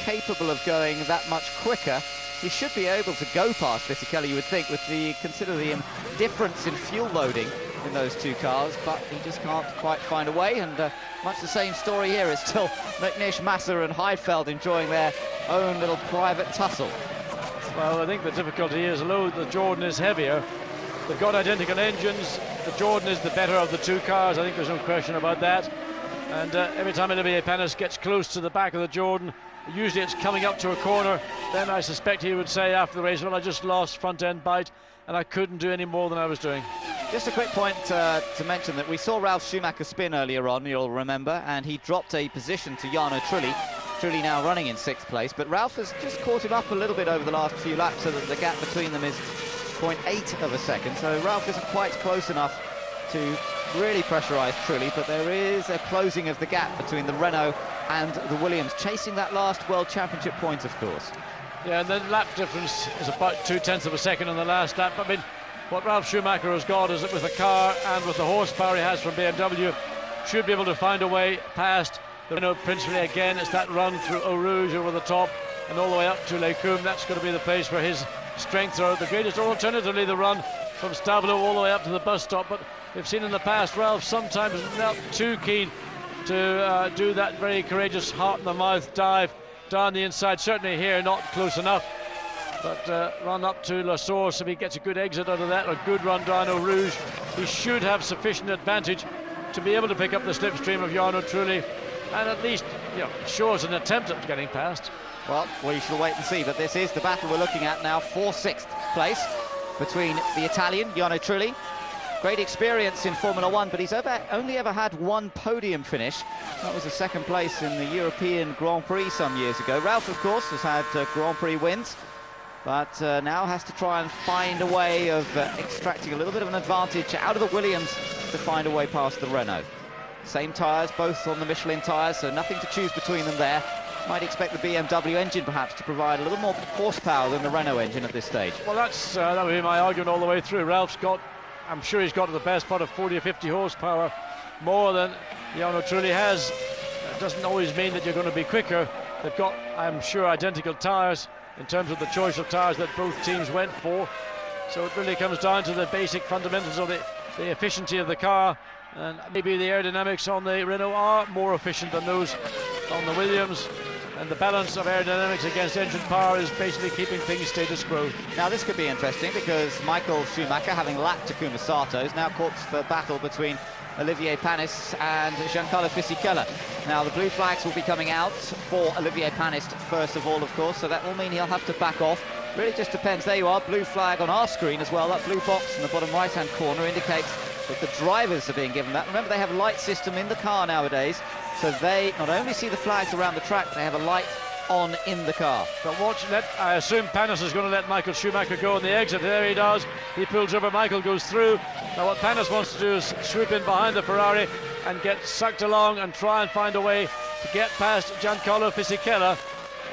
capable of going that much quicker, he should be able to go past Fisichella, you would think, with consider the difference in fuel loading in those two cars, but he just can't quite find a way, and much the same story here. It's still McNish, Massa and Heidfeld enjoying their own little private tussle. Well, I think the difficulty is, although the Jordan is heavier, they've got identical engines. The Jordan is the better of the two cars. I think there's no question about that. And every time Olivier Panis gets close to the back of the Jordan, usually it's coming up to a corner, then I suspect he would say after the race, well, I just lost front-end bite and I couldn't do any more than I was doing. Just a quick point to mention that we saw Ralf Schumacher spin earlier on, you'll remember, and he dropped a position to Jarno Trulli. Trulli now running in 6th place, but Ralf has just caught him up a little bit over the last few laps, so that the gap between them is 0.8 of a second. So Ralf isn't quite close enough to really pressurise Trulli, but there is a closing of the gap between the Renault and the Williams, chasing that last World Championship point, of course. Yeah, and the lap difference is about 0.2 of a second on the last lap. I mean, what Ralf Schumacher has got is that with the car and with the horsepower he has from BMW, should be able to find a way past the Renault principally. Again, it's that run through Eau Rouge over the top and all the way up to Les Combes. That's going to be the place where his strengths are the greatest, or alternatively the run from Stablo all the way up to the bus stop. But we've seen in the past Ralf sometimes not too keen to do that very courageous heart-in-the-mouth dive down the inside. Certainly here not close enough, but run up to La Source. If he gets a good exit out of that, a good run down Eau Rouge, he should have sufficient advantage to be able to pick up the slipstream of Jarno Trulli and at least, you know, shows an attempt at getting past. Well, we shall wait and see, but this is the battle we're looking at now for 6th place between the Italian, Jarno Trulli. Great experience in Formula 1, but he's only ever had one podium finish. That was a 2nd place in the European Grand Prix some years ago. Ralf, of course, has had Grand Prix wins, but now has to try and find a way of extracting a little bit of an advantage out of the Williams to find a way past the Renault. Same tyres, both on the Michelin tyres, so nothing to choose between them there. Might expect the BMW engine perhaps to provide a little more horsepower than the Renault engine at this stage. Well, that would be my argument all the way through. Ralph's got, I'm sure he's got the best part of 40 or 50 horsepower more than Jarno Trulli has. It doesn't always mean that you're going to be quicker. They've got, I'm sure, identical tyres in terms of the choice of tyres that both teams went for. So it really comes down to the basic fundamentals of the efficiency of the car, and maybe the aerodynamics on the Renault are more efficient than those on the Williams, and the balance of aerodynamics against engine power is basically keeping things status quo. Now this could be interesting because Michael Schumacher, having lapped Takuma Sato, is now caught for battle between Olivier Panis and Giancarlo Fisichella. Now the blue flags will be coming out for Olivier Panis first of all, of course, so that will mean he'll have to back off. Really just depends. There you are, blue flag on our screen as well. That blue box in the bottom right-hand corner indicates that the drivers are being given that. Remember, they have a light system in the car nowadays, so they not only see the flags around the track, they have a light on in the car. But watch, I assume Panis is going to let Michael Schumacher go on the exit. There he does. He pulls over, Michael goes through. Now what Panis wants to do is swoop in behind the Ferrari and get sucked along and try and find a way to get past Giancarlo Fisichella.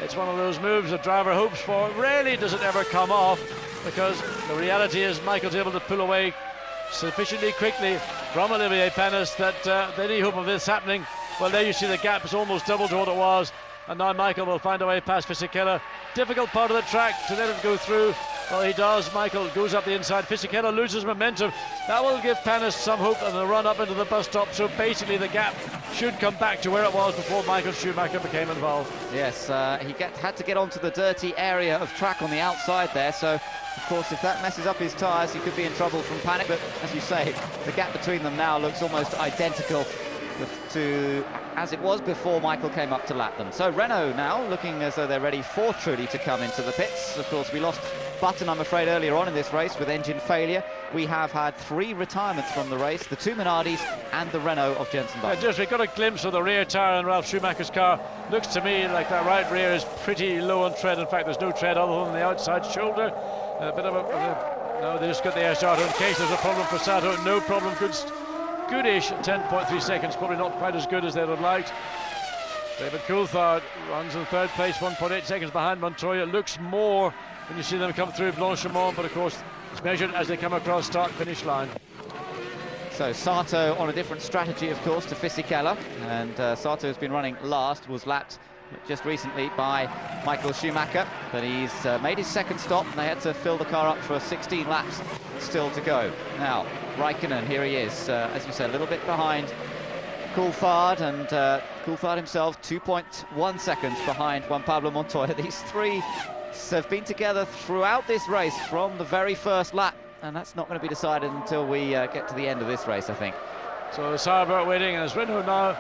It's one of those moves the driver hopes for. Rarely does it ever come off, because the reality is Michael's able to pull away sufficiently quickly from Olivier Panis that any hope of this happening, well, there you see the gap is almost double to what it was, and now Michael will find a way past Fisichella. Difficult part of the track to let it go through. Well, he does. Michael goes up the inside. Fisichella loses momentum. That will give Panis some hope and a run up into the bus stop. So basically the gap should come back to where it was before Michael Schumacher became involved. Yes, he had to get onto the dirty area of track on the outside there. So, of course, if that messes up his tyres, he could be in trouble from panic. But as you say, the gap between them now looks almost identical to as it was before Michael came up to lap them. So Renault now looking as though they're ready for Trulli to come into the pits. Of course, we lost Button, I'm afraid, earlier on in this race with engine failure. We have had 3 retirements from the race, the 2 Minardis and the Renault of Jenson Button. Just we got a glimpse of the rear tyre in Ralf Schumacher's car. Looks to me like that right rear is pretty low on tread. In fact, there's no tread other than the outside shoulder. A bit of no, they just got the air starter in case there's a problem for Sato. No problem, goodish, 10.3 seconds, probably not quite as good as they'd have liked. David Coulthard runs in 3rd place, 1.8 seconds behind Montoya. Looks more when you see them come through Blanchimont, but of course it's measured as they come across start-finish line. So Sato on a different strategy, of course, to Fisichella, and Sato has been running last, was lapped just recently by Michael Schumacher, but he's made his 2nd stop, and they had to fill the car up for 16 laps still to go. Now Raikkonen, here he is, as you said, a little bit behind Coulthard, and Coulthard himself 2.1 seconds behind Juan Pablo Montoya. These 3 have been together throughout this race from the very first lap, and that's not going to be decided until we get to the end of this race, I think. So Sauber waiting, and as Renault now,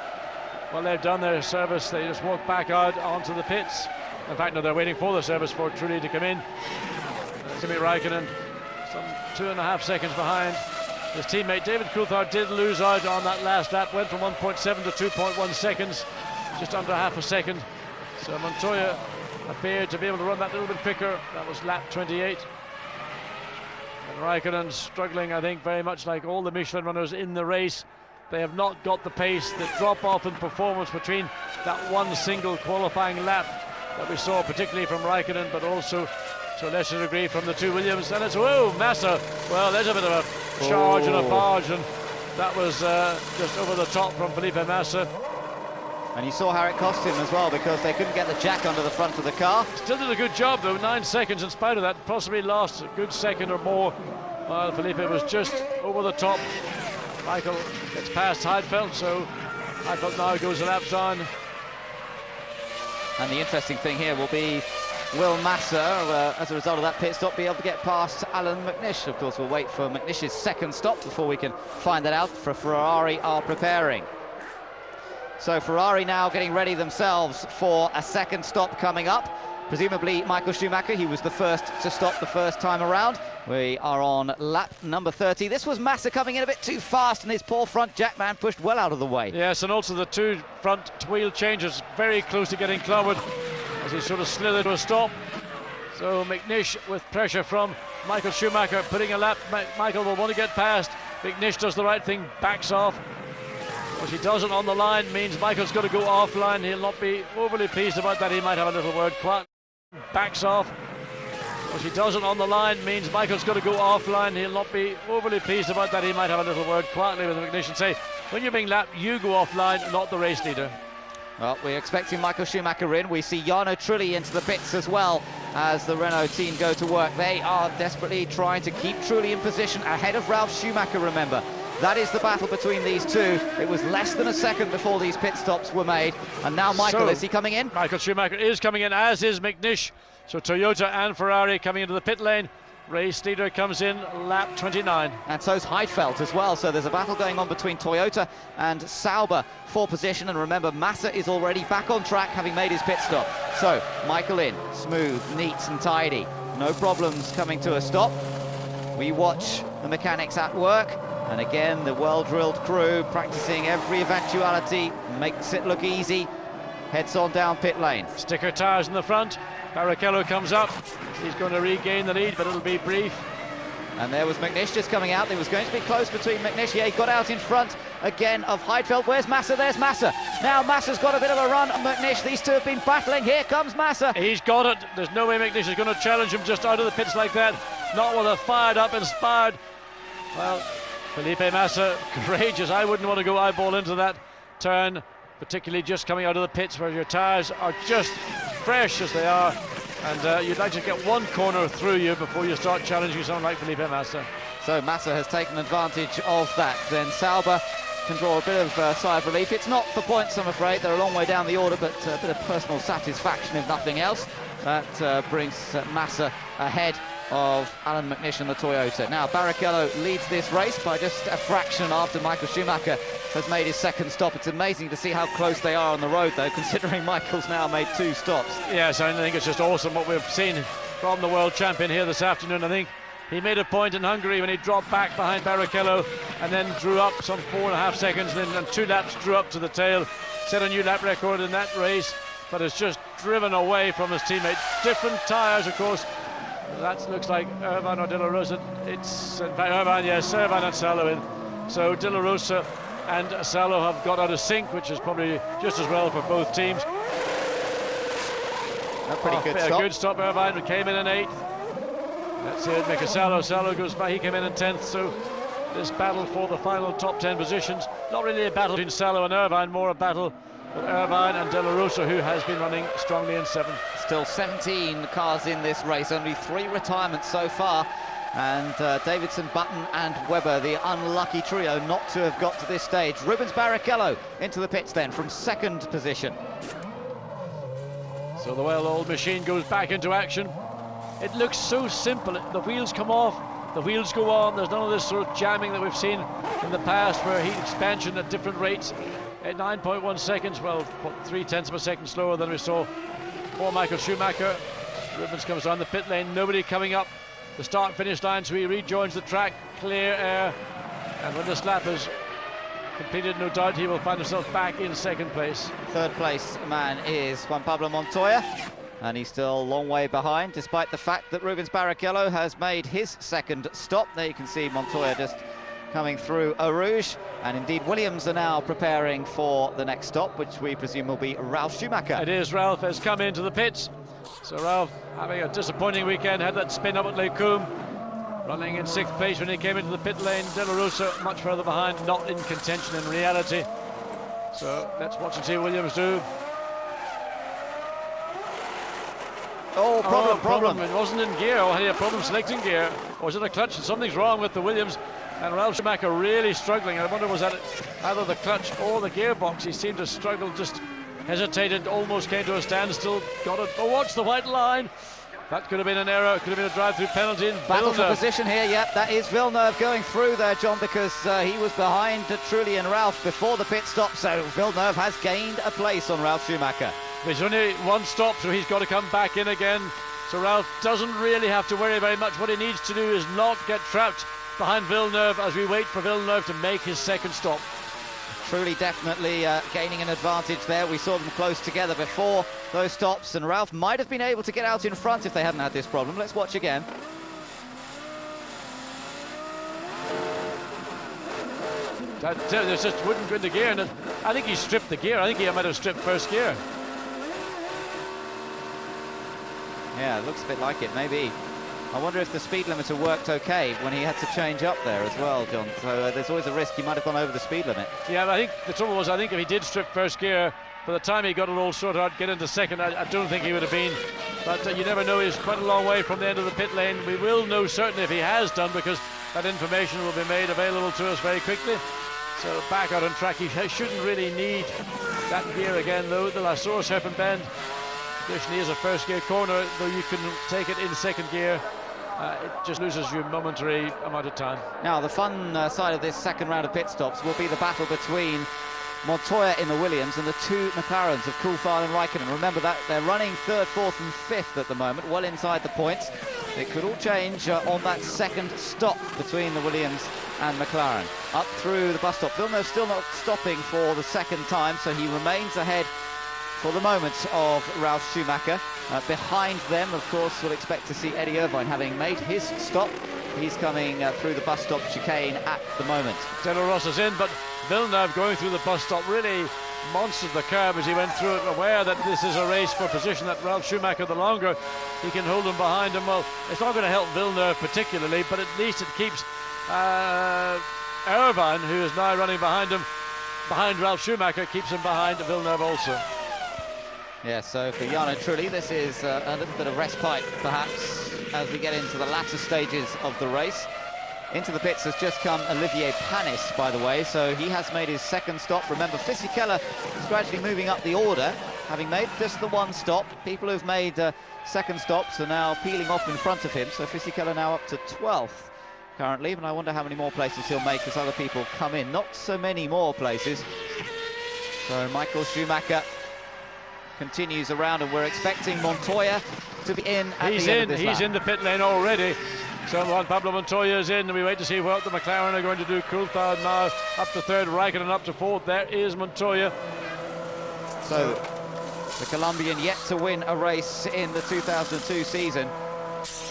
well, they've done their service, they just walk back out onto the pits. In fact, no, they're waiting for the service for Trulli to come in. Kimi Raikkonen, some 2.5 seconds behind his teammate. David Coulthard did lose out on that last lap, went from 1.7 to 2.1 seconds, just under half a second. So Montoya appeared to be able to run that little bit quicker. That was lap 28. And Raikkonen struggling, I think, very much like all the Michelin runners in the race. They have not got the pace, the drop-off in performance between that one single qualifying lap that we saw, particularly from Raikkonen, but also to a lesser degree from the 2 Williams. And it's, whoa, Massa. Well, there's a bit of a charge and a barge, and that was just over the top from Felipe Massa. And you saw how it cost him as well, because they couldn't get the jack under the front of the car. Still did a good job, though, 9 seconds in spite of that. Possibly lost a good second or more, while Felipe was just over the top. Michael gets past Heidfeld, so Heidfeld now goes a lap down. And the interesting thing here will be, will Massa, as a result of that pit stop, be able to get past Alan McNish? Of course, we'll wait for McNish's 2nd stop before we can find that out, for Ferrari are preparing. So Ferrari now getting ready themselves for a 2nd stop coming up. Presumably Michael Schumacher, he was the first to stop the first time around. We are on lap number 30. This was Massa coming in a bit too fast, and his poor front jackman pushed well out of the way. Yes, and also the 2 front wheel changes very close to getting clobbered as he sort of slithered to a stop. So McNish with pressure from Michael Schumacher putting a lap. Michael will want to get past. McNish does the right thing, backs off. What he doesn't on the line means Michael's got to go offline. He'll not be overly pleased about that. He might have a little word. Backs off. What he doesn't on the line means Michael's got to go offline. He'll not be overly pleased about that. He might have a little word quietly with McNish and say, when you're being lapped, you go offline, not the race leader. Well, we're expecting Michael Schumacher in. We see Jarno Trulli into the pits as well as the Renault team go to work. They are desperately trying to keep Trulli in position ahead of Ralf Schumacher, remember. That is the battle between these 2. It was less than a second before these pit stops were made. And now Michael, is he coming in? Michael Schumacher is coming in, as is McNish. So Toyota and Ferrari coming into the pit lane. Race leader comes in, lap 29. And so's Heidfeld as well. So there's a battle going on between Toyota and Sauber for position. And remember, Massa is already back on track, having made his pit stop. So Michael in, smooth, neat and tidy. No problems coming to a stop. We watch the mechanics at work. And again, the well-drilled crew practicing every eventuality, makes it look easy. heads on down pit lane. Sticker tyres in the front. Barrichello comes up. He's going to regain the lead, but it'll be brief. And there was McNish just coming out. It was going to be close between McNish. Yeah, he got out in front again of Heidfeld. Where's Massa? There's Massa. Now Massa's got a bit of a run on McNish. These two have been battling. Here comes Massa. He's got it. There's no way McNish is going to challenge him just out of the pits like that. Not with a fired up, inspired. Well, Felipe Massa, courageous. I wouldn't want to go eyeball into that turn, particularly just coming out of the pits where your tyres are just fresh as they are. And you'd like to get one corner through you before you start challenging someone like Felipe Massa. So Massa has taken advantage of that. Then Sauber can draw a bit of sigh of relief. It's not for points, I'm afraid. They're a long way down the order, but a bit of personal satisfaction, if nothing else. That brings Massa ahead of Alan McNish and the Toyota. Now Barrichello leads this race by just a fraction after Michael Schumacher has made his second stop. It's amazing to see how close they are on the road, though, considering Michael's now made 2 stops. Yes, I think it's just awesome what we've seen from the world champion here this afternoon. I think he made a point in Hungary when he dropped back behind Barrichello and then drew up some 4.5 seconds, and then 2 laps drew up to the tail, set a new lap record in that race, but has just driven away from his teammate. Different tyres, of course. That looks like Irvine or De La Rosa. It's in fact Irvine, yes, Irvine and Salo in. So De La Rosa and Salo have got out of sync, which is probably just as well for both teams. A pretty good stop. A good stop, Irvine, who came in 8th. Let's see it, Mika Salo. Salo goes by, he came in 10th, so this battle for the final top 10 positions. Not really a battle between Salo and Irvine, more a battle with Irvine and De La Rosa, who has been running strongly in 7th. Still 17 cars in this race, only 3 retirements so far, and Davidson, Button and Webber, the unlucky trio not to have got to this stage. Rubens Barrichello into the pits then from 2nd position. So the well-oiled machine goes back into action. It looks so simple. The wheels come off, the wheels go on. There's none of this sort of jamming that we've seen in the past where heat expansion at different rates. At 9.1 seconds, well, 0.3 of a second slower than we saw for Michael Schumacher. Rubens comes down the pit lane, nobody coming up the start-finish line, so he rejoins the track, clear air, and when this lap is completed, no doubt he will find himself back in 2nd place. 3rd place man is Juan Pablo Montoya, and he's still a long way behind, despite the fact that Rubens Barrichello has made his 2nd stop. There you can see Montoya just coming through Eau Rouge, and indeed Williams are now preparing for the next stop, which we presume will be Ralf Schumacher. It is. Ralf has come into the pits, so Ralf having a disappointing weekend, had that spin up at Les Combes, running in 6th place when he came into the pit lane. De La Rosa much further behind, not in contention in reality, so let's watch and see what Williams do. Problem. It wasn't in gear, or had he a problem selecting gear, or was it a clutch? Something's wrong with the Williams, and Ralf Schumacher really struggling. I wonder, was that either the clutch or the gearbox? He seemed to struggle, just hesitated, almost came to a standstill, got it. Oh, watch the white line. That could have been an error, could have been a drive-through penalty. Battle for position here, yep, that is Villeneuve going through there, John, because he was behind Trulli and Ralf before the pit stop, so Villeneuve has gained a place on Ralf Schumacher. There's only 1 stop, so he's got to come back in again. So Ralf doesn't really have to worry very much. What he needs to do is not get trapped behind Villeneuve as we wait for Villeneuve to make his 2nd stop. Trulli definitely gaining an advantage there. We saw them close together before those stops, and Ralf might have been able to get out in front if they hadn't had this problem. Let's watch again. That just wouldn't go into gear, and I think he stripped the gear. I think he might have stripped 1st gear. Yeah, it looks a bit like it, maybe. I wonder if the speed limiter worked okay when he had to change up there as well, John. So there's always a risk he might have gone over the speed limit. Yeah, I think the trouble was, I think if he did strip 1st gear, by the time he got it all sorted out, get into 2nd, I don't think he would have been. But you never know, he's quite a long way from the end of the pit lane. We will know certainly if he has done, because that information will be made available to us very quickly. So back out on track, he shouldn't really need that gear again, though. The La Source hairpin bend traditionally is a 1st gear corner, though you can take it in 2nd gear. It just loses you a momentary amount of time. Now, the fun side of this 2nd round of pit stops will be the battle between Montoya in the Williams and the 2 McLarens of Coulthard and Raikkonen. Remember that they're running 3rd, 4th and 5th at the moment, well inside the points. It could all change on that 2nd stop between the Williams and McLaren. Up through the bus stop. Villeneuve still not stopping for the 2nd time, so he remains ahead for the moment of Ralf Schumacher. Behind them, of course, we'll expect to see Eddie Irvine having made his stop. He's coming through the bus stop chicane at the moment. De La Rosa's in, but Villeneuve going through the bus stop really monstered the curb as he went through it, aware that this is a race for position, that Ralf Schumacher, the longer he can hold him behind him, well, it's not going to help Villeneuve particularly, but at least it keeps Irvine, who is now running behind him, behind Ralf Schumacher, keeps him behind Villeneuve also. Yeah, so for Jarno Trulli, this is a little bit of respite, perhaps, as we get into the latter stages of the race. Into the pits has just come Olivier Panis, by the way, so he has made his second stop. Remember, Fisichella is gradually moving up the order, having made just the one stop. People who've made second stops are now peeling off in front of him, so Fisichella now up to 12th currently, and I wonder how many more places he'll make as other people come in. Not so many more places. So Michael Schumacher continues around, and we're expecting Montoya to be in at the end of this lap. He's in the pit lane already. So Juan Pablo Montoya is in, and we wait to see what the McLaren are going to do. Coulthard now up to third, Raikkonen up to fourth. There is Montoya. So the Colombian yet to win a race in the 2002 season.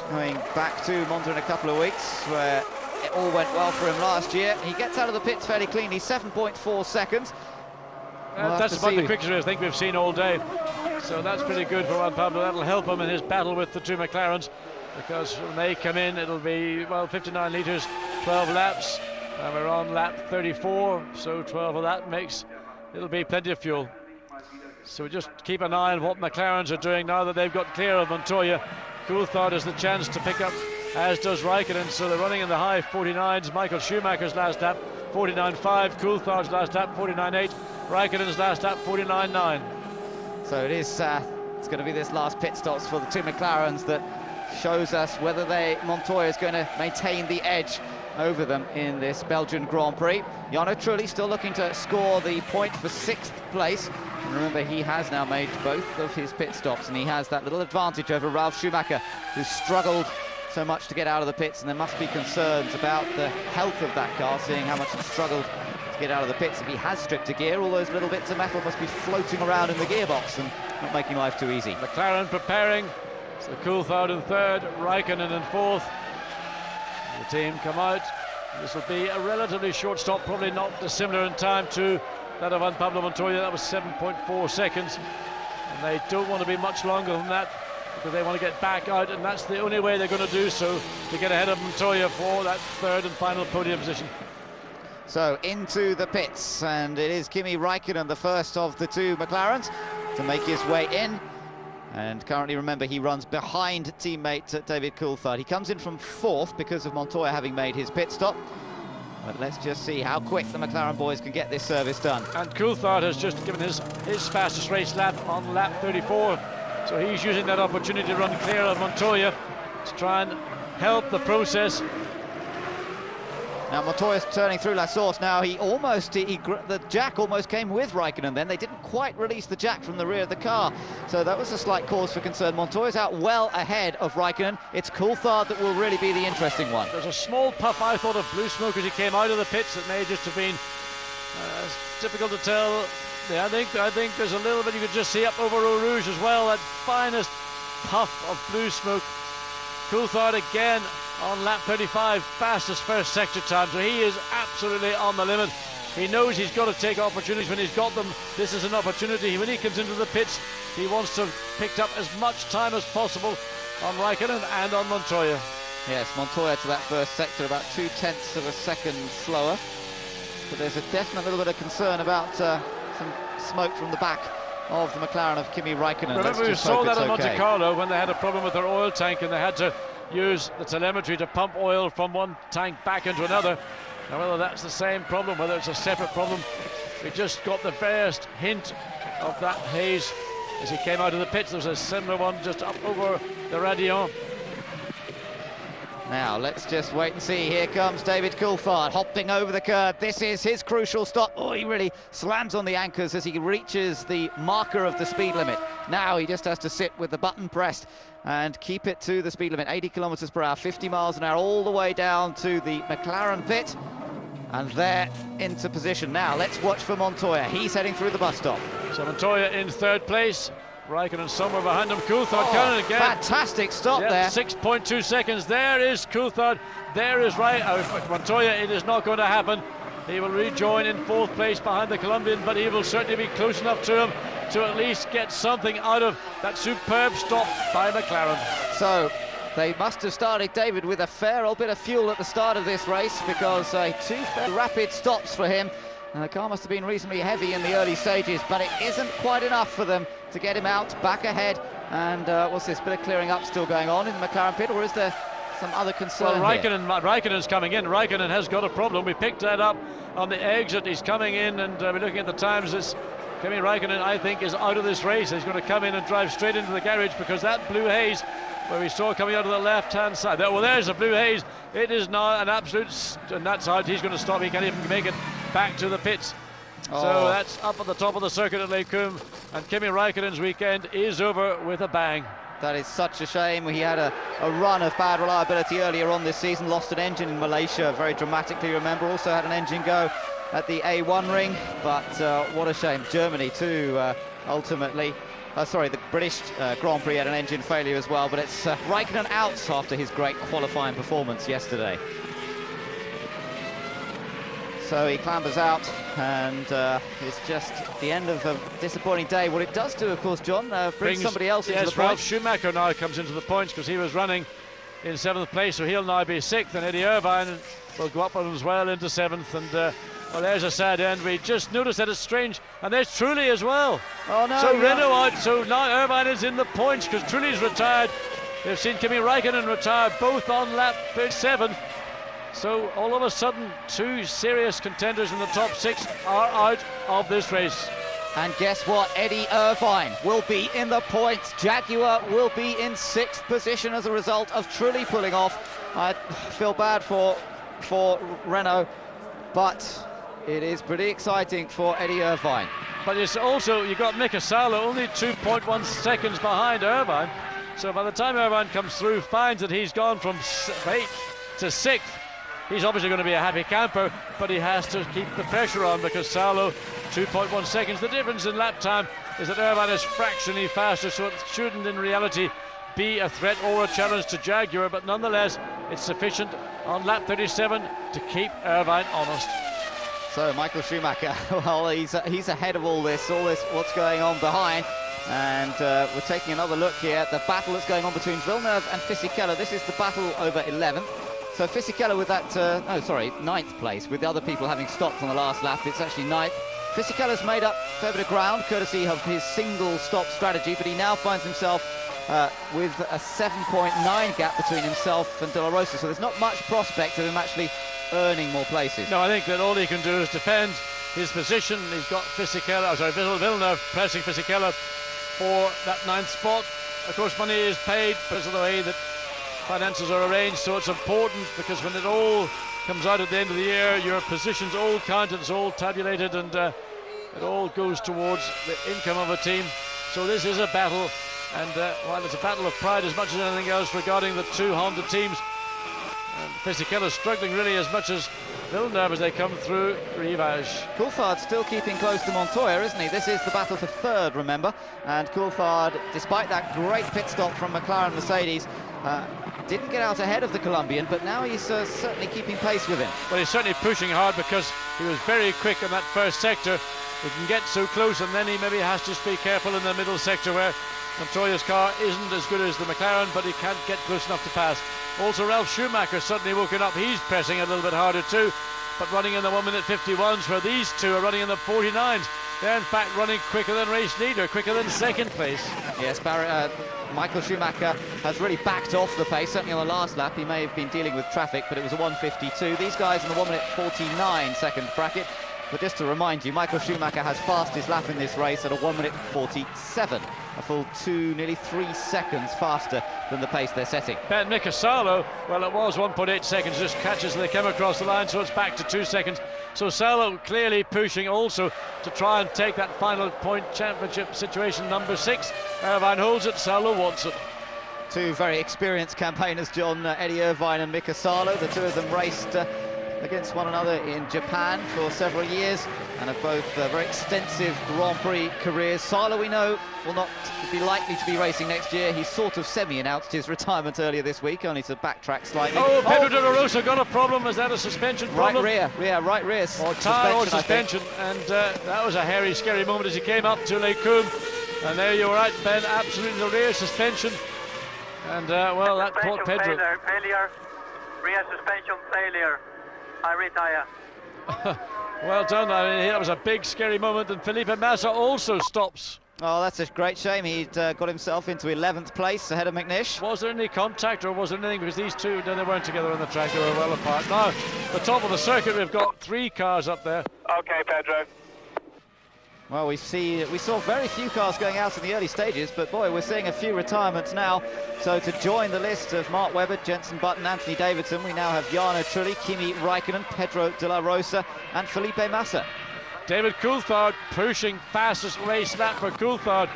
Going back to Monza in a couple of weeks, where it all went well for him last year. He gets out of the pits fairly cleanly, 7.4 seconds. That's about the quickest race I think we've seen all day. So that's pretty good for Juan Pablo. That'll help him in his battle with the two McLarens, because when they come in, it'll be, well, 59 litres, 12 laps. And we're on lap 34, so 12 of that makes, it'll be plenty of fuel. So we just keep an eye on what McLarens are doing now that they've got clear of Montoya. Coulthard has the chance to pick up, as does Raikkonen, so they're running in the high 49s. Michael Schumacher's last lap, 49.5. Coulthard's last lap, 49.8. Raikkonen's last lap, 49.9. So it is, it's going to be this last pit stops for the two McLarens that shows us whether Montoya is going to maintain the edge over them in this Belgian Grand Prix. Jarno Trulli still looking to score the point for 6th place. And remember, he has now made both of his pit stops, and he has that little advantage over Ralf Schumacher, who struggled so much to get out of the pits, and there must be concerns about the health of that car, seeing how much he struggled to get out of the pits. If he has stripped a gear, all those little bits of metal must be floating around in the gearbox and not making life too easy. McLaren preparing. So Coulthard in third, Raikkonen in fourth. The team come out. This will be a relatively short stop, probably not dissimilar in time to that of Juan Pablo Montoya. That was 7.4 seconds. And they don't want to be much longer than that, because they want to get back out, and that's the only way they're going to do so, to get ahead of Montoya for that third and final podium position. So into the pits, and it is Kimi Raikkonen, the first of the two McLarens, to make his way in. And currently, remember, he runs behind teammate David Coulthard. He comes in from fourth because of Montoya having made his pit stop. But let's just see how quick the McLaren boys can get this service done. And Coulthard has just given his fastest race lap on lap 34. So he's using that opportunity to run clear of Montoya to try and help the process. Now Montoya's turning through La Source now. The jack almost came with Raikkonen then. They didn't quite release the jack from the rear of the car. So that was a slight cause for concern. Montoya's out well ahead of Raikkonen. It's Coulthard that will really be the interesting one. There's a small puff, I thought, of blue smoke as he came out of the pits. It may just have been difficult to tell. Yeah, I think there's a little bit you could just see up over Eau Rouge as well. That finest puff of blue smoke. Coulthard again on lap 35, fastest first sector time, so he is absolutely on the limit. He knows he's got to take opportunities when he's got them. This is an opportunity. When he comes into the pits, he wants to have picked up as much time as possible on Raikkonen and on Montoya. Yes, Montoya to that first sector about 0.2 of a second slower. But there's a definite little bit of concern about some smoke from the back of the McLaren of Kimi Raikkonen. Remember, we saw that at Monte Carlo when they had a problem with their oil tank and they had to use the telemetry to pump oil from one tank back into another. Now, whether that's the same problem, whether it's a separate problem, we just got the first hint of that haze as he came out of the pits. There was a similar one just up over the Radillon. Now, let's just wait and see. Here comes David Coulthard, hopping over the curb. This is his crucial stop. Oh, he really slams on the anchors as he reaches the marker of the speed limit. Now he just has to sit with the button pressed and keep it to the speed limit, 80 kilometers per hour, 50 miles an hour, all the way down to the McLaren pit. And they're into position now. Let's watch for Montoya. He's heading through the bus stop. So Montoya in third place. Raikkonen somewhere behind him. Coulthard coming again. Fantastic stop there. 6.2 seconds. There is Coulthard. There is Montoya. It is not going to happen. He will rejoin in fourth place behind the Colombian, but he will certainly be close enough to him to at least get something out of that superb stop by McLaren. So they must have started, David, with a fair old bit of fuel at the start of this race, because two fairly rapid stops for him. And the car must have been reasonably heavy in the early stages, but it isn't quite enough for them to get him out, back ahead. And what's this, bit of clearing up still going on in the McLaren pit, or is there some other concern Well, here? Raikkonen's coming in. Raikkonen has got a problem. We picked that up on the exit. He's coming in, and we're looking at the times. Kimi Raikkonen, I think, is out of this race. He's going to come in and drive straight into the garage, because that blue haze where we saw coming out of the left-hand side. Well, there's the blue haze. It is now an absolute... and that's how he's going to stop. He can't even make it back to the pits. So that's up at the top of the circuit at Lake Coombe, and Kimi Raikkonen's weekend is over with a bang. That is such a shame. He had a run of bad reliability earlier on this season, lost an engine in Malaysia very dramatically, remember, also had an engine go at the A1 ring, but what a shame. Germany too, ultimately. Sorry, the British Grand Prix had an engine failure as well, but it's Raikkonen out after his great qualifying performance yesterday. So he clambers out, and it's just the end of a disappointing day. What it does do, of course, John, brings somebody else into the points. Ralph Schumacher now comes into the points, because he was running in 7th place, so he'll now be 6th, and Eddie Irvine will go up as well into 7th. And well, there's a sad end. We just noticed that it's strange, and there's Trulli as well. Oh no! So Renault out, so now Irvine is in the points, because Trulli's retired. They've seen Kimi Raikkonen retire, both on lap 37. So all of a sudden, two serious contenders in the top 6 are out of this race. And guess what? Eddie Irvine will be in the points. Jaguar will be in 6th position as a result of Trulli pulling off. I feel bad for Renault, but it is pretty exciting for Eddie Irvine. But it's also, you got Mika Salo only 2.1 seconds behind Irvine. So by the time Irvine comes through, finds that he's gone from 8th to 6th, he's obviously going to be a happy camper, but he has to keep the pressure on, because Salo, 2.1 seconds. The difference in lap time is that Irvine is fractionally faster, so it shouldn't in reality be a threat or a challenge to Jaguar, but nonetheless it's sufficient on lap 37 to keep Irvine honest. So Michael Schumacher, well, he's ahead of all this what's going on behind. And we're taking another look here at the battle that's going on between Villeneuve and Fisichella. This is the battle over 11th. So Fisichella with that, 9th place, with the other people having stopped on the last lap. It's actually 9th. Fisichella's made up a fair bit of ground, courtesy of his single stop strategy, but he now finds himself with a 7.9 gap between himself and De La Rosa. So there's not much prospect of him actually earning more places. No, I think that all he can do is defend his position. He's got Villeneuve pressing Fisichella for that 9th spot. Of course, money is paid because of the way that finances are arranged, so it's important, because when it all comes out at the end of the year, your positions all count, it's all tabulated, and it all goes towards the income of a team. So this is a battle, and while it's a battle of pride as much as anything else regarding the two Honda teams, Fisichella's struggling really as much as Villeneuve as they come through Rivage. Coulthard's still keeping close to Montoya, isn't he? This is the battle for 3rd, remember, and Coulthard, despite that great pit stop from McLaren Mercedes, didn't get out ahead of the Colombian, but now he's certainly keeping pace with him. Well, he's certainly pushing hard, because he was very quick in that first sector. He can get so close, and then he maybe has to be careful in the middle sector, where Montoya's car isn't as good as the McLaren, but he can't get close enough to pass. Also, Ralph Schumacher suddenly woken up. He's pressing a little bit harder too, but running in the 1:51s, where these two are running in the 49s. They're in fact running quicker than race leader, quicker than 2nd place. Yes, Michael Schumacher has really backed off the pace, certainly on the last lap. He may have been dealing with traffic, but it was a 1:52. These guys in the 1:49 second bracket. But just to remind you, Michael Schumacher has fastest lap in this race at a 1:47, a full 2, nearly 3 seconds faster than the pace they're setting. Ben Mika Salo, well, it was 1.8 seconds, just catches as they come across the line, so it's back to 2 seconds. So Salo clearly pushing also to try and take that final point championship situation, number 6. Irvine holds it, Salo wants it. Two very experienced campaigners, John, Eddie Irvine and Mika Salo. The two of them raced against one another in Japan for several years and have both very extensive Grand Prix careers. Sala, we know, will not be likely to be racing next year. He sort of semi-announced his retirement earlier this week, only to backtrack slightly. Oh, Pedro de la Rosa got a problem. Is that a suspension problem? Right rear. Or tyre or suspension. And that was a hairy, scary moment as he came up to Les Combes. And there you were right, Ben, absolutely the rear suspension. And, well, that caught Pedro. Failure, rear suspension failure. I retire. Well done. I mean, that was a big, scary moment. And Felipe Massa also stops. Oh, that's a great shame. He'd got himself into 11th place ahead of McNish. Was there any contact or was there anything? Because these two, no, they weren't together on the track. They were well apart. Now, the top of the circuit, we've got 3 cars up there. Okay, Pedro. Well, we saw very few cars going out in the early stages, but boy, we're seeing a few retirements now. So to join the list of Mark Webber, Jenson Button, Anthony Davidson, we now have Jarno Trulli, Kimi Räikkönen, Pedro de la Rosa and Felipe Massa. David Coulthard pushing fastest race lap for Coulthard.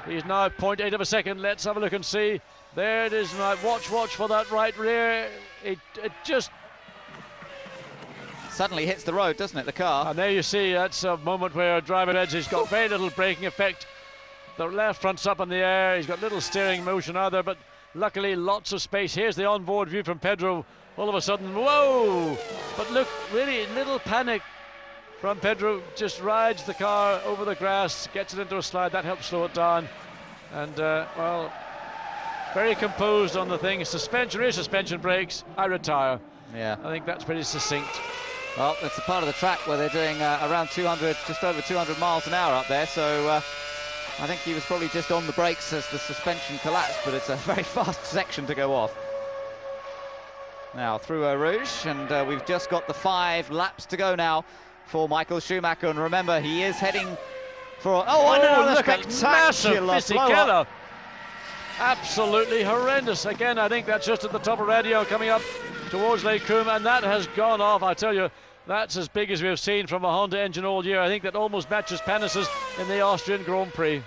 He's now 0.8 of a second. Let's have a look and see. There it is. Now watch for that right rear. It just suddenly hits the road, doesn't it, the car? And there you see, that's a moment where driver edge has got very little braking effect. The left front's up in the air. He's got little steering motion either, but luckily lots of space. Here's the onboard view from Pedro. All of a sudden, whoa! But look, really little panic from Pedro. Just rides the car over the grass, gets it into a slide. That helps slow it down. And, well, very composed on the thing. Rear suspension brakes. I retire. Yeah. I think that's pretty succinct. Well, it's a part of the track where they're doing around 200, just over 200 miles an hour up there. So I think he was probably just on the brakes as the suspension collapsed, but it's a very fast section to go off. Now through Eau Rouge, and we've just got the 5 laps to go now for Michael Schumacher. And remember, he is heading for another spectacular blow-up. Absolutely horrendous. Again, I think that's just at the top of radio coming up towards Les Combes, and that has gone off. I tell you, that's as big as we've seen from a Honda engine all year. I think that almost matches Panis's in the Austrian Grand Prix.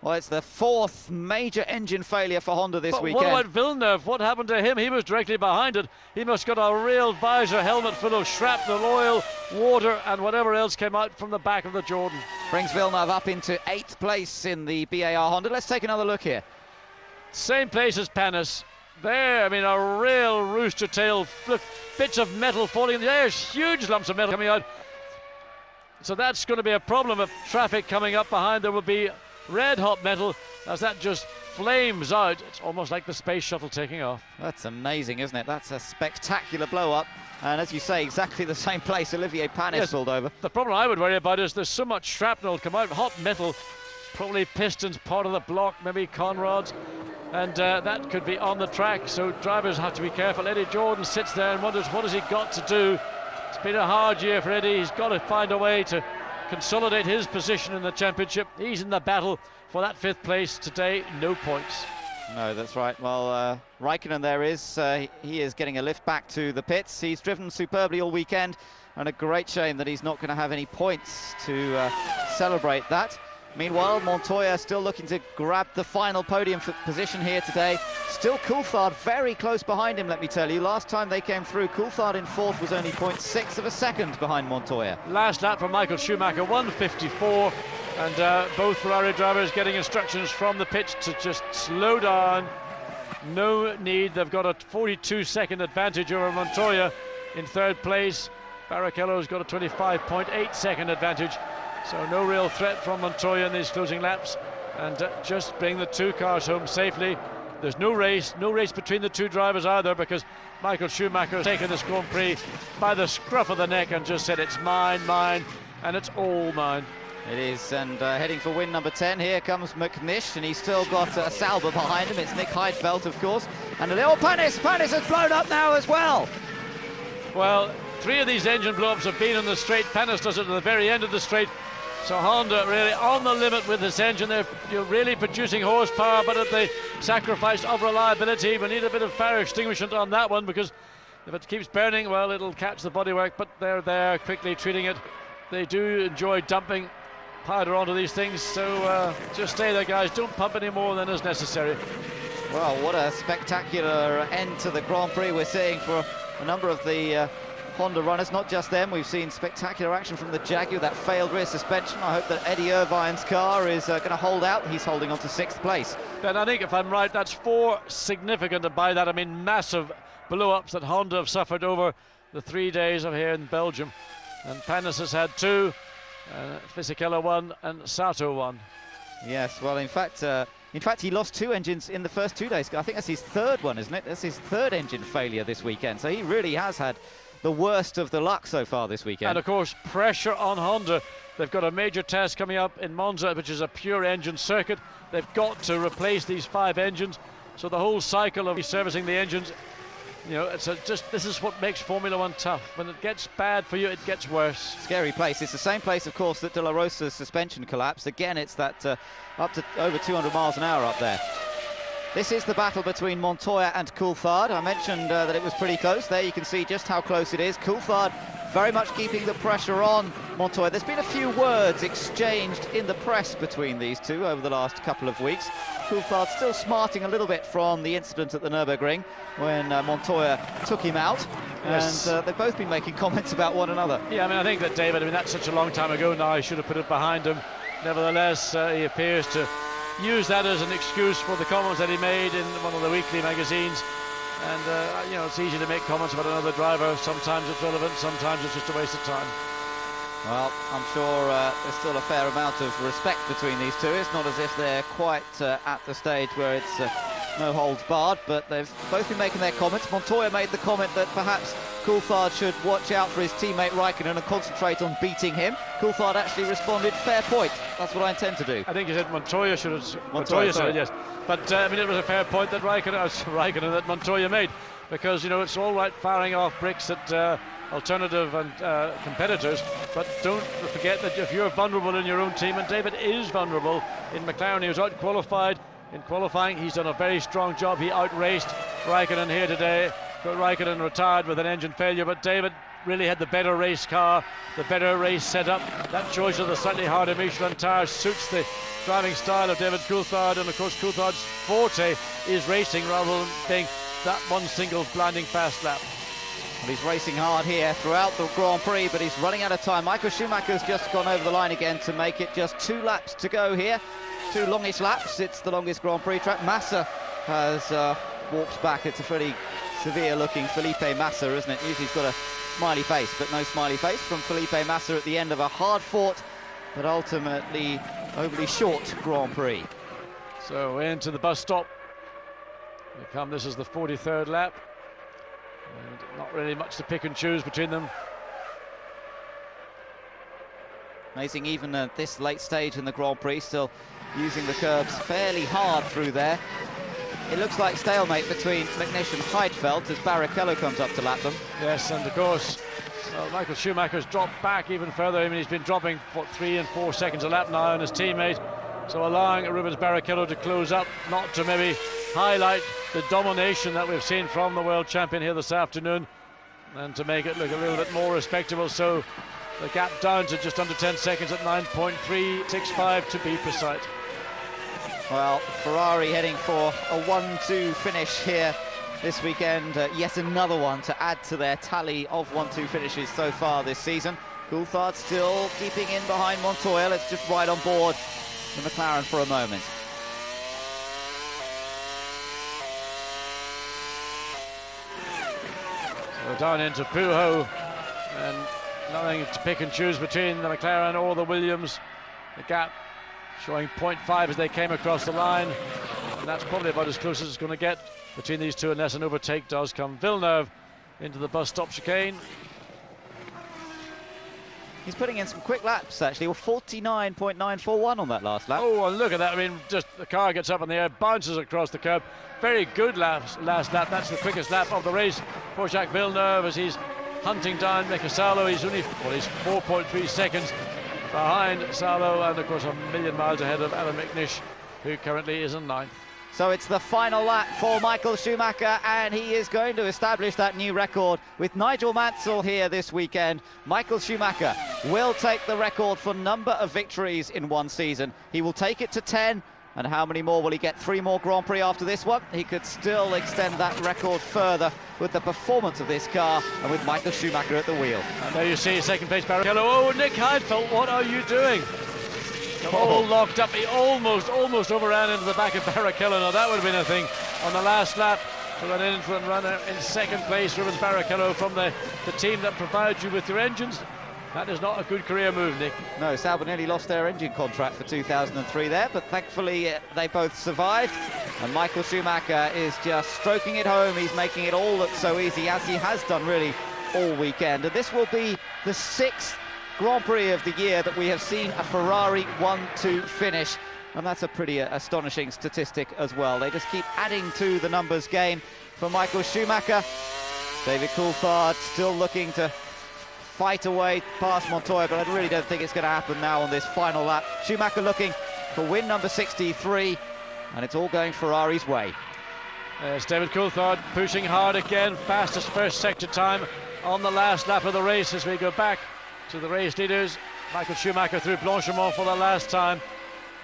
Well, it's the 4th major engine failure for Honda this weekend. What about Villeneuve? What happened to him? He was directly behind it. He must have got a real visor helmet full of shrapnel, oil, water, and whatever else came out from the back of the Jordan. Brings Villeneuve up into 8th place in the BAR Honda. Let's take another look here. Same place as Panis. There, I mean, a real rooster tail, look, bits of metal falling in the air, huge lumps of metal coming out. So that's going to be a problem of traffic coming up behind. There will be red hot metal as that just flames out. It's almost like the space shuttle taking off. That's amazing, isn't it? That's a spectacular blow up. And as you say, exactly the same place Olivier Panis pulled over. The problem I would worry about is there's so much shrapnel come out, hot metal, probably pistons, part of the block, maybe conrods. And that could be on the track, so drivers have to be careful. Eddie Jordan sits there and wonders what has he got to do. It's been a hard year for Eddie. He's got to find a way to consolidate his position in the championship. He's in the battle for that 5th place today. No points. No, that's right. Well, Räikkönen there is. He is getting a lift back to the pits. He's driven superbly all weekend, and a great shame that he's not going to have any points to celebrate that. Meanwhile, Montoya still looking to grab the final podium position here today. Still Coulthard very close behind him, let me tell you. Last time they came through, Coulthard in 4th was only 0.6 of a second behind Montoya. Last lap for Michael Schumacher, 1:54, and both Ferrari drivers getting instructions from the pits to just slow down. No need. They've got a 42-second advantage over Montoya in 3rd place. Barrichello's got a 25.8-second advantage. So no real threat from Montoya in these closing laps, and just bring the 2 cars home safely. There's no race between the 2 drivers either, because Michael Schumacher has taken this Grand Prix by the scruff of the neck and just said it's mine, and it's all mine. It is, and heading for win number 10, here comes McNish, and he's still got Sauber behind him. It's Nick Heidfeld, of course, and Panis has blown up now as well. Well, 3 of these engine blow-ups have been on the straight. Panis does it at the very end of the straight. So Honda really on the limit with this engine. They're really producing horsepower, but at the sacrifice of reliability. We need a bit of fire extinguishment on that one, because if it keeps burning, well, it'll catch the bodywork, but they're there quickly treating it. They do enjoy dumping powder onto these things, so just stay there, guys. Don't pump any more than is necessary. Well, what a spectacular end to the Grand Prix we're seeing for a number of the Honda runners, not just them. We've seen spectacular action from the Jaguar, that failed rear suspension. I hope that Eddie Irvine's car is going to hold out. He's holding on to 6th place. And I think, if I'm right, that's 4 significant, and by that I mean massive blow-ups that Honda have suffered over the 3 days of here in Belgium. And Panis has had 2, Fisichella 1, and Sato 1. Yes, well, in fact, he lost 2 engines in the first 2 days. I think that's his 3rd one, isn't it? That's his 3rd engine failure this weekend. So he really has had the worst of the luck so far this weekend. And of course, pressure on Honda. They've got a major test coming up in Monza, which is a pure engine circuit. They've got to replace these 5 engines. So the whole cycle of servicing the engines, you know, this is what makes Formula One tough. When it gets bad for you, it gets worse. Scary place. It's the same place, of course, that De La Rosa's suspension collapsed. Again, it's that up to over 200 miles an hour up there. This is the battle between Montoya and Coulthard. I mentioned that it was pretty close. There you can see just how close it is. Coulthard very much keeping the pressure on Montoya. There's been a few words exchanged in the press between these two over the last couple of weeks. Coulthard still smarting a little bit from the incident at the Nürburgring when Montoya took him out. Yes. And they've both been making comments about one another. Yeah, I mean, I think that David, that's such a long time ago now, he should have put it behind him. Nevertheless, he appears to use that as an excuse for the comments that he made in one of the weekly magazines. And, you know, it's easy to make comments about another driver. Sometimes it's relevant, sometimes it's just a waste of time. Well, I'm sure there's still a fair amount of respect between these two. It's not as if they're quite at the stage where it's no holds barred, but they've both been making their comments. Montoya made the comment that perhaps Coulthard should watch out for his teammate Raikkonen and concentrate on beating him. Coulthard actually responded, fair point. That's what I intend to do. I think he said Montoya should have... Montoya said, yes. But, I mean, it was a fair point that Raikkonen that Montoya made, because, you know, it's all right firing off bricks at alternative and competitors, but don't forget that if you're vulnerable in your own team, and David is vulnerable in McLaren, he was out-qualified. In qualifying, he's done a very strong job. He outraced Raikkonen here today. Raikkonen retired with an engine failure, but David really had the better race car, the better race setup. That choice of the slightly harder Michelin tyres suits the driving style of David Coulthard, and of course Coulthard's forte is racing rather than being that one single blinding fast lap. Well, he's racing hard here throughout the Grand Prix, but he's running out of time. Michael Schumacher's just gone over the line again to make it just 2 laps to go here. 2 longish laps. It's the longest Grand Prix track. Massa has walked back. It's a pretty severe looking Felipe Massa, isn't it? Usually he's got a smiley face, but no smiley face from Felipe Massa at the end of a hard-fought but ultimately overly short Grand Prix. So into the bus stop. This is the 43rd lap. And not really much to pick and choose between them. Amazing, even at this late stage in the Grand Prix, still using the curbs fairly hard through there. It looks like stalemate between McNish and Heidfeld as Barrichello comes up to lap them. Yes, and of course, Michael Schumacher's dropped back even further. I mean, he's been dropping for 3 and 4 seconds a lap now on his teammate. So allowing Rubens Barrichello to close up, not to maybe highlight the domination that we've seen from the world champion here this afternoon, and to make it look a little bit more respectable. So the gap down to just under 10 seconds at 9.365 to be precise. Well, Ferrari heading for a 1-2 finish here this weekend. Yet another one to add to their tally of 1-2 finishes so far this season. Coulthard still keeping in behind Montoya. Let's just ride on board the McLaren for a moment. So down into Pujo, and nothing to pick and choose between the McLaren or the Williams. The gap showing 0.5 as they came across the line, and that's probably about as close as it's going to get between these two unless an overtake does come. Villeneuve into the bus stop chicane. He's putting in some quick laps, actually. Well, 49.941 on that last lap. Oh, and look at that. I mean, just the car gets up in the air, bounces across the curb. Very good last lap. That's the quickest lap of the race for Jacques Villeneuve as he's hunting down Mika Salo. He's 4.3 seconds behind Salo, and of course a million miles ahead of Alan McNish, who currently is in 9th. So it's the final lap for Michael Schumacher, and he is going to establish that new record with Nigel Mansell here this weekend. Michael Schumacher will take the record for number of victories in one season. He will take it to 10, And how many more will he get? 3 more Grand Prix after this one. He could still extend that record further with the performance of this car and with Michael Schumacher at the wheel. And there you see second place Barrichello. Oh, Nick Heidfeld, what are you doing? All locked up. He almost overran into the back of Barrichello. Now that would have been a thing on the last lap. To run into and runner in second place, Rubens Barrichello from the team that provides you with your engines. That is not a good career move, Nick. No, Sauber nearly lost their engine contract for 2003 there, but thankfully they both survived. And Michael Schumacher is just stroking it home. He's making it all look so easy, as he has done really all weekend. And this will be the 6th Grand Prix of the year that we have seen a Ferrari 1-2 finish. And that's a pretty astonishing statistic as well. They just keep adding to the numbers game for Michael Schumacher. David Coulthard still looking to fight away past Montoya, but I really don't think it's going to happen now on this final lap. Schumacher looking for win number 63, and it's all going Ferrari's way. There's David Coulthard pushing hard again, fastest first sector time on the last lap of the race as we go back to the race leaders. Michael Schumacher through Blanchimont for the last time.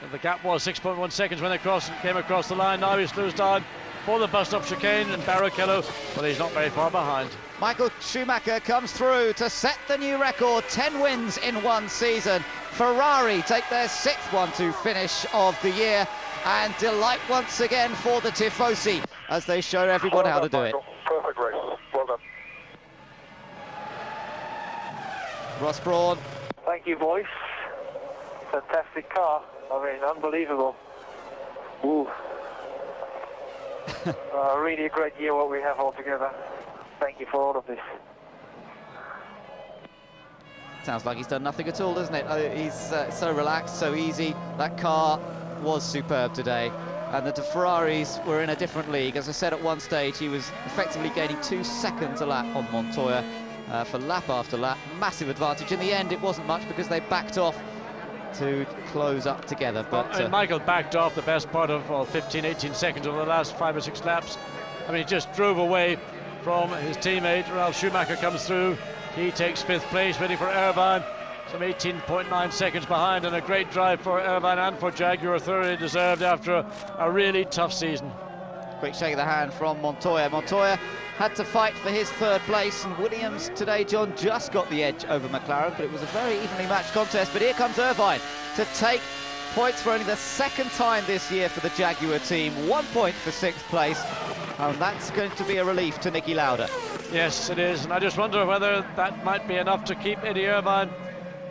And the gap was 6.1 seconds when they came across the line. Now he slows down for the bus stop chicane, and Barrichello, well, he's not very far behind. Michael Schumacher comes through to set the new record, 10 wins in one season. Ferrari take their 6th 1-2 finish of the year, and delight once again for the Tifosi as they show everyone how to do it. Perfect race, well done. Ross Brawn. Thank you, boys. Fantastic car. I mean, unbelievable. Ooh. Really a great year what we have all together. Thank you for all of this. Sounds like he's done nothing at all, doesn't it? He's so relaxed, so easy. That car was superb today. And the Ferraris were in a different league. As I said at one stage, he was effectively gaining 2 seconds a lap on Montoya for lap after lap. Massive advantage. In the end, it wasn't much because they backed off to close up together. But and Michael backed off the best part of 15-18 seconds over the last 5 or 6 laps. I mean, he just drove away from his teammate. Ralf Schumacher comes through. He takes 5th place, waiting for Irvine. Some 18.9 seconds behind, and a great drive for Irvine and for Jaguar, thoroughly deserved after a really tough season. Quick shake of the hand from Montoya. Montoya had to fight for his 3rd place, and Williams today, John, just got the edge over McLaren, but it was a very evenly matched contest. But here comes Irvine to take points for only the 2nd time this year for the Jaguar team. 1 point for 6th place, and that's going to be a relief to Niki Lauda. Yes, it is, and I just wonder whether that might be enough to keep Eddie Irvine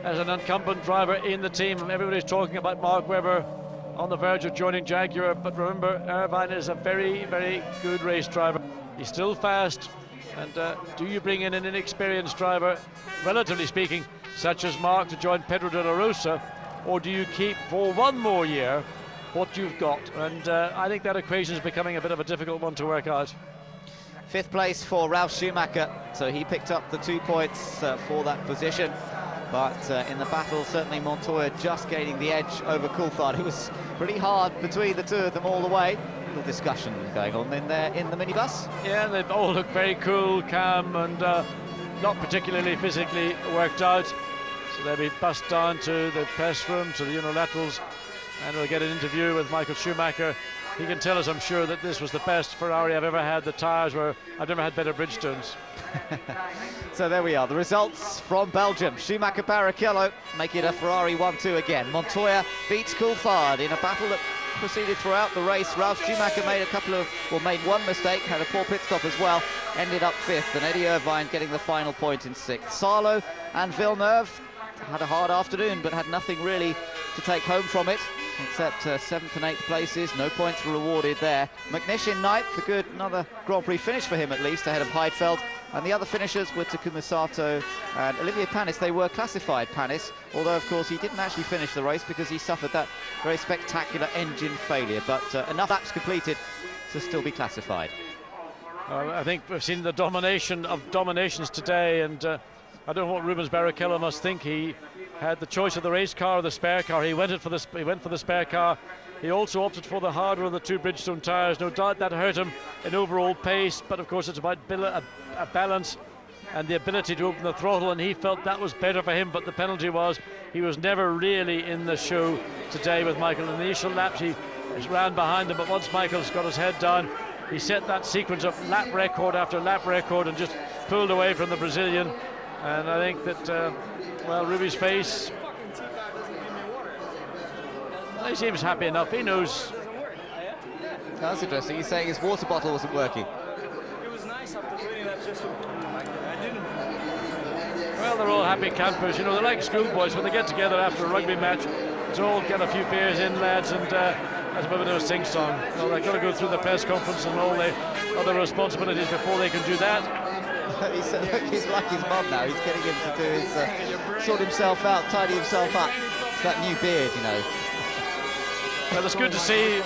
as an incumbent driver in the team. Everybody's talking about Mark Webber on the verge of joining Jaguar, but remember, Irvine is a very, very good race driver. He's still fast, and do you bring in an inexperienced driver, relatively speaking, such as Mark, to join Pedro de la Rosa, or do you keep for 1 more year what you've got? And I think that equation is becoming a bit of a difficult one to work out. 5th place for Ralf Schumacher, so he picked up the 2 points for that position. But in the battle, certainly Montoya just gaining the edge over Coulthard. It was pretty hard between the two of them all the way. Little discussion going on in there in the minibus. Yeah, they all look very cool, calm, and not particularly physically worked out. So they'll be bussed down to the press room, to the unilaterals, and we'll get an interview with Michael Schumacher. He can tell us, I'm sure, that this was the best Ferrari I've ever had. The tyres were, I've never had better Bridgestones. So there we are, the results from Belgium. Schumacher Barrichello make it a Ferrari 1-2 again. Montoya beats Coulthard in a battle that proceeded throughout the race. Ralf Schumacher made 1 mistake, had a poor pit stop as well, ended up 5th, and Eddie Irvine getting the final point in 6th. Salo and Villeneuve had a hard afternoon, but had nothing really to take home from it, except 7th and 8th places. No points were awarded there. McNish in 9th, another Grand Prix finish for him at least, ahead of Heidfeld. And the other finishers were Takuma Sato and Olivier Panis. They were classified, Panis, although of course he didn't actually finish the race because he suffered that very spectacular engine failure. But enough laps completed to still be classified. I think we've seen the domination of dominations today, and I don't know what Rubens Barrichello must think. He had the choice of the race car or the spare car. He went for the spare car. He also opted for the harder of the 2 Bridgestone tyres. No doubt that hurt him in overall pace, but of course it's about a balance and the ability to open the throttle, and he felt that was better for him. But the penalty was he was never really in the show today with Michael. In the initial laps he It's ran behind him, but once Michael's got his head down, he set that sequence of lap record after lap record and just pulled away from the Brazilian. And I think that, well, Ruby's face, he seems happy enough. He knows. That's interesting. He's saying his water bottle wasn't working. It was nice after doing that. Just I didn't. Well, they're all happy campers. You know, they're like schoolboys when they get together after a rugby match. It's all get a few beers in, lads, and that's a bit of a sing-song. You know, they've got to go through the press conference and all the other responsibilities before they can do that. He's like his mum now. He's getting him to do his sort himself out, tidy himself up. It's that new beard, you know. Well, it's good to see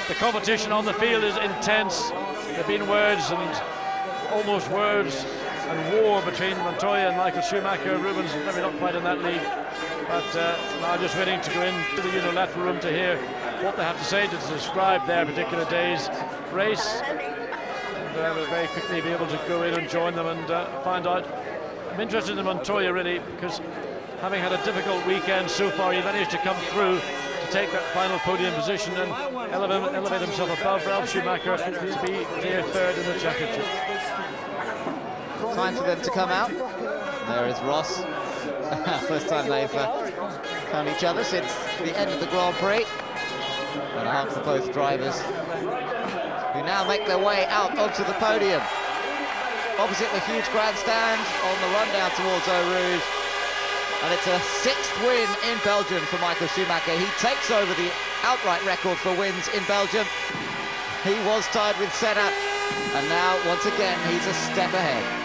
the competition on the field is intense. There have been words and almost words and war between Montoya and Michael Schumacher. Rubens maybe not quite in that league, but now just waiting to go into the unilateral room to hear what they have to say to describe their particular day's race. And we'll very quickly be able to go in and join them and find out. I'm interested in Montoya really, because having had a difficult weekend so far, he managed to come through to take that final podium position and elevate himself above Ralph Schumacher to be near third in the championship. Time for them to come out. There is Ross. First time they've found each other since the end of the Grand Prix. And a hug for both drivers, who now make their way out onto the podium. Opposite the huge grandstand on the run down towards Eau Rouge. And it's a 6th win in Belgium for Michael Schumacher. He takes over the outright record for wins in Belgium. He was tied with Senna, and now, once again, he's a step ahead.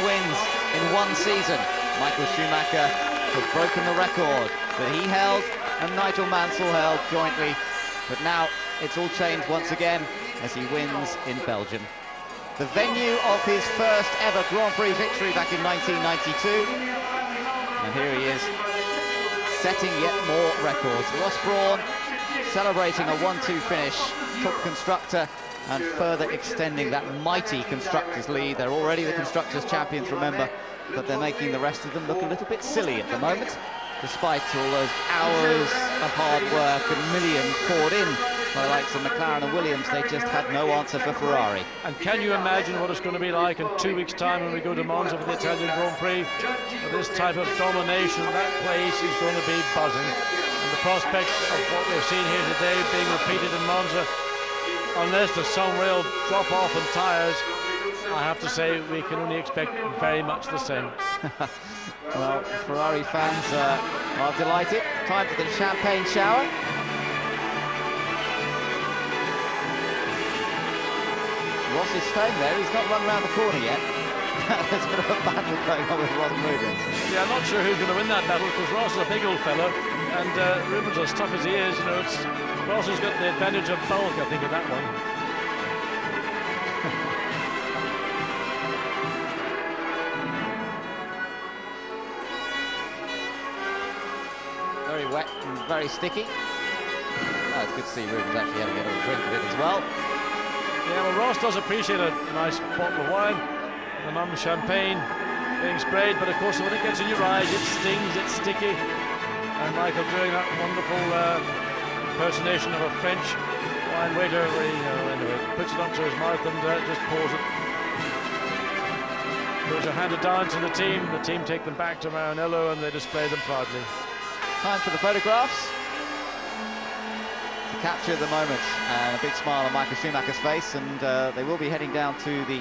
Wins in one season. Michael Schumacher has broken the record that he held and Nigel Mansell held jointly, but now it's all changed once again as he wins in Belgium. The venue of his first ever Grand Prix victory back in 1992, and here he is setting yet more records. Ross Brawn celebrating a 1-2 finish, took constructor and further extending that mighty constructors lead. They're already the constructors champions, remember, but they're making the rest of them look a little bit silly at the moment, despite all those hours of hard work and millions poured in by the likes of McLaren and Williams. They just had no answer for Ferrari. And can you imagine what it's going to be like in 2 weeks' time when we go to Monza for the Italian Grand Prix? With this type of domination, that place is going to be buzzing. And the prospects of what we've seen here today being repeated in Monza unless there's some real drop-off in tyres, I have to say we can only expect very much the same. Well, Ferrari fans are delighted. Time for the champagne shower. Ross is staying there. He's not run around the corner yet. There's a bit of a battle going on with Ross Rubens. Yeah, I'm not sure who's going to win that battle, because Ross is a big old fella, and Rubens, as tough as he is, you know, Ross has got the advantage of bulk, I think, in that one. Very wet and very sticky. Oh, it's good to see Rubens actually having a little drink of it as well. Yeah, well, Ross does appreciate a nice bottle of wine, the mum champagne being sprayed, but of course when it gets in your eyes, it stings, it's sticky. And Michael doing that wonderful impersonation of a French wine waiter, where he anyway, puts it up to his mouth and just pours it. Those are handed down to the team take them back to Maranello and they display them proudly. Time for the photographs. To capture the moment, and a big smile on Michael Schumacher's face, and they will be heading down to the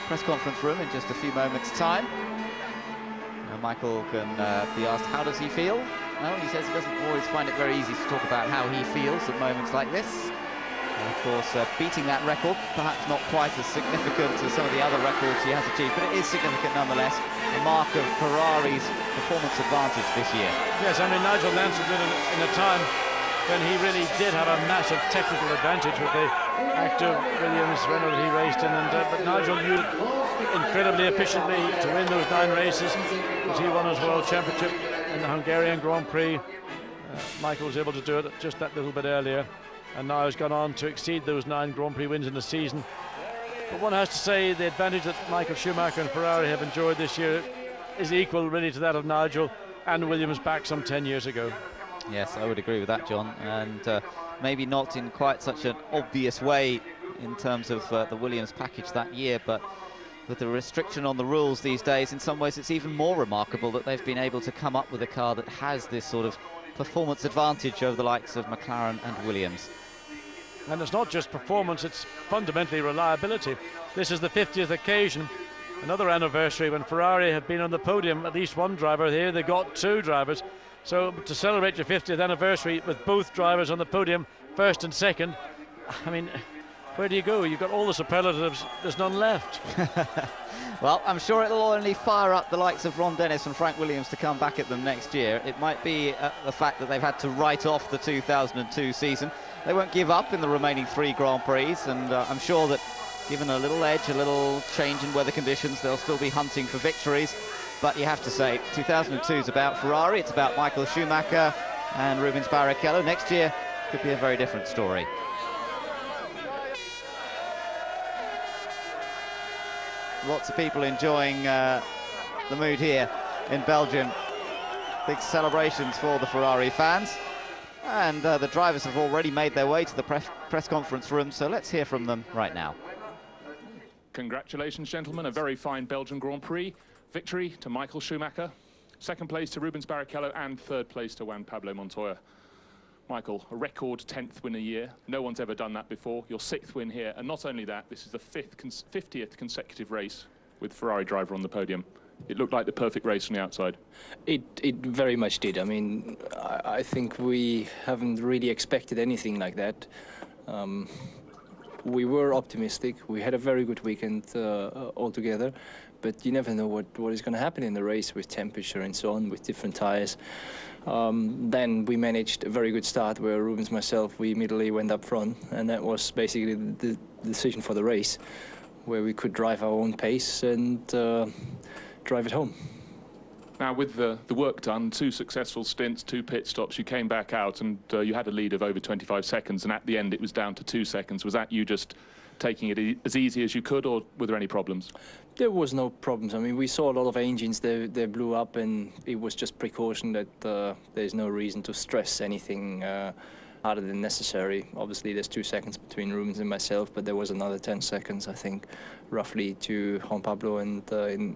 press conference room in just a few moments' time. Michael can be asked, how does he feel? Well, he says he doesn't always find it very easy to talk about how he feels at moments like this. And of course, beating that record, perhaps not quite as significant as some of the other records he has achieved, but it is significant nonetheless, a mark of Ferrari's performance advantage this year. Yes, I mean, Nigel Mansell did it in a time when he really did have a massive technical advantage with the active Williams Renault that he raced in, and but Nigel used it incredibly efficiently to win those 9 races, as he won his World Championship in the Hungarian Grand Prix. Michael was able to do it just that little bit earlier, and now has gone on to exceed those 9 Grand Prix wins in the season. But one has to say the advantage that Michael Schumacher and Ferrari have enjoyed this year is equal really to that of Nigel and Williams back some 10 years ago. Yes, I would agree with that, John, and maybe not in quite such an obvious way in terms of the Williams package that year, but with the restriction on the rules these days, in some ways it's even more remarkable that they've been able to come up with a car that has this sort of performance advantage over the likes of McLaren and Williams. And it's not just performance, it's fundamentally reliability. This is the 50th occasion, another anniversary when Ferrari have been on the podium, at least one driver. Here they got 2 drivers. So to celebrate your 50th anniversary with both drivers on the podium, first and second, I mean, where do you go? You've got all the superlatives, there's none left. Well, I'm sure it'll only fire up the likes of Ron Dennis and Frank Williams to come back at them next year. It might be the fact that they've had to write off the 2002 season. They won't give up in the remaining 3 Grand Prix, and I'm sure that given a little edge, a little change in weather conditions, they'll still be hunting for victories. But you have to say, 2002 is about Ferrari, it's about Michael Schumacher and Rubens Barrichello. Next year could be a very different story. Lots of people enjoying the mood here in Belgium. Big celebrations for the Ferrari fans. And the drivers have already made their way to the press conference room, so let's hear from them right now. Congratulations, gentlemen. A very fine Belgian Grand Prix. Victory to Michael Schumacher, 2nd place to Rubens Barrichello, and 3rd place to Juan Pablo Montoya. Michael, a record 10th win a year. No one's ever done that before. Your 6th win here, and not only that, this is the 50th consecutive race with Ferrari driver on the podium. It looked like the perfect race from the outside. It very much did. I mean, I think we haven't really expected anything like that. We were optimistic. We had a very good weekend altogether, but you never know what is going to happen in the race with temperature and so on, with different tires. Then we managed a very good start where Rubens and myself, we immediately went up front, and that was basically the decision for the race, where we could drive our own pace and drive it home. Now, with the work done, 2 successful stints, 2 pit stops, you came back out and you had a lead of over 25 seconds, and at the end it was down to 2 seconds. Was that you just taking it as easy as you could, or were there any problems? There was no problems. I mean, we saw a lot of engines, they blew up, and it was just precaution that there's no reason to stress anything harder than necessary. Obviously, there's 2 seconds between Rubens and myself, but there was another 10 seconds, I think, roughly to Juan Pablo, and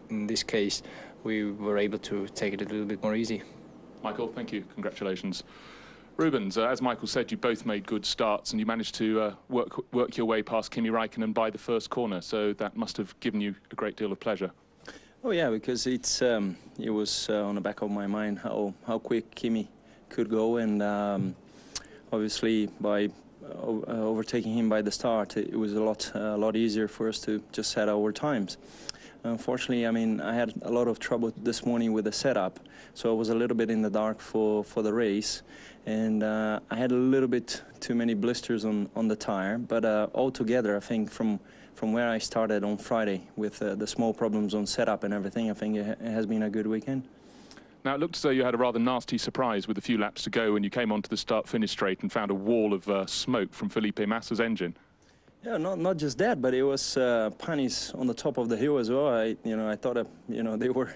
in this case, we were able to take it a little bit more easy. Michael, thank you. Congratulations. Rubens, as Michael said, you both made good starts and you managed to work your way past Kimi Räikkönen by the first corner, so that must have given you a great deal of pleasure. Oh yeah, because it was on the back of my mind how quick Kimi could go, and obviously by overtaking him by the start, it was a lot easier for us to just set our times. Unfortunately, I mean, I had a lot of trouble this morning with the setup, so I was a little bit in the dark for the race, and I had a little bit too many blisters on the tire. But altogether, I think from where I started on Friday with the small problems on setup and everything, I think it has been a good weekend. Now, it looked as though you had a rather nasty surprise with a few laps to go when you came onto the start-finish straight and found a wall of smoke from Felipe Massa's engine. Yeah, not just that, but it was panies on the top of the hill as well. I thought, they were,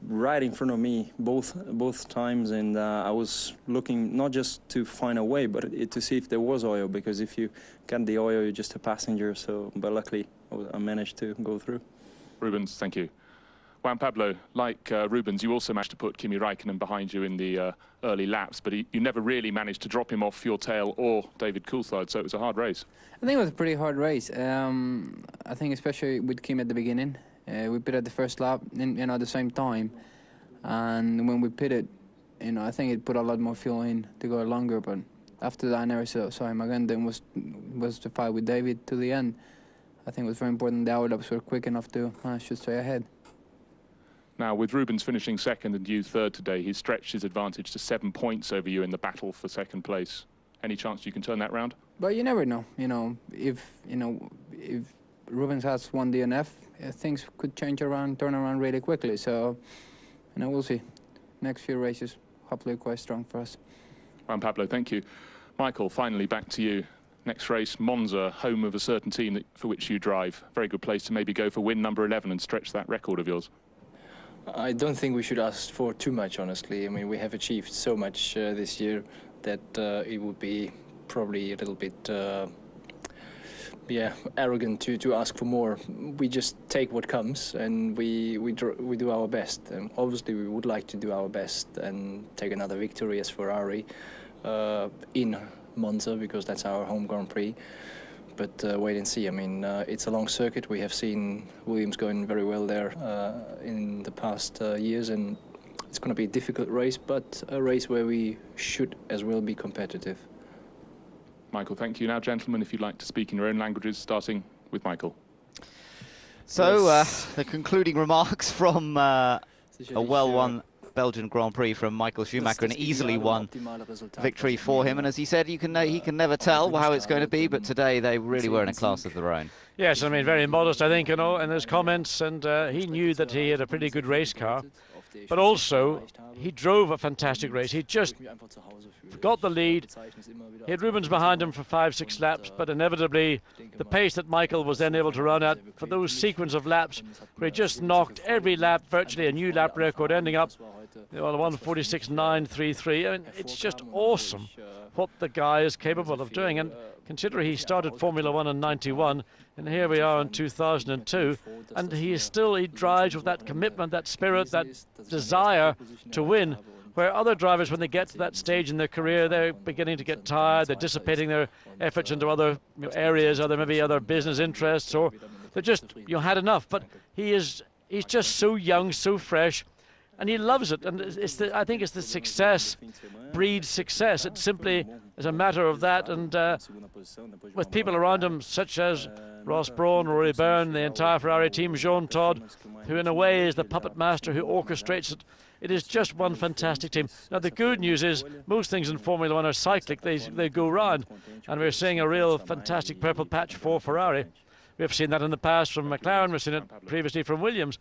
right in front of me both times, and I was looking not just to find a way, but to see if there was oil, because if you get the oil, you're just a passenger. So, but luckily, I managed to go through. Rubens, thank you. Juan Pablo, like Rubens, you also managed to put Kimi Räikkönen behind you in the early laps, but you never really managed to drop him off your tail or David Coulthard, so it was a hard race. I think it was a pretty hard race. I think especially with Kim at the beginning. We pitted the first lap at the same time, and when we pitted, I think it put a lot more fuel in to go longer, but after that I never saw him again. Then was the fight with David to the end. I think it was very important the hour laps were quick enough to manage to stay ahead. Now, with Rubens finishing second and you third today, he's stretched his advantage to 7 points over you in the battle for second place. Any chance you can turn that round? But you never know. If Rubens has one DNF, things could turn around really quickly. So, we'll see. Next few races, hopefully quite strong for us. Juan Pablo, thank you. Michael, finally back to you. Next race, Monza, home of a certain team for which you drive. Very good place to maybe go for win number 11 and stretch that record of yours. I don't think we should ask for too much, honestly. I mean, we have achieved so much this year that it would be probably a little bit, arrogant to ask for more. We just take what comes and we do our best. And obviously, we would like to do our best and take another victory as Ferrari in Monza, because that's our home Grand Prix. But wait and see. I mean, it's a long circuit. We have seen Williams going very well there in the past years, and it's going to be a difficult race, but a race where we should as well be competitive. Michael, thank you. Now, gentlemen, if you'd like to speak in your own languages, starting with Michael. So, the concluding remarks from a well-won Belgian Grand Prix from Michael Schumacher, an easily won victory for him. And as he said, he can never tell how it's going to be, but today they really were in a class of their own. Yes, I mean, very modest, I think, in his comments, and he knew that he had a pretty good race car. But also, he drove a fantastic race. He just got the lead. He had Rubens behind him for 5-6 laps, but inevitably, the pace that Michael was then able to run at for those sequence of laps, where he just knocked every lap virtually a new lap record, ending up on 1:46.933. I mean, it's just awesome what the guy is capable of doing. And considering he started Formula One in '91, and here we are in 2002, and he drives with that commitment, that spirit, that desire to win, where other drivers, when they get to that stage in their career, they're beginning to get tired, they're dissipating their efforts into other areas, maybe other business interests, or they're just, had enough. But he's just so young, so fresh, and he loves it. And I think it's the success breeds success. It simply is a matter of that. And with people around him, such as Ross Brawn, Rory Byrne, the entire Ferrari team, Jean Todt, who in a way is the puppet master who orchestrates it, it is just one fantastic team. Now, the good news is most things in Formula One are cyclic. They go round. And we're seeing a real fantastic purple patch for Ferrari. We've seen that in the past from McLaren, we've seen it previously from Williams.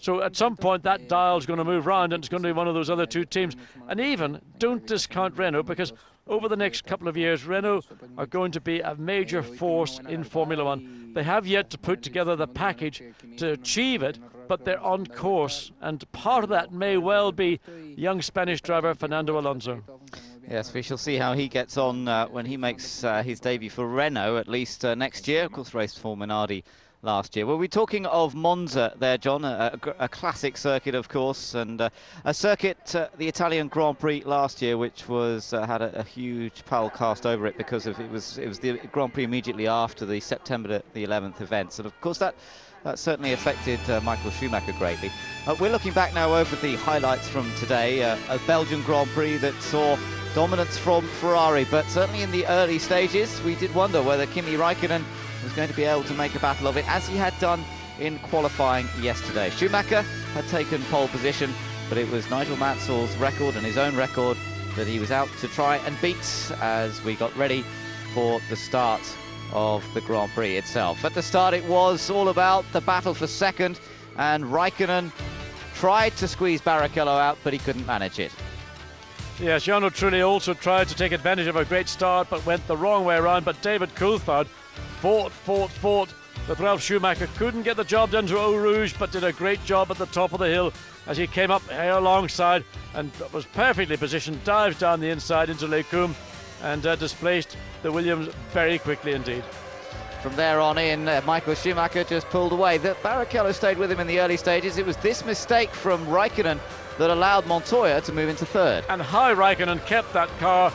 So at some point that dial's going to move round and it's going to be one of those other two teams. And even, don't discount Renault, because over the next couple of years, Renault are going to be a major force in Formula One. They have yet to put together the package to achieve it, but they're on course. And part of that may well be young Spanish driver Fernando Alonso. Yes, we shall see how he gets on when he makes his debut for Renault, at least next year. Of course, raced for Minardi last year. Well, we're talking of Monza there, John, a classic circuit, of course, and a circuit, the Italian Grand Prix last year, which was had a huge pall cast over it because of it was the Grand Prix immediately after the September the 11th events, and of course that certainly affected Michael Schumacher greatly. We're looking back now over the highlights from today, a Belgian Grand Prix that saw dominance from Ferrari, but certainly in the early stages we did wonder whether Kimi Raikkonen was going to be able to make a battle of it, as he had done in qualifying yesterday. Schumacher had taken pole position, but it was Nigel Mansell's record and his own record that he was out to try and beat as we got ready for the start of the Grand Prix itself. At the start it was all about the battle for second, and Raikkonen tried to squeeze Barrichello out, but he couldn't manage it. Yes, Jarno Trulli also tried to take advantage of a great start, but went the wrong way around. But David Coulthard fought, but Ralf Schumacher couldn't get the job done to Eau Rouge, but did a great job at the top of the hill as he came up here alongside and was perfectly positioned, dived down the inside into Les Combes, and displaced the Williams very quickly indeed. From there on in, Michael Schumacher just pulled away. Barrichello stayed with him in the early stages. It was this mistake from Raikkonen that allowed Montoya to move into third. And how Raikkonen kept that car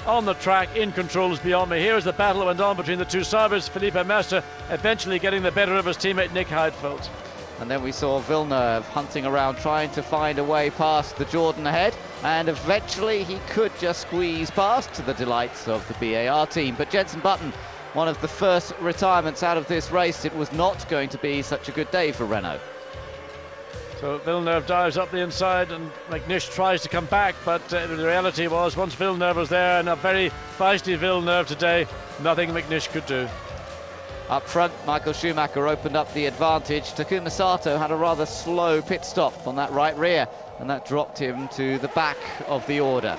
on the track in control is beyond me. Here as the battle went on between the two Saubers, Felipe Massa eventually getting the better of his teammate Nick Heidfeld. And then we saw Villeneuve hunting around, trying to find a way past the Jordan ahead, and eventually he could just squeeze past, to the delights of the BAR team. But Jenson Button, one of the first retirements out of this race, it was not going to be such a good day for Renault. So Villeneuve dives up the inside and McNish tries to come back, but the reality was once Villeneuve was there, and a very feisty Villeneuve today, nothing McNish could do. Up front, Michael Schumacher opened up the advantage. Takuma Sato had a rather slow pit stop on that right rear, and that dropped him to the back of the order.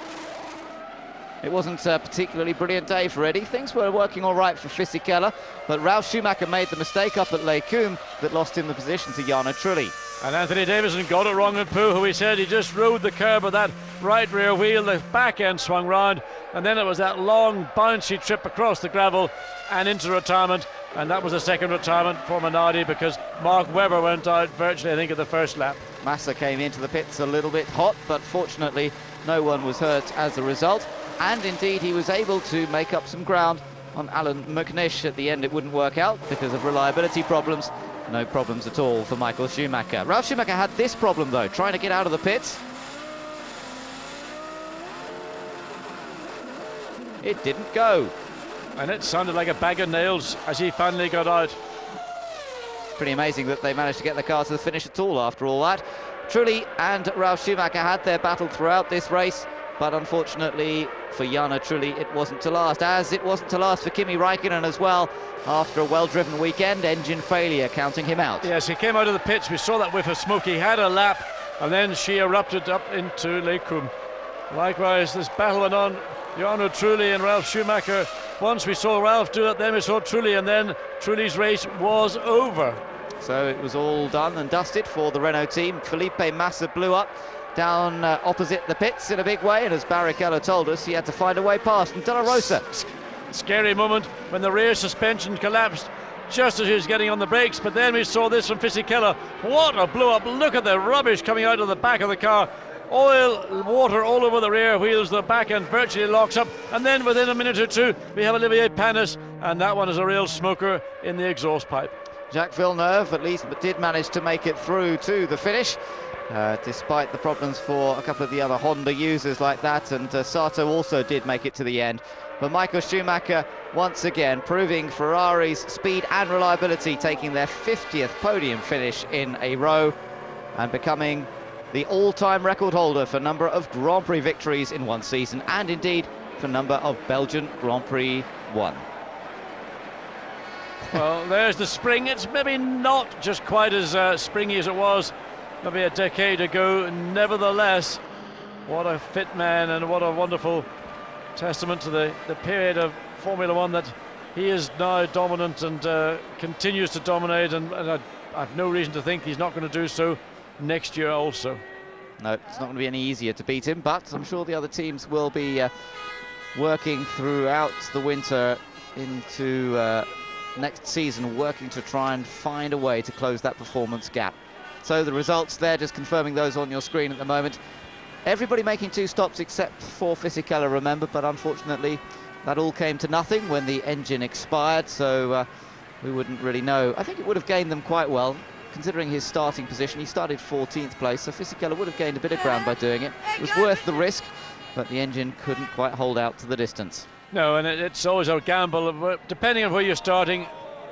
It wasn't a particularly brilliant day for Eddie. Things were working all right for Fisichella, but Ralf Schumacher made the mistake up at Les Combes that lost him the position to Jarno Trulli. And Anthony Davison got it wrong in Pooh, who he said he just rode the curb with that right rear wheel, the back end swung round, and then it was that long bouncy trip across the gravel and into retirement, and that was the second retirement for Minardi because Mark Webber went out virtually, I think, at the first lap. Massa came into the pits a little bit hot, but fortunately no one was hurt as a result, and indeed he was able to make up some ground on Alan McNish. At the end it wouldn't work out because of reliability problems. No problems at all for Michael Schumacher. Ralf Schumacher had this problem though, trying to get out of the pits. It didn't go. And it sounded like a bag of nails as he finally got out. Pretty amazing that they managed to get the car to the finish at all after all that. Trulli and Ralf Schumacher had their battle throughout this race, but unfortunately for Jarno Trulli it wasn't to last, as it wasn't to last for Kimi Raikkonen as well. After a well-driven weekend, engine failure counting him out. Yes, he came out of the pits, we saw that whiff of smoke, he had a lap, and then she erupted up into Les Combes. Likewise, this battle went on, Jarno Trulli and Ralf Schumacher. Once we saw Ralf do it, then we saw Trulli, and then Trulli's race was over. So it was all done and dusted for the Renault team. Felipe Massa blew up down opposite the pits in a big way, and as Barrichello told us, he had to find a way past. And De La Rosa. Scary moment when the rear suspension collapsed just as he was getting on the brakes, but then we saw this from Fisichella. What a blow up, look at the rubbish coming out of the back of the car. Oil, water all over the rear wheels, the back end virtually locks up, and then within a minute or two we have Olivier Panis, and that one is a real smoker in the exhaust pipe. Jacques Villeneuve at least did manage to make it through to the finish, despite the problems for a couple of the other Honda users like that, and Sato also did make it to the end. But Michael Schumacher once again proving Ferrari's speed and reliability, taking their 50th podium finish in a row and becoming the all-time record holder for number of Grand Prix victories in one season, and indeed for number of Belgian Grand Prix won. Well, there's the spring. It's maybe not just quite as springy as it was maybe a decade ago. Nevertheless, what a fit man, and what a wonderful testament to the period of Formula One that he is now dominant and continues to dominate, and I have no reason to think he's not going to do so next year also. No, it's not going to be any easier to beat him, but I'm sure the other teams will be working throughout the winter into next season, working to try and find a way to close that performance gap. So the results there, just confirming those on your screen at the moment. Everybody making 2 stops except for Fisichella, remember, but unfortunately that all came to nothing when the engine expired, so we wouldn't really know. I think it would have gained them quite well, considering his starting position. He started 14th place, so Fisichella would have gained a bit of ground by doing it. It was worth the risk, but the engine couldn't quite hold out to the distance. No, and it's always a gamble. Depending on where you're starting,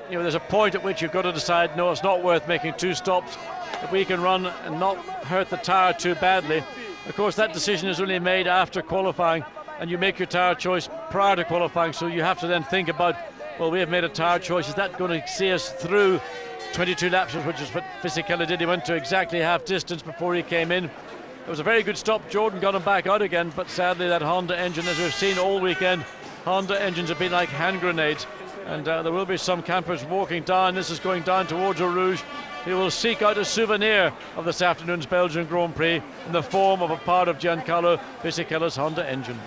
you know, there's a point at which you've got to decide, no, it's not worth making 2 stops. If we can run and not hurt the tyre too badly. Of course, that decision is only made after qualifying, and you make your tyre choice prior to qualifying, so you have to then think about, well, we have made a tyre choice. Is that going to see us through 22 laps, which is what Fisichella did? He went to exactly half distance before he came in. It was a very good stop. Jordan got him back out again, but sadly that Honda engine, as we've seen all weekend, Honda engines have been like hand grenades, and there will be some campers walking down. This is going down towards Eau Rouge. He will seek out a souvenir of this afternoon's Belgian Grand Prix in the form of a part of Giancarlo Fisichella's Honda engine.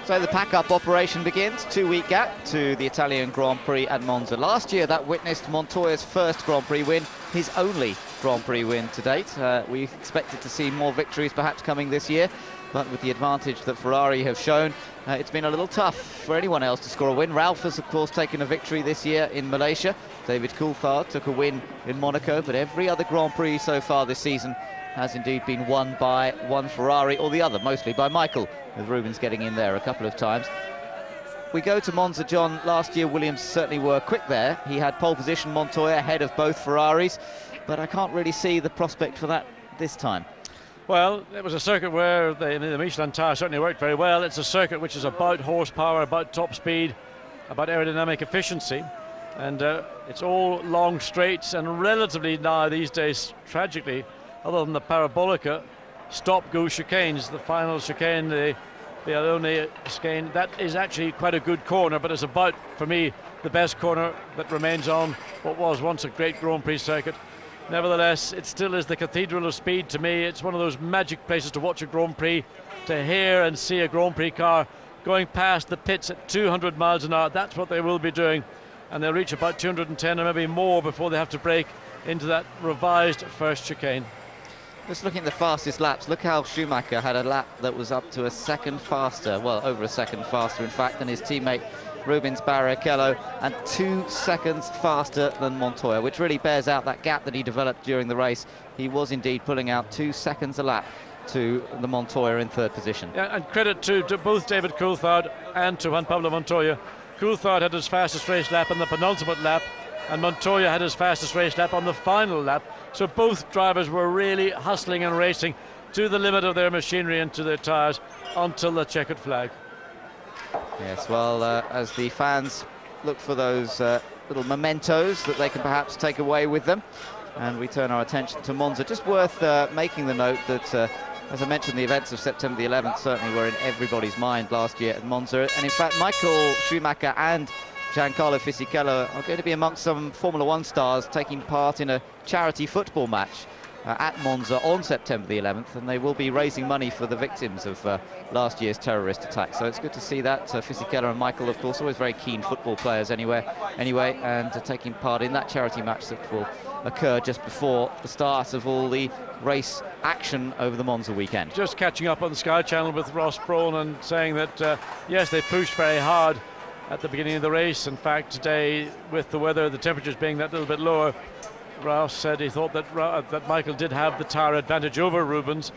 So the pack-up operation begins, 2-week gap to the Italian Grand Prix at Monza. Last year that witnessed Montoya's first Grand Prix win, his only Grand Prix win to date. We expected to see more victories perhaps coming this year, but with the advantage that Ferrari have shown, it's been a little tough for anyone else to score a win. Ralph has of course taken a victory this year in Malaysia. David Coulthard took a win in Monaco, but every other Grand Prix so far this season has indeed been won by one Ferrari or the other, mostly by Michael, with Rubens getting in there a couple of times. We go to Monza, John. Last year Williams certainly were quick there. He had pole position, Montoya ahead of both Ferraris, but I can't really see the prospect for that this time. Well, it was a circuit where the Michelin tyre certainly worked very well. It's a circuit which is about horsepower, about top speed, about aerodynamic efficiency, and it's all long straights, and relatively now these days, tragically, other than the Parabolica, stop-go chicanes. The final chicane, the Bialone chicane, that is actually quite a good corner, but it's about, for me, the best corner that remains on what was once a great Grand Prix circuit. Nevertheless, it still is the cathedral of speed to me. It's one of those magic places to watch a Grand Prix, to hear and see a Grand Prix car going past the pits at 200 miles an hour. That's what they will be doing, and they'll reach about 210 or maybe more before they have to brake into that revised first chicane. Just looking at the fastest laps, look how Schumacher had a lap that was up to a second faster, well, over a second faster in fact, than his teammate Rubens Barrichello, and 2 seconds faster than Montoya, which really bears out that gap that he developed during the race. He was indeed pulling out 2 seconds a lap to the Montoya in third position. Yeah, and credit to both David Coulthard and to Juan Pablo Montoya. Coulthard had his fastest race lap on the penultimate lap, and Montoya had his fastest race lap on the final lap. So both drivers were really hustling and racing to the limit of their machinery and to their tyres until the checkered flag. Yes, well, as the fans look for those little mementos that they can perhaps take away with them, and we turn our attention to Monza. Just worth making the note that, as I mentioned, the events of September the 11th certainly were in everybody's mind last year at Monza, and in fact Michael Schumacher and Giancarlo Fisichella are going to be amongst some Formula One stars taking part in a charity football match at Monza on September the 11th, and they will be raising money for the victims of last year's terrorist attack. So it's good to see that. Fisichella and Michael, of course, always very keen football players anyway, and taking part in that charity match that will occur just before the start of all the race action over the Monza weekend. Just catching up on the Sky Channel with Ross Brawn and saying that, yes, they pushed very hard at the beginning of the race. In fact, today, with the weather, the temperatures being that little bit lower, Ross said he thought that Michael did have the tyre advantage over Rubens,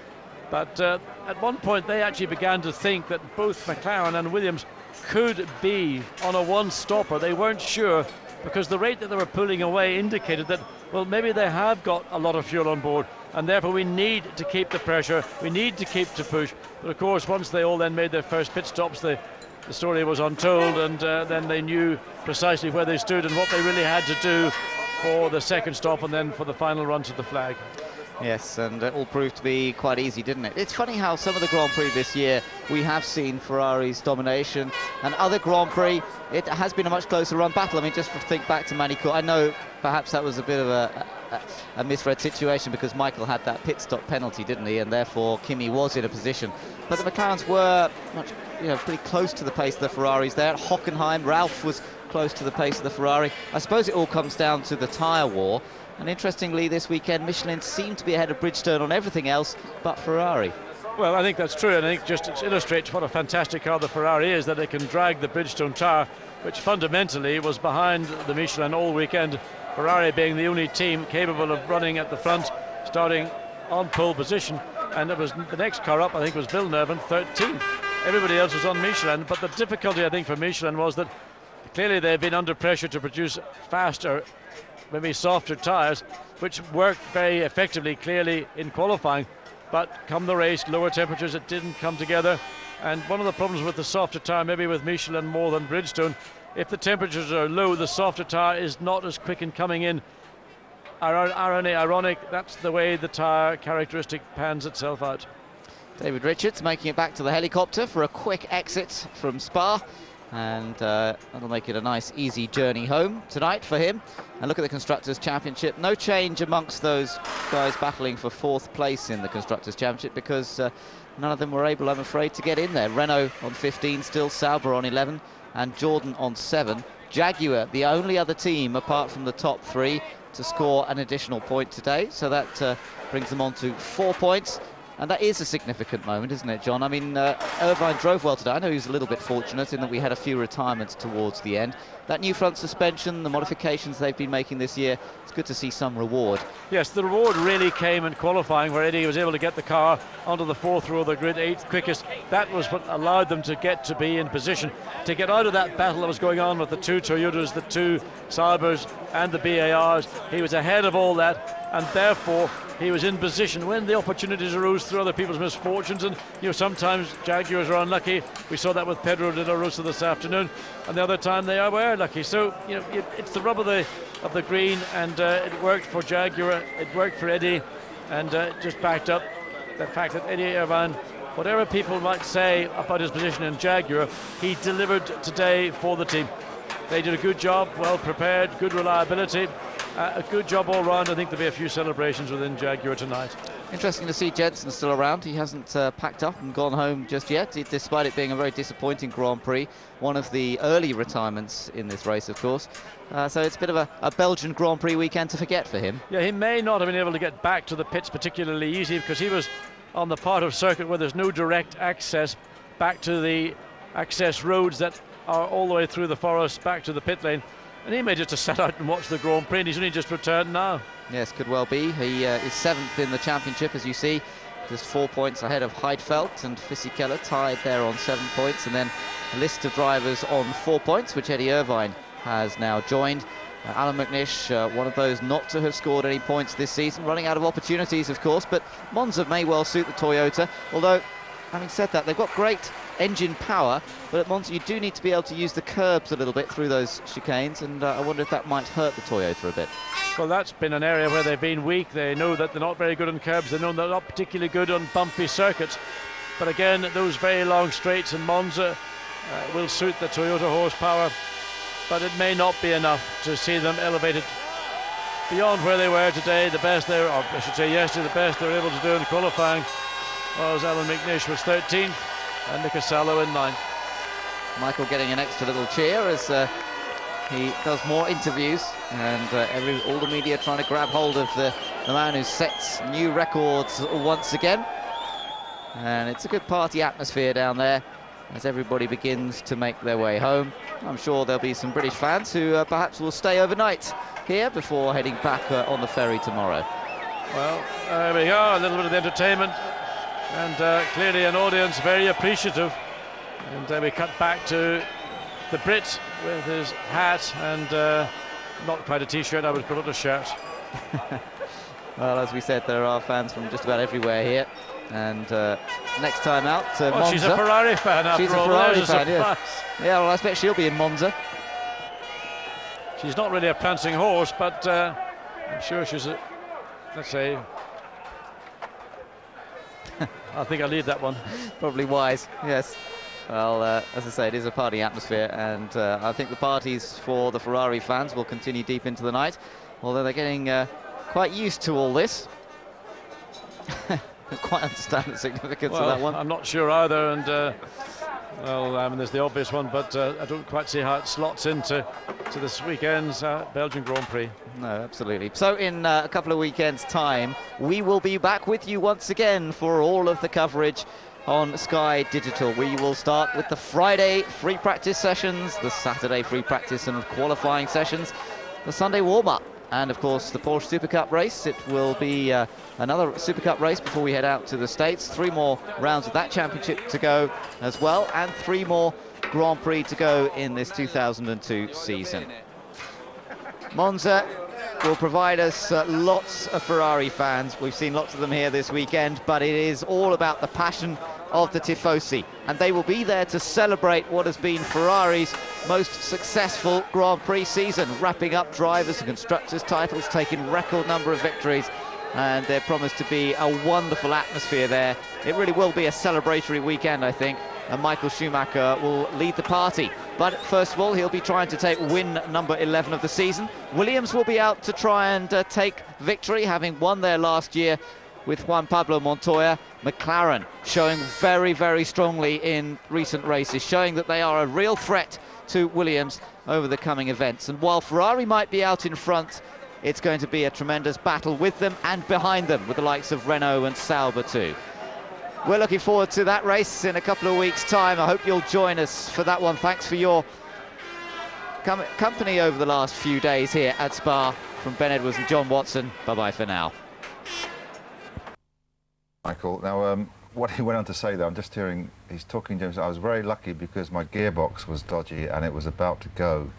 but at one point they actually began to think that both McLaren and Williams could be on a one-stopper. They weren't sure, because the rate that they were pulling away indicated that, well, maybe they have got a lot of fuel on board, and therefore we need to keep the pressure, we need to keep to push. But of course, once they all then made their first pit stops, the story was untold, and then they knew precisely where they stood and what they really had to do for the second stop and then for the final run to the flag. Yes, and it all proved to be quite easy, didn't it? It's funny how some of the Grand Prix this year we have seen Ferrari's domination, and other Grand Prix it has been a much closer run battle. I mean, just think back to Manicourt. I know perhaps that was a bit of a misread situation because Michael had that pit stop penalty, didn't he? And therefore Kimi was in a position. But the McLarens were much, pretty close to the pace of the Ferraris there. At Hockenheim, Ralph was close to the pace of the Ferrari. I suppose it all comes down to the tyre war. And interestingly, this weekend, Michelin seemed to be ahead of Bridgestone on everything else but Ferrari. Well, I think that's true, and I think just it illustrates what a fantastic car the Ferrari is, that it can drag the Bridgestone tyre, which fundamentally was behind the Michelin all weekend. Ferrari being the only team capable of running at the front, starting on pole position, and it was the next car up, I think, was Villeneuve in 13th. Everybody else was on Michelin, but the difficulty, I think, for Michelin was that clearly they've been under pressure to produce faster, maybe softer tyres, which worked very effectively, clearly, in qualifying. But come the race, lower temperatures, it didn't come together. And one of the problems with the softer tyre, maybe with Michelin more than Bridgestone, if the temperatures are low, the softer tyre is not as quick in coming in. Ironic, that's the way the tyre characteristic pans itself out. David Richards making it back to the helicopter for a quick exit from Spa. And that'll make it a nice, easy journey home tonight for him. And look at the Constructors' Championship. No change amongst those guys battling for 4th place in the Constructors' Championship, because none of them were able, I'm afraid, to get in there. Renault on 15 still, Sauber on 11, and Jordan on 7. Jaguar, the only other team apart from the top 3 to score an additional point today. So that brings them on to 4 points. And that is a significant moment, isn't it, John? I mean, Irvine drove well today. I know he was a little bit fortunate in that we had a few retirements towards the end. That new front suspension, the modifications they've been making this year, it's good to see some reward. Yes, the reward really came in qualifying, where Eddie was able to get the car onto the 4th row of the grid, 8th quickest. That was what allowed them to get to be in position, to get out of that battle that was going on with the 2 Toyotas, the 2 Saubers and the BARs. He was ahead of all that, and therefore he was in position when the opportunities arose through other people's misfortunes. And sometimes Jaguars are unlucky. We saw that with Pedro de la Rosa this afternoon, and the other time they were lucky. So it's the rub of the green, and it worked for Jaguar, it worked for Eddie, and just backed up the fact that Eddie Irvine, whatever people might say about his position in Jaguar, he delivered today for the team. They did a good job, well prepared, good reliability. A good job all round. I think there'll be a few celebrations within Jaguar tonight. Interesting to see Jensen still around. He hasn't packed up and gone home just yet, despite it being a very disappointing Grand Prix. One of the early retirements in this race, of course. So it's a bit of a Belgian Grand Prix weekend to forget for him. Yeah, he may not have been able to get back to the pits particularly easy, because he was on the part of circuit where there's no direct access back to the access roads that are all the way through the forest back to the pit lane. And he may just have sat out and watched the Grand Prix, and he's only just returned now. Yes, could well be. He is 7th in the championship, as you see, just 4 points ahead of Heidfeld, and Fisichella tied there on 7 points, and then a list of drivers on 4 points, which Eddie Irvine has now joined. Alan McNish, one of those not to have scored any points this season, running out of opportunities, of course, but Monza may well suit the Toyota, although, having said that, they've got great engine power, but at Monza you do need to be able to use the curbs a little bit through those chicanes, and I wonder if that might hurt the Toyota a bit. Well, that's been an area where they've been weak. They know that they're not very good on curbs. They know they're not particularly good on bumpy circuits. But again, those very long straights in Monza will suit the Toyota horsepower, but it may not be enough to see them elevated beyond where they were today. The best they were, or I should say yesterday, the best they were able to do in qualifying was Alan McNish was 13th. And Nicasalo in 9th. Michael getting an extra little cheer as he does more interviews, and all the media trying to grab hold of the man who sets new records once again. And it's a good party atmosphere down there as everybody begins to make their way home. I'm sure there'll be some British fans who perhaps will stay overnight here before heading back on the ferry tomorrow. Well, there we go, a little bit of entertainment. And clearly an audience very appreciative. And we cut back to the Brit with his hat and not quite a t-shirt, I would put it a shirt. Well, as we said, there are fans from just about everywhere here. And next time out, Monza. She's a Ferrari fan after all. She's a Ferrari fan, yeah. Yeah, well, I expect she'll be in Monza. She's not really a prancing horse, but I'm sure she's a, let's say, I think I'll leave that one. Probably wise, yes. Well, as I say, it is a party atmosphere, and I think the parties for the Ferrari fans will continue deep into the night, although they're getting quite used to all this. I don't quite understand the significance of that one. I'm not sure either, and Well, I mean, there's the obvious one, but I don't quite see how it slots into this weekend's Belgian Grand Prix. No, absolutely. So in a couple of weekends' time, we will be back with you once again for all of the coverage on Sky Digital. We will start with the Friday free practice sessions, the Saturday free practice and qualifying sessions, the Sunday warm-up, and of course the Porsche Super Cup race. It will be another Super Cup race before we head out to the States. 3 more rounds of that championship to go as well, and 3 more Grand Prix to go in this 2002 season. Monza will provide us lots of Ferrari fans. We've seen lots of them here this weekend, but it is all about the passion of the Tifosi, and they will be there to celebrate what has been Ferrari's most successful Grand Prix season, wrapping up drivers and constructors titles, taking record number of victories, and there promised to be a wonderful atmosphere there. It really will be a celebratory weekend, I think, and Michael Schumacher will lead the party. But first of all, he'll be trying to take win number 11 of the season. Williams will be out to try and take victory, having won there last year with Juan Pablo Montoya. McLaren showing very, very strongly in recent races, showing that they are a real threat to Williams over the coming events. And while Ferrari might be out in front, it's going to be a tremendous battle with them and behind them, with the likes of Renault and Sauber too. We're looking forward to that race in a couple of weeks' time. I hope you'll join us for that one. Thanks for your company over the last few days here at Spa. From Ben Edwards and John Watson, bye-bye for now. Michael, now what he went on to say though, I'm just hearing, he's talking to him, I was very lucky because my gearbox was dodgy and it was about to go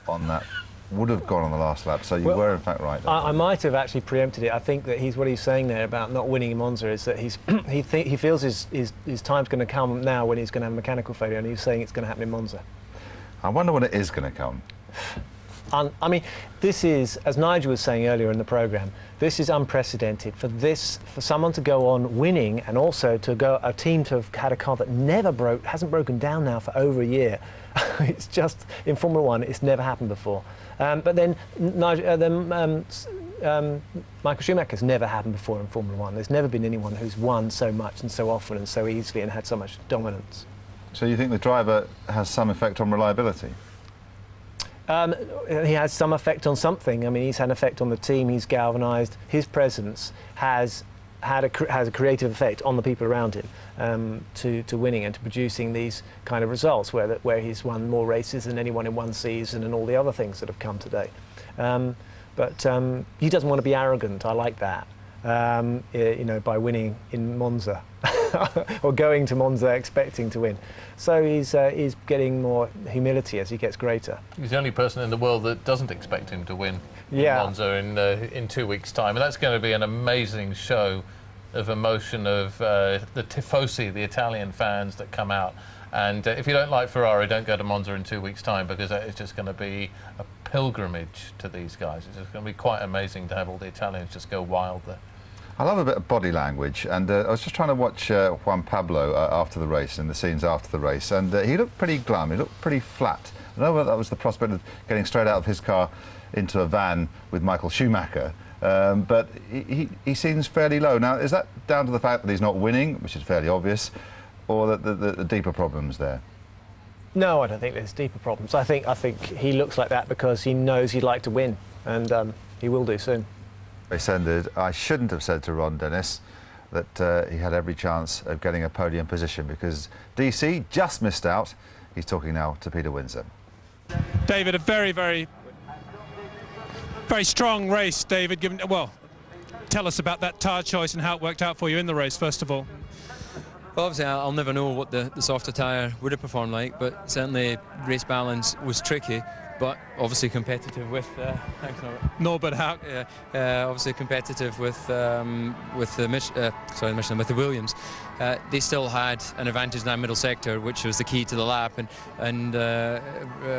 on that, would have gone on the last lap, so you were in fact right there. I might have actually preempted it. I think that what he's saying there about not winning in Monza is that he feels his time's going to come now when he's going to have mechanical failure, and he's saying it's going to happen in Monza. I wonder when it is going to come. I mean, this is, as Nigel was saying earlier in the programme, this is unprecedented. For someone to go on winning, and also a team to have had a car that hasn't broken down now for over a year. It's just, in Formula One, it's never happened before. But then Michael Schumacher's never happened before in Formula One. There's never been anyone who's won so much and so often and so easily and had so much dominance. So you think the driver has some effect on reliability? He has some effect on something. I mean, he's had an effect on the team. He's galvanised. His presence has a creative effect on the people around him to winning and to producing these kind of results, where he's won more races than anyone in one season and all the other things that have come today. But he doesn't want to be arrogant. I like that. You know, by winning in Monza or going to Monza expecting to win. So he's getting more humility as he gets greater. He's the only person in the world that doesn't expect him to win in Monza in 2 weeks' time, and that's going to be an amazing show of emotion of the Tifosi, the Italian fans that come out. And if you don't like Ferrari, don't go to Monza in 2 weeks' time, because it's just going to be a pilgrimage to these guys. It's just going to be quite amazing to have all the Italians just go wild there. I love a bit of body language, and I was just trying to watch Juan Pablo after the race and the scenes after the race, and he looked pretty glum, he looked pretty flat. I don't know whether that was the prospect of getting straight out of his car into a van with Michael Schumacher, but he seems fairly low. Now, is that down to the fact that he's not winning, which is fairly obvious, or the deeper problems there? No, I don't think there's deeper problems. I think he looks like that because he knows he'd like to win, and he will do soon. Race ended. I shouldn't have said to Ron Dennis that he had every chance of getting a podium position, because DC just missed out. He's talking now to Peter Windsor. David, a very, very, very strong race, David. Well, tell us about that tyre choice and how it worked out for you in the race, first of all. Well, obviously, I'll never know what the softer tyre would have performed like, but certainly race balance was tricky. But obviously competitive with thanks, Norbert Haug. Yeah, obviously competitive with the Michelin, with the Williams. They still had an advantage in that middle sector, which was the key to the lap, and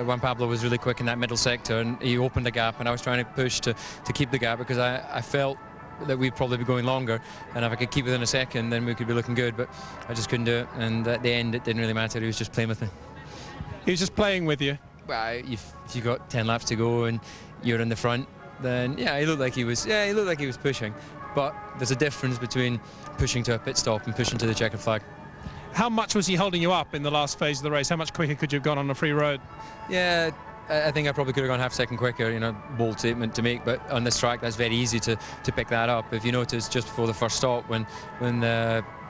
Juan Pablo was really quick in that middle sector, and he opened a gap, and I was trying to push to keep the gap, because I felt that we'd probably be going longer, and if I could keep within a second, then we could be looking good, but I just couldn't do it, and at the end it didn't really matter. He was just playing with me. He was just playing with you? Well, if you got 10 laps to go and you're in the front, then yeah, he looked like he was pushing. But there's a difference between pushing to a pit stop and pushing to the checkered flag. How much was he holding you up in the last phase of the race? How much quicker could you have gone on a free road? Yeah, I think I probably could have gone half a second quicker, you know, bold statement to make, but on this track that's very easy to pick that up. If you notice, just before the first stop, when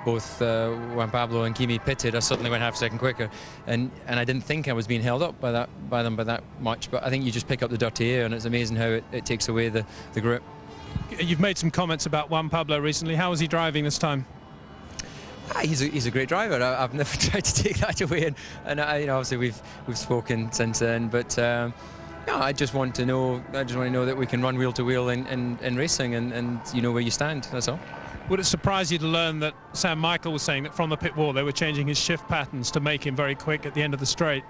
both Juan Pablo and Kimi pitted, I suddenly went half a second quicker, and I didn't think I was being held up by them by that much, but I think you just pick up the dirty air, and it's amazing how it takes away the grip. You've made some comments about Juan Pablo recently. How was he driving this time? He's a great driver. I've never tried to take that away, and you know, obviously we've spoken since then. But no, I just want to know that we can run wheel to wheel in racing, and you know where you stand. That's all. Would it surprise you to learn that Sam Michael was saying that from the pit wall they were changing his shift patterns to make him very quick at the end of the straight?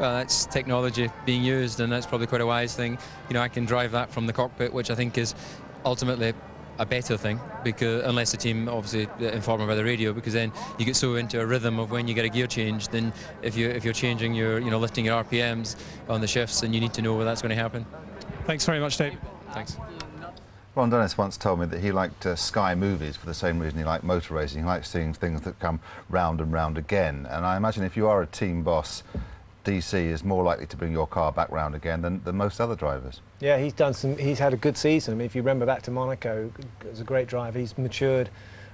Well, that's technology being used, and that's probably quite a wise thing. You know, I can drive that from the cockpit, which I think is ultimately a better thing, because unless the team obviously inform by the radio, because then you get so into a rhythm of when you get a gear change, then if you're changing your, you know, lifting your RPMs on the shifts, and you need to know where that's going to happen. Thanks very much, Dave. Thanks. Ron Dennis once told me that he liked Sky movies for the same reason he liked motor racing. He likes seeing things that come round and round again, and I imagine if you are a team boss, DC is more likely to bring your car back round again than most other drivers. Yeah, he's had a good season. I mean, if you remember back to Monaco, it was a great driver. He's matured,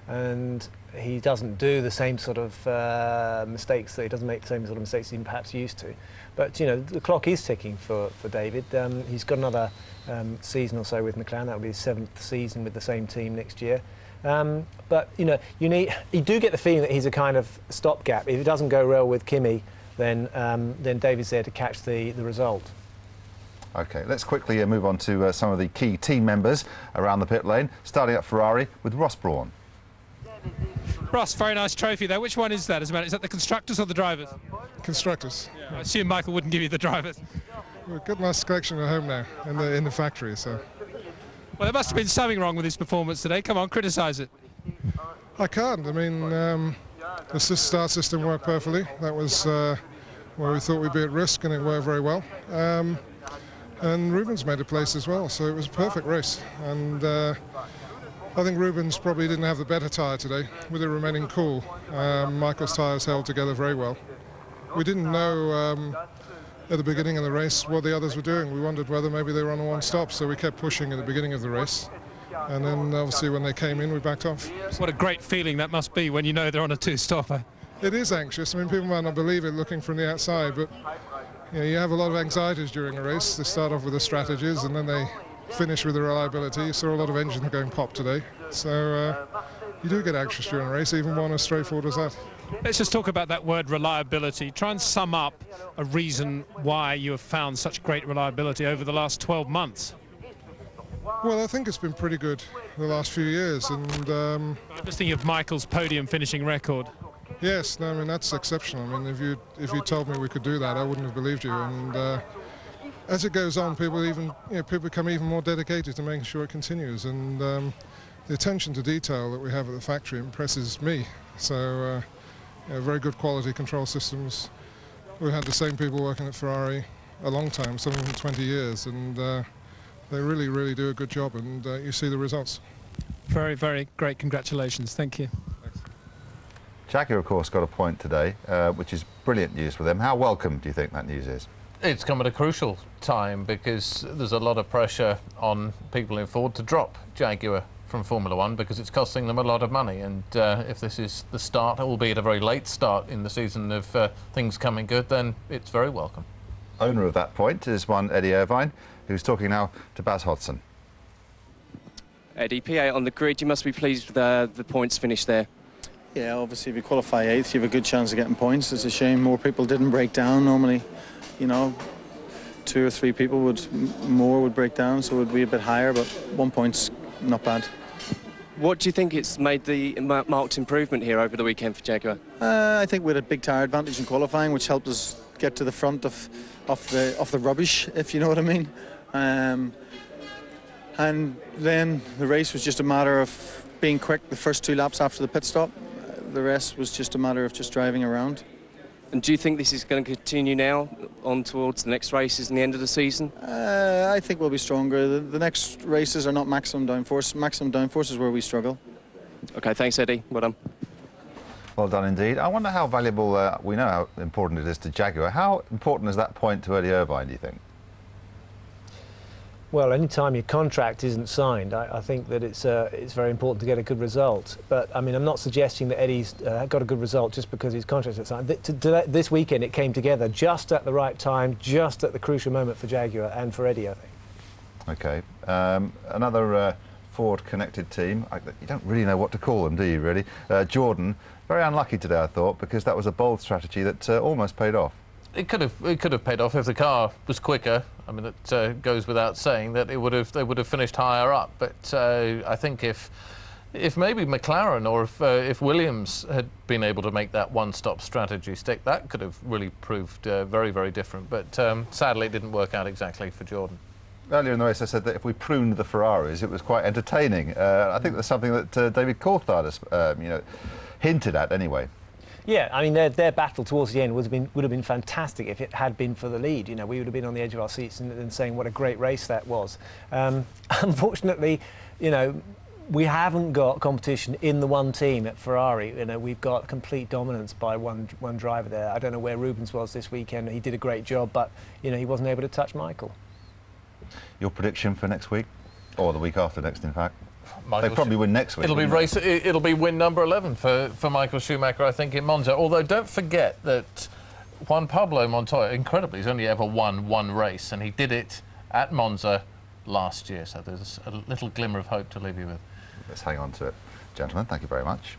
and he doesn't do the same sort of mistakes. He doesn't make the same sort of mistakes he perhaps used to. But you know, the clock is ticking for David. He's got another season or so with McLaren. That'll be his 7th season with the same team next year. But you know, you do get the feeling that he's a kind of stopgap. If it doesn't go well with Kimi, then David's there to catch the result. OK, let's quickly move on to some of the key team members around the pit lane, starting at Ferrari with Ross Brawn. Ross, very nice trophy there. Which one is that? Is that the constructors or the drivers? Constructors. Yeah, I assume Michael wouldn't give you the drivers. We've got a nice collection at home now, in the factory, so... Well, there must have been something wrong with his performance today. Come on, criticise it. I can't. I mean, the start system worked perfectly. That was where we thought we'd be at risk, and it worked very well. And Rubens made a place as well, so it was a perfect race. And I think Rubens probably didn't have the better tyre today, with it remaining cool. Michael's tyres held together very well. We didn't know at the beginning of the race what the others were doing. We wondered whether maybe they were on a one-stop, so we kept pushing at the beginning of the race. And then obviously when they came in, we backed off. What a great feeling that must be when you know they're on a two-stopper. It is anxious. I mean, people might not believe it looking from the outside, but you know, you have a lot of anxieties during a race. They start off with the strategies, and then they finish with the reliability. You saw a lot of engines going pop today. So you do get anxious during a race, even one as straightforward as that. Let's just talk about that word reliability. Try and sum up a reason why you have found such great reliability over the last 12 months. Well, I think it's been pretty good the last few years, and I'm just thinking of Michael's podium finishing record. Yes, no, I mean that's exceptional. I mean, if you told me we could do that, I wouldn't have believed you. And as it goes on, people become even more dedicated to making sure it continues. And the attention to detail that we have at the factory impresses me. So, very good quality control systems. We've had the same people working at Ferrari a long time, some of them 20 years, and they really, really do a good job, and you see the results. Very, very great. Congratulations. Thank you. Jaguar, of course, got a point today, which is brilliant news for them. How welcome do you think that news is? It's come at a crucial time because there's a lot of pressure on people in Ford to drop Jaguar from Formula One because it's costing them a lot of money. And if this is the start, albeit a very late start in the season of things coming good, then it's very welcome. Owner of that point is one Eddie Irvine, who's talking now to Baz Hodgson. Eddie, P8 on the grid, you must be pleased with the points finish there. Yeah, obviously if you qualify 8th, you have a good chance of getting points. It's a shame more people didn't break down. Normally, you know, 2 or 3 people would break down, so it would be a bit higher, but 1 point's not bad. What do you think it's made the marked improvement here over the weekend for Jaguar? I think we had a big tyre advantage in qualifying, which helped us get to the front of the rubbish, if you know what I mean. And then the race was just a matter of being quick the first 2 laps after the pit stop. The rest was just a matter of just driving around. And do you think this is going to continue now on towards the next races and the end of the season? I think we'll be stronger. The next races are not maximum downforce. Maximum downforce is where we struggle. OK, thanks, Eddie. Well done. Well done indeed. I wonder how valuable, we know how important it is to Jaguar. How important is that point to Eddie Irvine, do you think? Well, any time your contract isn't signed, I think that it's very important to get a good result. But I mean, I'm not suggesting that Eddie's got a good result just because his contract is signed. This weekend, it came together just at the right time, just at the crucial moment for Jaguar and for Eddie, I think. Okay. Another Ford-connected team. You don't really know what to call them, do you? Really, Jordan. Very unlucky today, I thought, because that was a bold strategy that almost paid off. It could have paid off if the car was quicker. I mean, it goes without saying that they would have finished higher up. But I think if maybe McLaren or if Williams had been able to make that one-stop strategy stick, that could have really proved very, very different. But sadly, it didn't work out exactly for Jordan. Earlier in the race, I said that if we pruned the Ferraris, it was quite entertaining. I think that's something that David Coulthard has, hinted at anyway. Yeah, I mean, their battle towards the end would have been fantastic if it had been for the lead. You know, we would have been on the edge of our seats and saying what a great race that was. Unfortunately, you know, we haven't got competition in the one team at Ferrari. You know, we've got complete dominance by one driver there. I don't know where Rubens was this weekend. He did a great job, but you know, he wasn't able to touch Michael. Your prediction for next week, or the week after next, in fact? They probably win next week. It'll be win number 11 for Michael Schumacher, I think, in Monza. Although don't forget that Juan Pablo Montoya, incredibly, has only ever won one race, and he did it at Monza last year. So there's a little glimmer of hope to leave you with. Let's hang on to it, gentlemen. Thank you very much.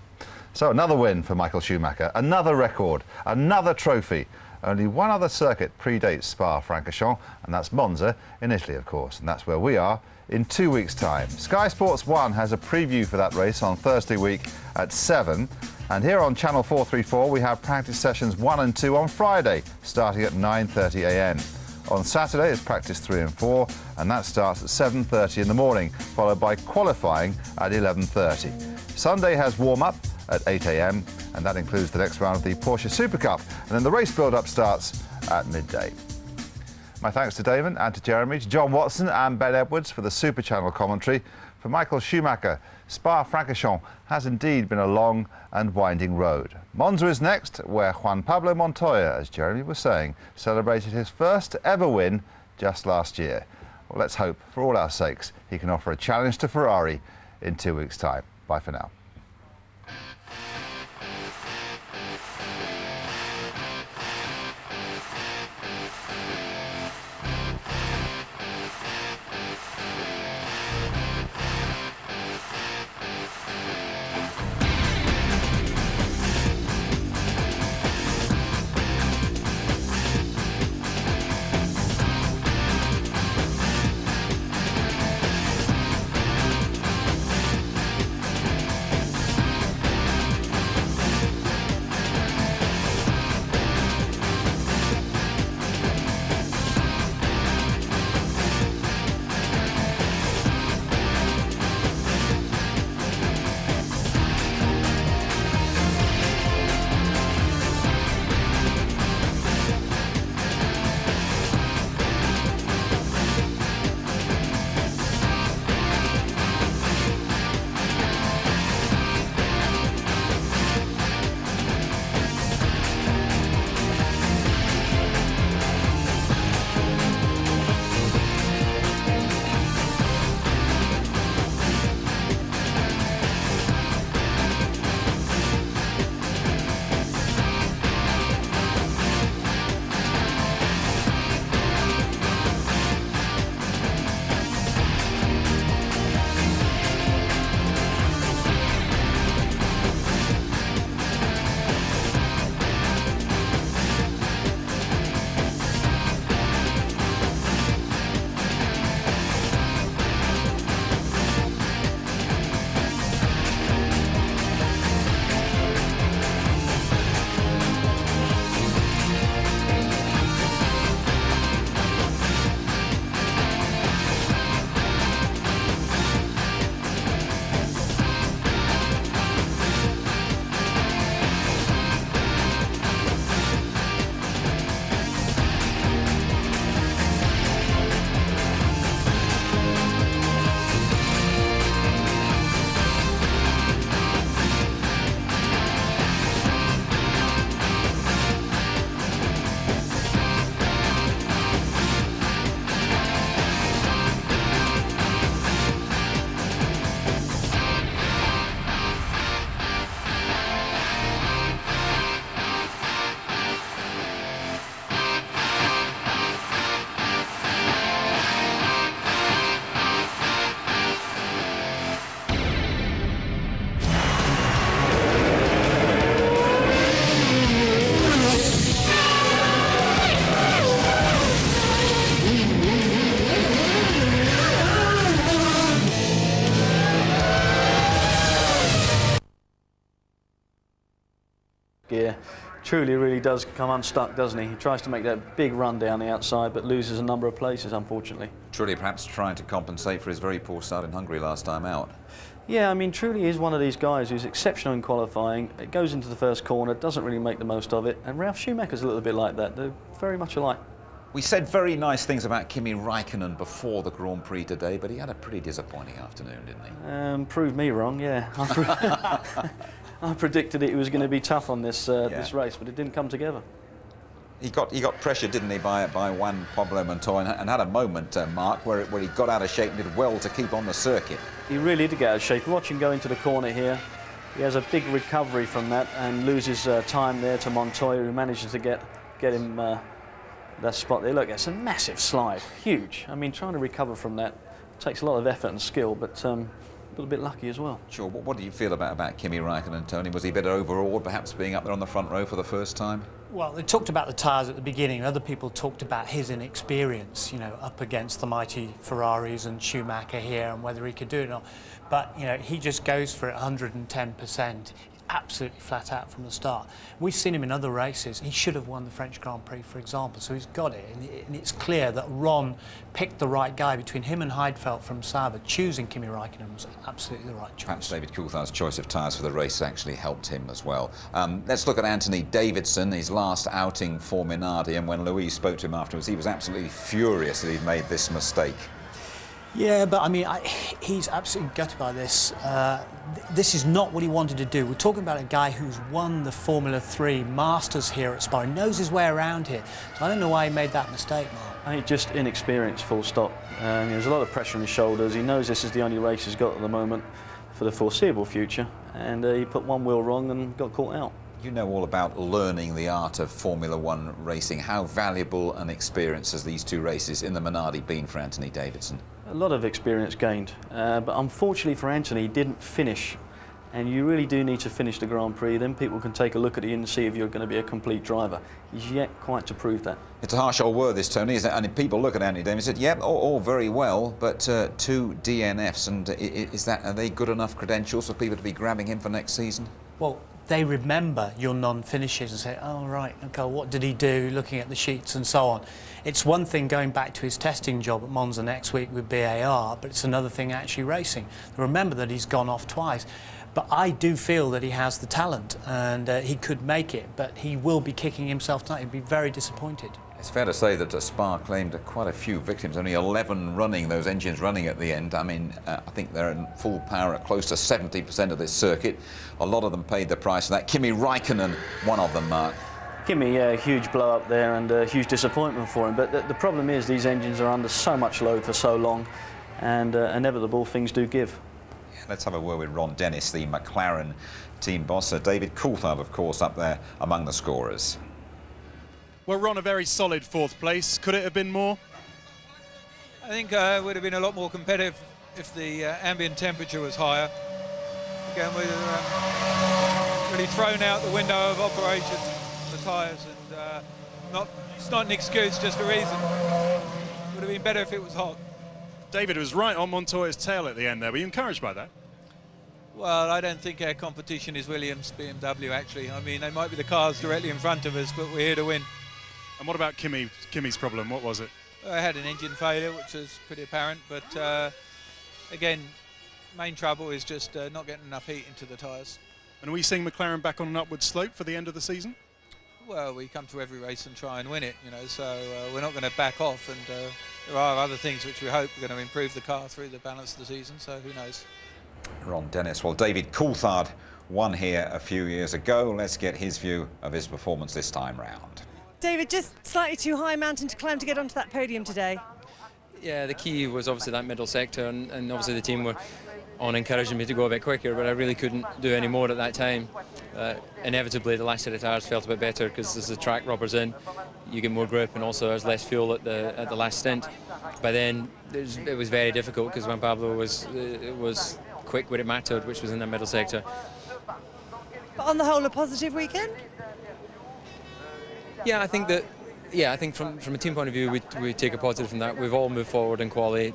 So another win for Michael Schumacher, another record, another trophy. Only one other circuit predates Spa-Francorchamps, and that's Monza in Italy, of course, and that's where we are in 2 weeks' time. Sky Sports 1 has a preview for that race on Thursday week at 7, and here on Channel 434 we have practice sessions 1 and 2 on Friday, starting at 9:30 a.m. On Saturday it's practice 3 and 4, and that starts at 7:30 in the morning, followed by qualifying at 11:30. Sunday has warm-up at 8 a.m, and that includes the next round of the Porsche Super Cup, and then the race build-up starts at midday. My thanks to Damon and to Jeremy, to John Watson and Ben Edwards for the Super Channel commentary. For Michael Schumacher, Spa-Francorchamps has indeed been a long and winding road. Monza is next, where Juan Pablo Montoya, as Jeremy was saying, celebrated his first ever win just last year. Well, let's hope, for all our sakes, he can offer a challenge to Ferrari in 2 weeks' time. Bye for now. Truly really does come unstuck, doesn't he? He tries to make that big run down the outside, but loses a number of places, unfortunately. Truly perhaps trying to compensate for his very poor start in Hungary last time out. Yeah, I mean, Truly is one of these guys who's exceptional in qualifying. It goes into the first corner, doesn't really make the most of it, and Ralf Schumacher's a little bit like that. They're very much alike. We said very nice things about Kimi Raikkonen before the Grand Prix today, but he had a pretty disappointing afternoon, didn't he? Proved me wrong, yeah. I predicted it was going to be tough on this this race, but it didn't come together. He got pressured, didn't he, by Juan Pablo Montoya, and had a moment, Mark, where he got out of shape and did well to keep on the circuit. He really did get out of shape. Watch him go into the corner here. He has a big recovery from that and loses time there to Montoya, who manages to get him that spot there. Look, it's a massive slide, huge. I mean, trying to recover from that takes a lot of effort and skill, but a little bit lucky as well. Sure. What do you feel about Kimi Raikkonen, Tony? Was he a bit overawed, perhaps being up there on the front row for the first time? Well, they talked about the tyres at the beginning. Other people talked about his inexperience, you know, up against the mighty Ferraris and Schumacher here, and whether he could do it or not. But, you know, he just goes for it 110%. Absolutely flat out from the start. We've seen him in other races. He should have won the French Grand Prix, for example, so he's got it. And it's clear that Ron picked the right guy. Between him and Heidfeld from Sauber, choosing Kimi Raikkonen was absolutely the right choice. Perhaps David Coulthard's choice of tyres for the race actually helped him as well. Let's look at Anthony Davidson, his last outing for Minardi, and when Louise spoke to him afterwards, he was absolutely furious that he'd made this mistake. Yeah, but I mean, he's absolutely gutted by this. This is not what he wanted to do. We're talking about a guy who's won the Formula 3 Masters here at Spa. He knows his way around here. So I don't know why he made that mistake, Mark. I think just inexperience, full stop. There's a lot of pressure on his shoulders. He knows this is the only race he's got at the moment for the foreseeable future. And he put one wheel wrong and got caught out. You know all about learning the art of Formula 1 racing. How valuable an experience has these two races in the Minardi been for Anthony Davidson? A lot of experience gained, but unfortunately for Anthony, he didn't finish. And you really do need to finish the Grand Prix, then people can take a look at you and see if you're going to be a complete driver. He's yet quite to prove that. It's a harsh old word, this, Tony, isn't it? And people look at Anthony Davidson and said, yep, all very well, but 2 DNFs, and are they good enough credentials for people to be grabbing him for next season? Well, they remember your non-finishes and say, oh, right, OK, what did he do, looking at the sheets and so on. It's one thing going back to his testing job at Monza next week with BAR, but it's another thing actually racing. Remember that he's gone off twice. But I do feel that he has the talent and he could make it, but he will be kicking himself tonight. He'd be very disappointed. It's fair to say that Spa claimed quite a few victims, only 11 running, those engines running at the end. I mean, I think they're in full power at close to 70% of this circuit. A lot of them paid the price for that. Kimi Raikkonen, one of them, Mark. Kimi, yeah, a huge blow up there and a huge disappointment for him. But the problem is these engines are under so much load for so long, and inevitable things do give. Yeah, let's have a word with Ron Dennis, the McLaren team boss. David Coulthard, of course, up there among the scorers. Well, Ron, a very solid 4th place. Could it have been more? I think it would have been a lot more competitive if the ambient temperature was higher. Again, we'd have really thrown out the window of operation the tyres, and it's not an excuse, just a reason. Would have been better if it was hot. David was right on Montoya's tail at the end there. Were you encouraged by that? Well, I don't think our competition is Williams, BMW, actually. I mean, they might be the cars directly in front of us, but we're here to win. And what about Kimi's problem? What was it? I had an engine failure, which was pretty apparent, but again, main trouble is just not getting enough heat into the tyres. And are we seeing McLaren back on an upward slope for the end of the season? Well, we come to every race and try and win it, you know, so we're not going to back off, and there are other things which we hope are going to improve the car through the balance of the season, so who knows. Ron Dennis. Well, David Coulthard won here a few years ago. Let's get his view of his performance this time round. David, just slightly too high mountain to climb to get onto that podium today. Yeah, the key was obviously that middle sector, and obviously the team were on encouraging me to go a bit quicker, but I really couldn't do any more at that time. Inevitably, the last set of tyres felt a bit better because as the track rubbers in, you get more grip, and also there's less fuel at the last stint. By then, it was very difficult because Juan Pablo was quick when it mattered, which was in the middle sector. But on the whole, a positive weekend? Yeah, I think that. Yeah, I think from a team point of view, we take a positive from that. We've all moved forward in quali.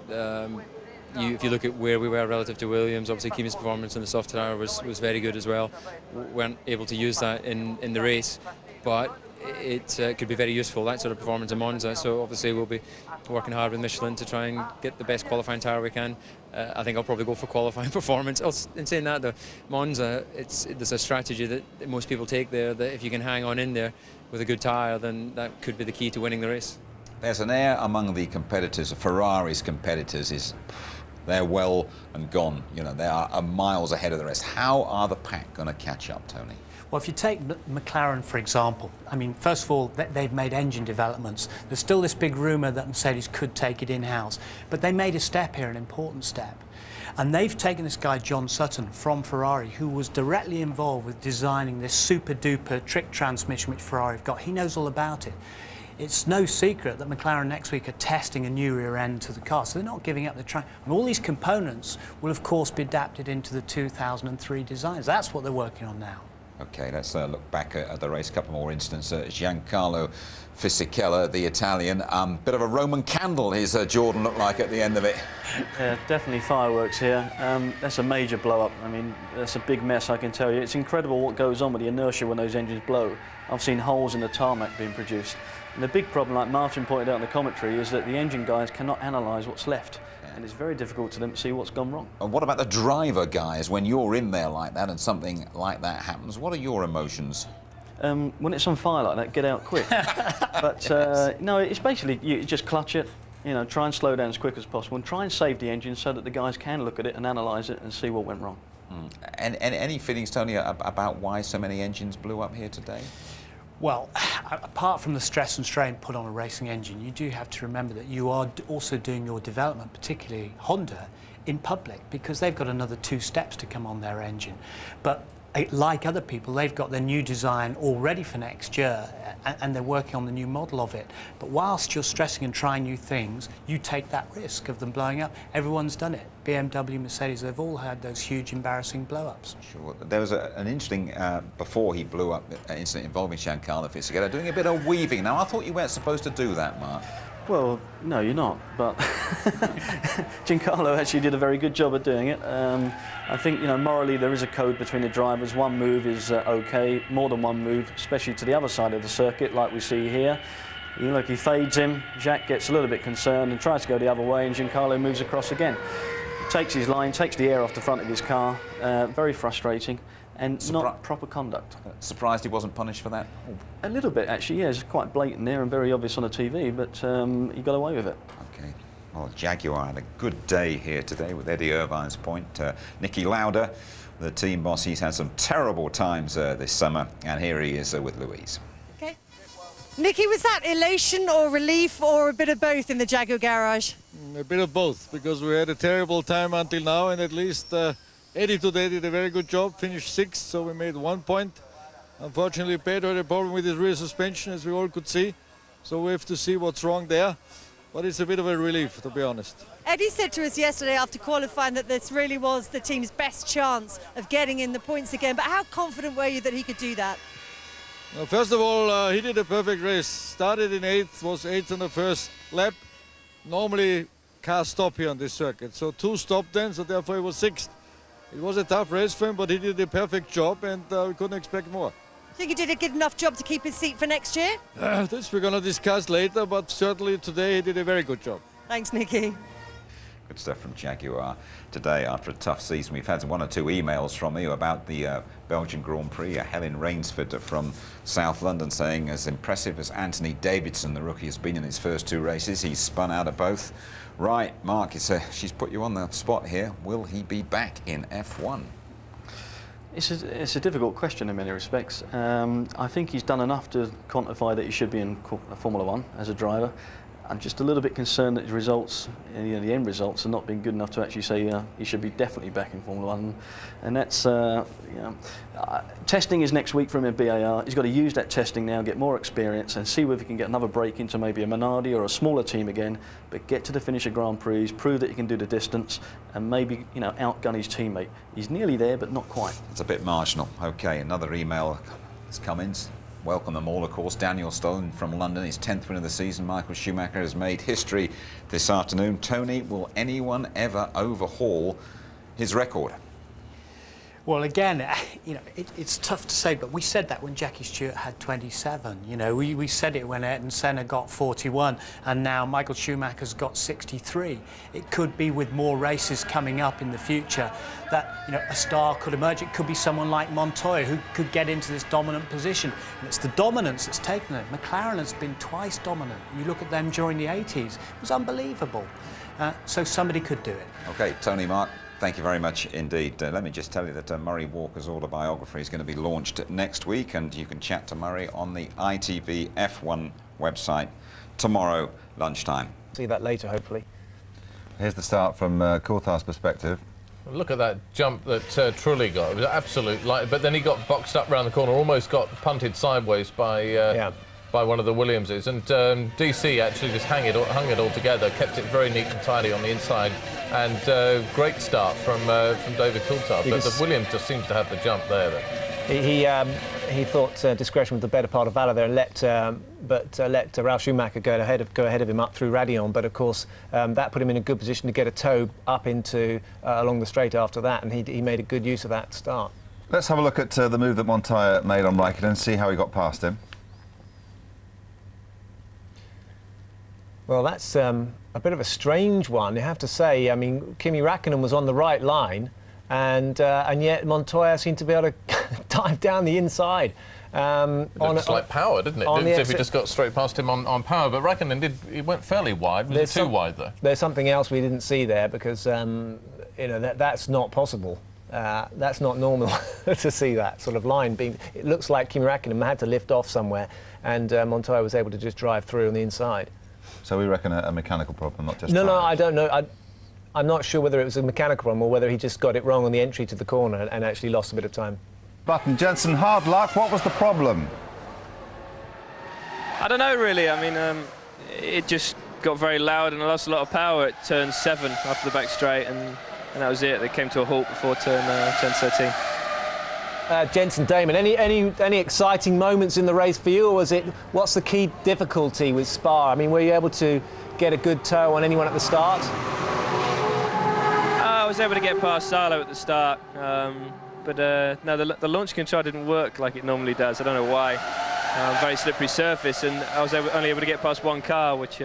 If you look at where we were relative to Williams, obviously Kimi's performance in the soft tyre was very good as well. We weren't able to use that in the race, but it could be very useful, that sort of performance in Monza. So obviously we'll be working hard with Michelin to try and get the best qualifying tyre we can. I think I'll probably go for qualifying performance. In saying that though, Monza, there's a strategy that most people take there, that if you can hang on in there with a good tyre, then that could be the key to winning the race. There's an air among the competitors, Ferrari's competitors, is they're well and gone. You know, they are miles ahead of the rest. How are the pack going to catch up, Tony? Well, if you take McLaren, for example, I mean, first of all, they've made engine developments. There's still this big rumour that Mercedes could take it in-house, but they made a step here, an important step. And they've taken this guy, John Sutton, from Ferrari, who was directly involved with designing this super-duper trick transmission which Ferrari have got. He knows all about it. It's no secret that McLaren next week are testing a new rear end to the car, so they're not giving up the track. And all these components will, of course, be adapted into the 2003 designs. That's what they're working on now. OK, let's look back at the race. A couple more instances. Giancarlo Fisichella, the Italian. Bit of a Roman candle, his Jordan looked like at the end of it. Yeah, definitely fireworks here. That's a major blow-up. I mean, that's a big mess, I can tell you. It's incredible what goes on with the inertia when those engines blow. I've seen holes in the tarmac being produced. And the big problem, like Martin pointed out in the commentary, is that the engine guys cannot analyse what's left. And it's very difficult to them to see what's gone wrong. And what about the driver guys? When you're in there like that and something like that happens, what are your emotions? When it's on fire like that, get out quick. But no, it's basically you just clutch it, you know, try and slow down as quick as possible and try and save the engine so that the guys can look at it and analyse it and see what went wrong. And any feelings, Tony, about why so many engines blew up here today? Well, apart from the stress and strain put on a racing engine, you do have to remember that you are also doing your development, particularly Honda, in public, because they've got another 2 steps to come on their engine. But like other people, they've got their new design all ready for next year, and they're working on the new model of it. But whilst you're stressing and trying new things, you take that risk of them blowing up. Everyone's done it. BMW, Mercedes, they've all had those huge, embarrassing blow-ups. Sure. There was an interesting, before he blew up, incident involving Giancarlo Fisichella, doing a bit of weaving. Now, I thought you weren't supposed to do that, Mark. Well, no, you're not, but Giancarlo actually did a very good job at doing it. I think, you know, morally there is a code between the drivers. One move is OK, more than one move, especially to the other side of the circuit, like we see here. You look, he fades him, Jacques gets a little bit concerned and tries to go the other way, and Giancarlo moves across again. Takes his line, takes the air off the front of his car, very frustrating. And not proper conduct. Surprised he wasn't punished for that? A little bit, actually, yeah. It's quite blatant there and very obvious on the TV, but he got away with it. OK. Well, Jaguar had a good day here today with Eddie Irvine's point. Nicky Lauda, the team boss, he's had some terrible times this summer, and here he is with Louise. OK. Nicky, was that elation or relief or a bit of both in the Jaguar garage? A bit of both, because we had a terrible time until now, and at least Eddie today did a very good job, finished 6th, so we made 1 point. Unfortunately, Pedro had a problem with his rear suspension, as we all could see, so we have to see what's wrong there. But it's a bit of a relief, to be honest. Eddie said to us yesterday after qualifying that this really was the team's best chance of getting in the points again, but how confident were you that he could do that? Well, first of all, he did a perfect race. Started in 8th, was 8th on the first lap. Normally, cars stop here on this circuit, so 2 stopped then, so therefore he was 6th. It was a tough race for him, but he did a perfect job, and we couldn't expect more. Think he did a good enough job to keep his seat for next year? This we're going to discuss later, but certainly today he did a very good job. Thanks, Nicky. Good stuff from Jaguar today after a tough season. We've had 1 or 2 emails from you about the Belgian Grand Prix. Helen Rainsford from South London saying, as impressive as Anthony Davidson, the rookie, has been in his first 2 races, he's spun out of both. Right, Mark, she's put you on the spot here. Will he be back in F1? It's a difficult question in many respects. I think he's done enough to quantify that he should be in Formula 1 as a driver. I'm just a little bit concerned that the results, the end results, have not been good enough to actually say he should be definitely back in Formula 1. And that's, testing is next week for him in BAR. He's got to use that testing now, get more experience, and see whether he can get another break into maybe a Minardi or a smaller team again, but get to the finish of Grand Prix, prove that he can do the distance, and maybe, outgun his teammate. He's nearly there, but not quite. It's a bit marginal. OK, another email has come in. Welcome them all, of course. Daniel Stone from London, his 10th win of the season. Michael Schumacher has made history this afternoon. Tony, will anyone ever overhaul his record? Well, again, you know, it's tough to say, but we said that when Jackie Stewart had 27. You know, we said it when Ayrton Senna got 41, and now Michael Schumacher's got 63. It could be with more races coming up in the future that, you know, a star could emerge. It could be someone like Montoya who could get into this dominant position. And it's the dominance that's taken it. McLaren has been twice dominant. You look at them during the 80s, it was unbelievable. So somebody could do it. OK, Tony, Mark, thank you very much indeed. Let me just tell you that Murray Walker's autobiography is going to be launched next week, and you can chat to Murray on the ITV F1 website tomorrow lunchtime. See that later, hopefully. Here's the start from Coulthard's perspective. Look at that jump that Trulli got. It was absolute light, but then he got boxed up round the corner, almost got punted sideways by one of the Williamses, and DC actually just hung it all together, kept it very neat and tidy on the inside, and great start from David Coulthard. But the Williams just seems to have the jump there. He thought discretion was the better part of valour there, and let Ralf Schumacher go ahead of him up through Raidillon. But of course, that put him in a good position to get a toe up into along the straight after that, and he made a good use of that start. Let's have a look at the move that Montoya made on Raikkonen and see how he got past him. Well, that's a bit of a strange one, you have to say. I mean, Kimi Räikkönen was on the right line, and yet Montoya seemed to be able to dive down the inside. Looks like power, didn't it? Didn't if he just got straight past him on power, but Räikkönen he went fairly wide. Was it too wide, though? There's something else we didn't see there, because you know, that's not possible. That's not normal to see that sort of line being. It looks like Kimi Räikkönen had to lift off somewhere, and Montoya was able to just drive through on the inside. So we reckon a mechanical problem, not just... No, I don't know. I'm not sure whether it was a mechanical problem or whether he just got it wrong on the entry to the corner and actually lost a bit of time. Button, Jensen, hard luck. What was the problem? I don't know, really. I mean, it just got very loud and I lost a lot of power at turn 7 after the back straight, and that was it. They came to a halt before turn 13. Jensen, Damon, any exciting moments in the race for you, or was it, what's the key difficulty with Spa? I mean, were you able to get a good toe on anyone at the start? I was able to get past Salo at the start, but no, the launch control didn't work like it normally does. I don't know why. Very slippery surface, and I was only able to get past one car, which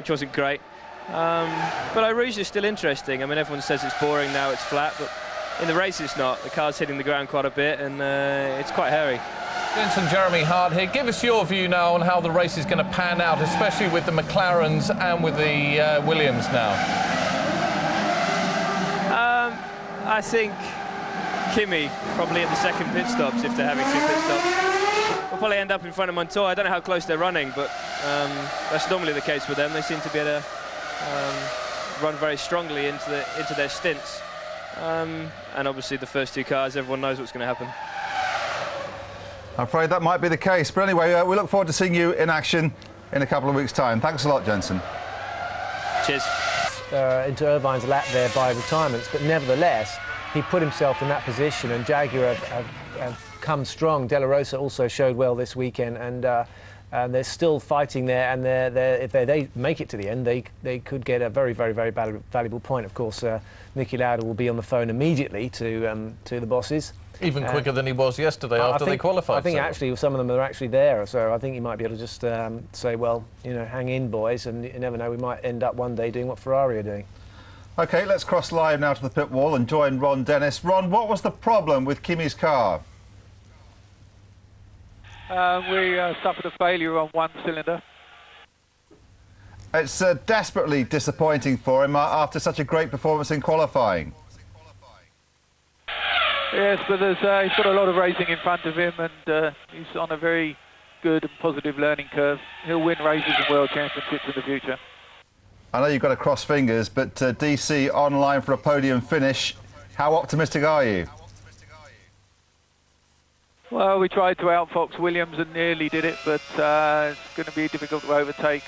wasn't great. But Eau Rouge is still interesting. I mean, everyone says it's boring now, it's flat, but in the race it's not. The car's hitting the ground quite a bit, and it's quite hairy. Jensen, Jeremy Hart here. Give us your view now on how the race is going to pan out, especially with the McLarens and with the Williams now. I think Kimi, probably at the second pit stops, if they're having 2 pit stops, will probably end up in front of Montoya. I don't know how close they're running, but that's normally the case with them. They seem to be able to run very strongly into their stints. And obviously the first 2 cars, everyone knows what's going to happen. I'm afraid that might be the case. But anyway, we look forward to seeing you in action in a couple of weeks' time. Thanks a lot, Jensen. Cheers. Into Irvine's lap there by retirements, but nevertheless, he put himself in that position, and Jaguar have come strong. De La Rosa also showed well this weekend, and they're still fighting there, and if they make it to the end, they could get a very, very, very valuable point. Of course, Niki Lauda will be on the phone immediately to the bosses. Even quicker than he was yesterday after they qualified. I think actually some of them are actually there, so I think he might be able to just say, well, you know, hang in, boys, and you never know, we might end up one day doing what Ferrari are doing. OK, let's cross live now to the pit wall and join Ron Dennis. Ron, what was the problem with Kimi's car? We suffered a failure on one cylinder. It's desperately disappointing for him after such a great performance in qualifying. Yes, but he's got a lot of racing in front of him, and he's on a very good and positive learning curve. He'll win races and world championships in the future. I know you've got to cross fingers, but DC online for a podium finish. How optimistic are you? Well, we tried to outfox Williams and nearly did it, but it's going to be difficult to overtake.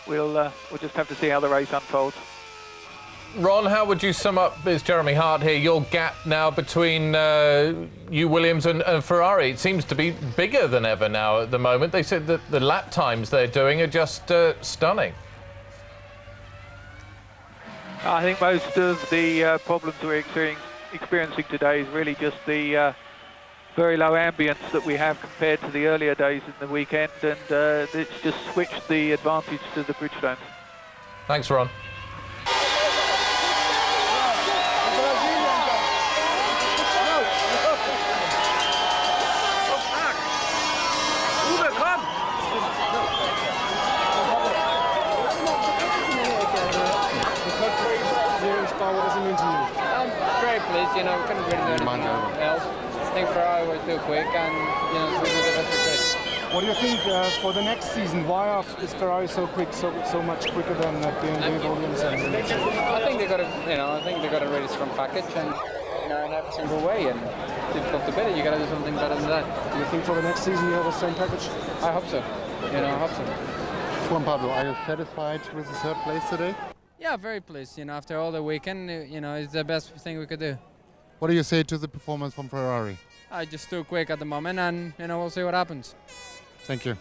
We'll just have to see how the race unfolds. Ron, how would you sum up, it's Jeremy Hart here, your gap now between you, Williams, and Ferrari? It seems to be bigger than ever now at the moment. They said that the lap times they're doing are just stunning. I think most of the problems we're experiencing today is really just the very low ambience that we have compared to the earlier days in the weekend, and it's just switched the advantage to the Bridgestones. Thanks, Ron. What does it mean to you? I'm very pleased, you know, we couldn't really do anything else. I think Ferrari was too quick and, you know, we did the best we could. What do you think for the next season? Why is Ferrari so quick, so much quicker than BMW, Williams? I think they got a really strong package, and you know, in every single way, and difficult to beat it. You got to do something better than that. Do you think for the next season you have the same package? I hope so. You know, I hope so. Juan Pablo, are you satisfied with the third place today? Yeah, very pleased. You know, after all the weekend, you know, it's the best thing we could do. What do you say to the performance from Ferrari? I just too quick at the moment, and you know, we'll see what happens. Thank you.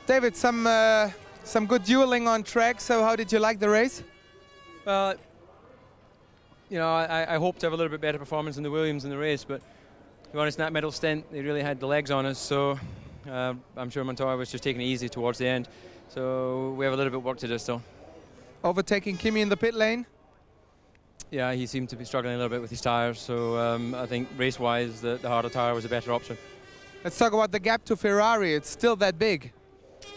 David, some good dueling on track. So how did you like the race? Well, you know, I hoped to have a little bit better performance in the Williams in the race, but to be honest, in that middle stint, they really had the legs on us. So I'm sure Montoya was just taking it easy towards the end. So we have a little bit of work to do still. Overtaking Kimi in the pit lane? Yeah, he seemed to be struggling a little bit with his tyres. So I think race-wise, the harder tyre was a better option. Let's talk about the gap to Ferrari. It's still that big.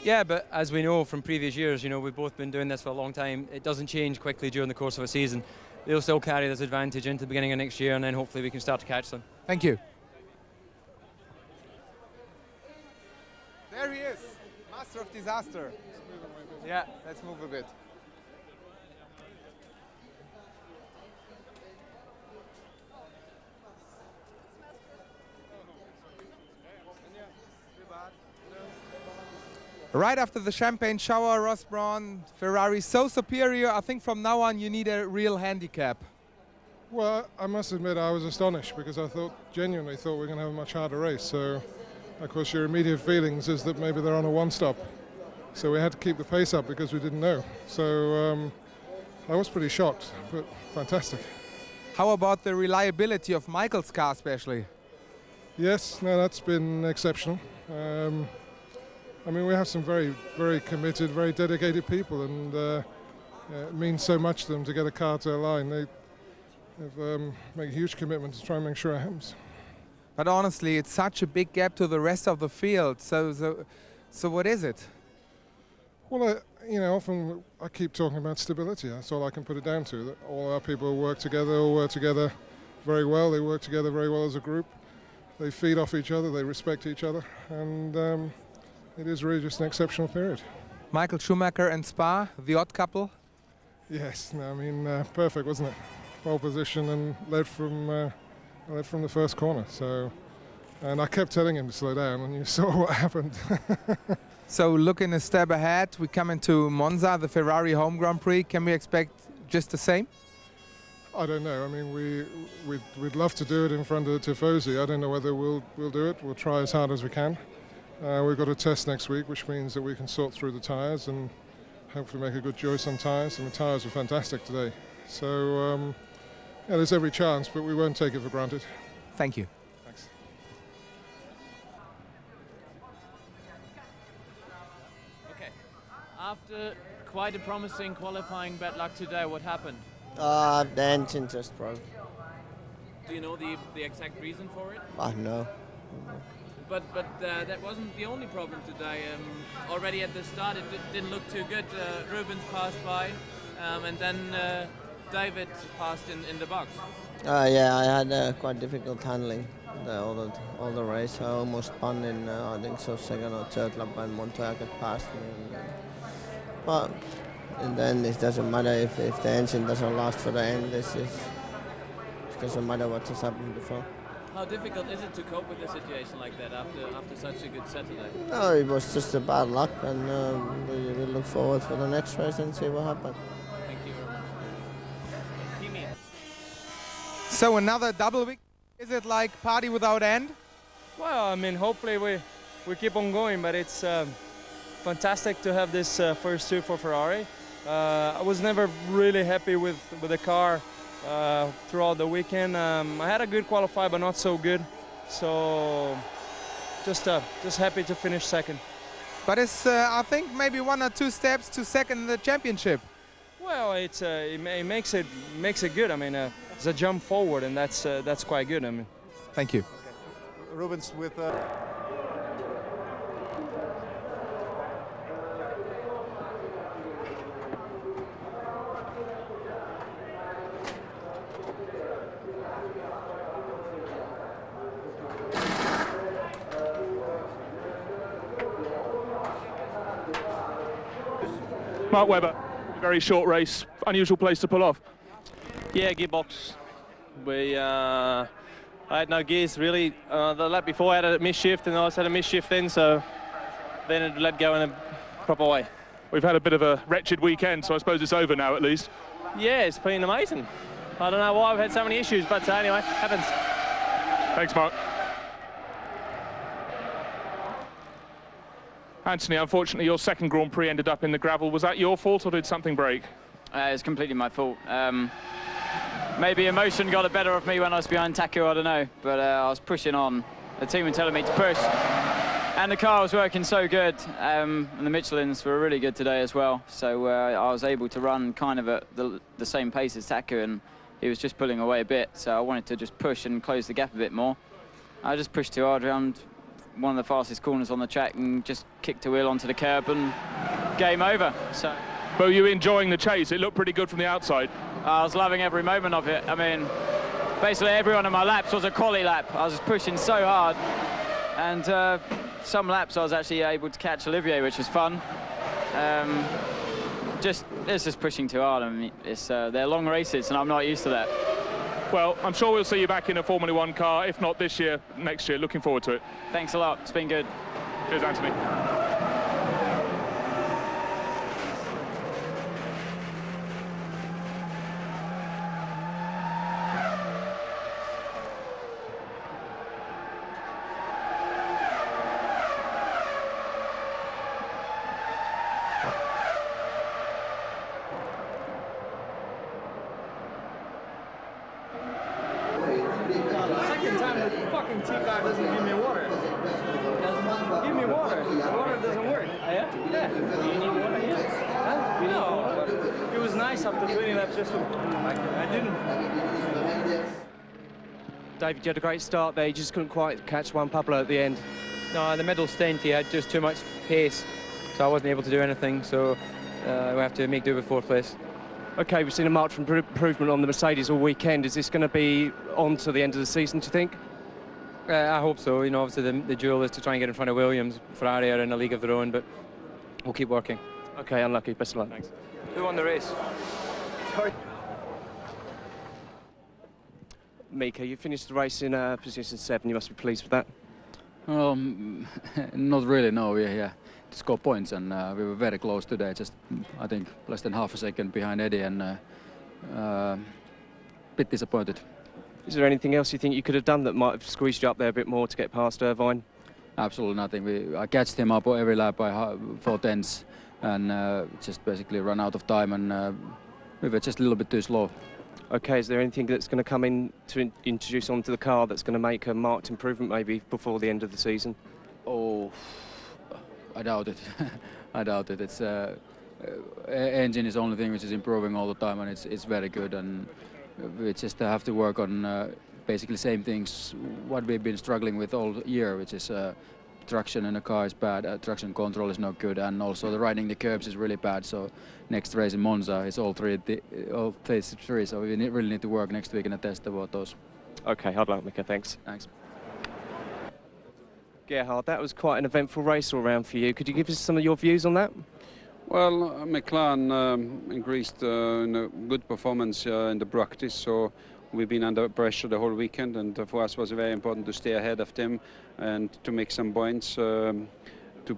Yeah, but as we know from previous years, you know, we've both been doing this for a long time. It doesn't change quickly during the course of a season. They'll still carry this advantage into the beginning of next year, and then hopefully we can start to catch them. Thank you. There he is, master of disaster. Yeah, let's move a bit. Right after the champagne shower, Ross Brawn, Ferrari so superior. I think from now on you need a real handicap. Well, I must admit I was astonished because I genuinely thought we were going to have a much harder race. So, of course, your immediate feelings is that maybe they're on a one-stop. So we had to keep the pace up because we didn't know. So I was pretty shocked, but fantastic. How about the reliability of Michael's car especially? Yes, no, that's been exceptional. I mean, we have some very, very committed, very dedicated people, and it means so much to them to get a car to a line. They've made a huge commitment to try and make sure it happens. But honestly, it's such a big gap to the rest of the field. So what is it? Well, you know, often I keep talking about stability. That's all I can put it down to. That all our people work together very well. They work together very well as a group. They feed off each other. They respect each other, and it is really just an exceptional period. Michael Schumacher and Spa, the odd couple? Yes, no, I mean, perfect, wasn't it? Pole position and led from the first corner. So And I kept telling him to slow down, and you saw what happened. So looking a step ahead, we come into Monza, the Ferrari home Grand Prix. Can we expect just the same? I don't know. I mean, we'd love to do it in front of the Tifosi. I don't know whether we'll do it. We'll try as hard as we can. We've got a test next week, which means that we can sort through the tyres and hopefully make a good choice on tyres. And the tyres were fantastic today. So, yeah, there's every chance, but we won't take it for granted. Thank you. Thanks. Okay. After quite a promising qualifying bad luck today, what happened? The engine just broke. Do you know the exact reason for it? No. But that wasn't the only problem today. Already at the start, it didn't look too good. Rubens passed by, and then David passed in the box. Yeah, I had quite difficult handling all the race. I almost spun in, I think so, second or third lap, and Montoya got past me. But in the end, it doesn't matter if the engine doesn't last for the end. It doesn't matter what has happened before. How difficult is it to cope with a situation like that after such a good Saturday? No, it was just a bad luck, and we look forward for the next race and see what happens. Thank you very much. So another double week. Is it like party without end? Well, I mean, hopefully we keep on going, but it's fantastic to have this first two for Ferrari. I was never really happy with the car throughout the weekend. I had a good qualify, but not so good. So just happy to finish second. But it's I think maybe 1 or 2 steps to second in the championship. Well, it makes it good. I mean, it's a jump forward, and that's quite good. I mean, thank you. Okay. Rubens with. Mark Webber, very short race, unusual place to pull off. Yeah, gearbox. I had no gears really. The lap before I had a misshift, and I also had a misshift then, so then it let go in a proper way. We've had a bit of a wretched weekend, so I suppose it's over now at least. Yeah, it's been amazing. I don't know why I've had so many issues, but anyway, happens. Thanks, Mark. Anthony, unfortunately, your second Grand Prix ended up in the gravel. Was that your fault, or did something break? It's completely my fault. Maybe emotion got the better of me when I was behind Taku, I don't know. But I was pushing on. The team were telling me to push. And the car was working so good. And the Michelins were really good today as well. So I was able to run kind of at the same pace as Taku, and he was just pulling away a bit. So I wanted to just push and close the gap a bit more. I just pushed too hard around one of the fastest corners on the track and just kicked a wheel onto the curb, and game over. So. But were you enjoying the chase? It looked pretty good from the outside. I was loving every moment of it. I mean, basically every one of my laps was a quali lap. I was just pushing so hard, and some laps I was actually able to catch Olivier, which was fun. It's just pushing too hard. I mean, they're long races, and I'm not used to that. Well, I'm sure we'll see you back in a Formula 1 car, if not this year, next year. Looking forward to it. Thanks a lot. It's been good. Cheers, Anthony. David, you had a great start there. You just couldn't quite catch Juan Pablo at the end. No, the middle stint, he had just too much pace, so I wasn't able to do anything. So we have to make do with fourth place. Okay, we've seen a marked improvement on the Mercedes all weekend. Is this going to be on to the end of the season, do you think? I hope so. You know, obviously the duel is to try and get in front of Williams. Ferrari are in a league of their own, but we'll keep working. Okay, unlucky. Best of luck. Thanks. Who won the race? Sorry. Mika, you finished the race in position 7. You must be pleased with that. Not really, no. We scored points and we were very close today. Just, I think, less than half a second behind Eddie and bit disappointed. Is there anything else you think you could have done that might have squeezed you up there a bit more to get past Irvine? Absolutely nothing. I catched him up every lap by 4 tenths and just basically run out of time, and we were just a little bit too slow. Okay, is there anything that's going to come in to introduce onto the car that's going to make a marked improvement maybe before the end of the season? Oh, I doubt it. I doubt it. It's engine is the only thing which is improving all the time, and it's very good, and we just have to work on basically same things what we've been struggling with all year, which is traction in the car is bad, traction control is not good, and also the riding the curbs is really bad. So next race in Monza is all phase 3, so we really need to work next week in a test about those. Okay, hard luck, Mika, thanks. Thanks. Gerhard, that was quite an eventful race all round for you. Could you give us some of your views on that? Well, McLaren increased a good performance in the practice, so we've been under pressure the whole weekend, and for us it was very important to stay ahead of them and to make some points, to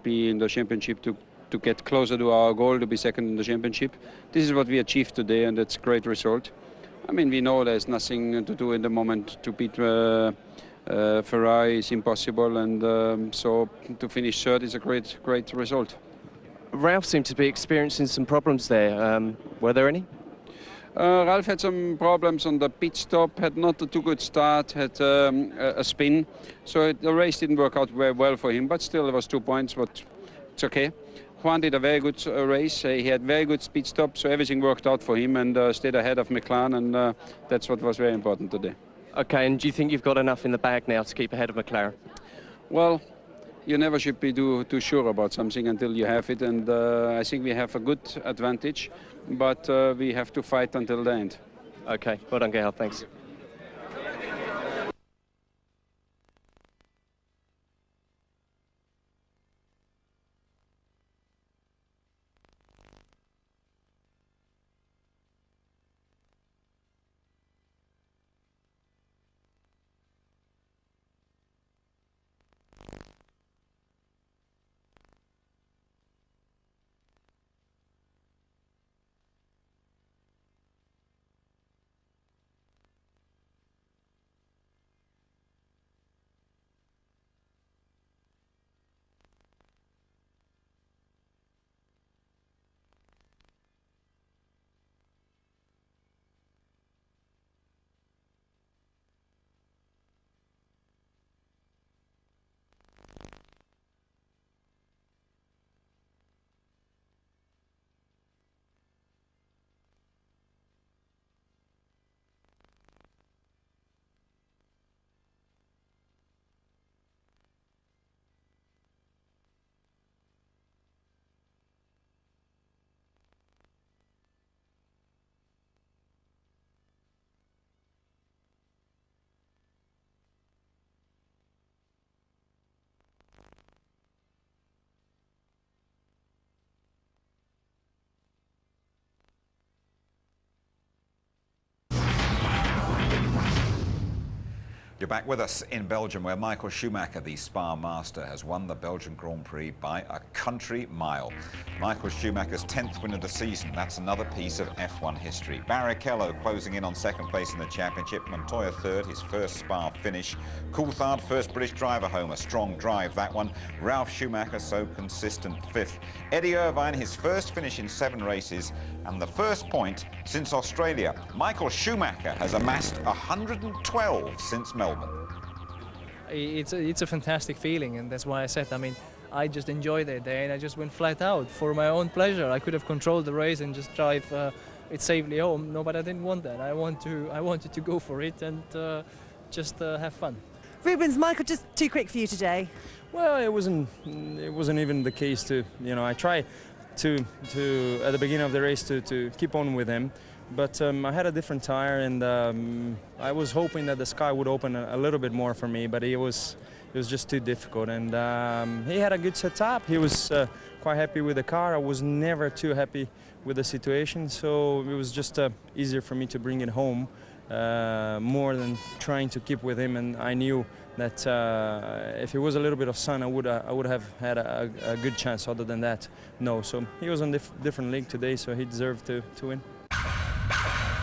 be in the championship, to get closer to our goal, to be second in the championship. This is what we achieved today, and it's a great result. I mean, we know there's nothing to do in the moment. To beat Ferrari is impossible, and so to finish third is a great result. Ralph seemed to be experiencing some problems there. Were there any? Ralph had some problems on the pit stop, had not a too good start, had a spin. So the race didn't work out very well for him, but still there was 2 points, but it's okay. Juan did a very good race. He had very good speed stop, so everything worked out for him and stayed ahead of McLaren, and that's what was very important today. Okay, and do you think you've got enough in the bag now to keep ahead of McLaren? Well, you never should be too sure about something until you have it, and I think we have a good advantage, but we have to fight until the end. Okay, well done, Gerhard, thanks. You're back with us in Belgium, where Michael Schumacher, the Spa master, has won the Belgian Grand Prix by a country mile. Michael Schumacher's 10th win of the season. That's another piece of F1 history. Barrichello closing in on second place in the championship. Montoya third, his first Spa finish. Coulthard, first British driver home. A strong drive, that one. Ralf Schumacher, so consistent, fifth. Eddie Irvine, his first finish in 7 races and the first point since Australia. Michael Schumacher has amassed 112 since Melbourne. It's a fantastic feeling, and that's why I said, I mean, I just enjoyed that day and I just went flat out for my own pleasure. I could have controlled the race and just drive it safely home. No, but I didn't want that. I wanted to go for it and just have fun. Rubens, Michael, just too quick for you today. Well, it wasn't even the case to, I tried to at the beginning of the race to keep on with him. But I had a different tire, and I was hoping that the sky would open a little bit more for me, but it was just too difficult. And he had a good setup. He was quite happy with the car. I was never too happy with the situation, so it was just easier for me to bring it home more than trying to keep with him. And I knew that if it was a little bit of sun, I would have had a good chance. Other than that, no. So he was on different league today, so he deserved to win.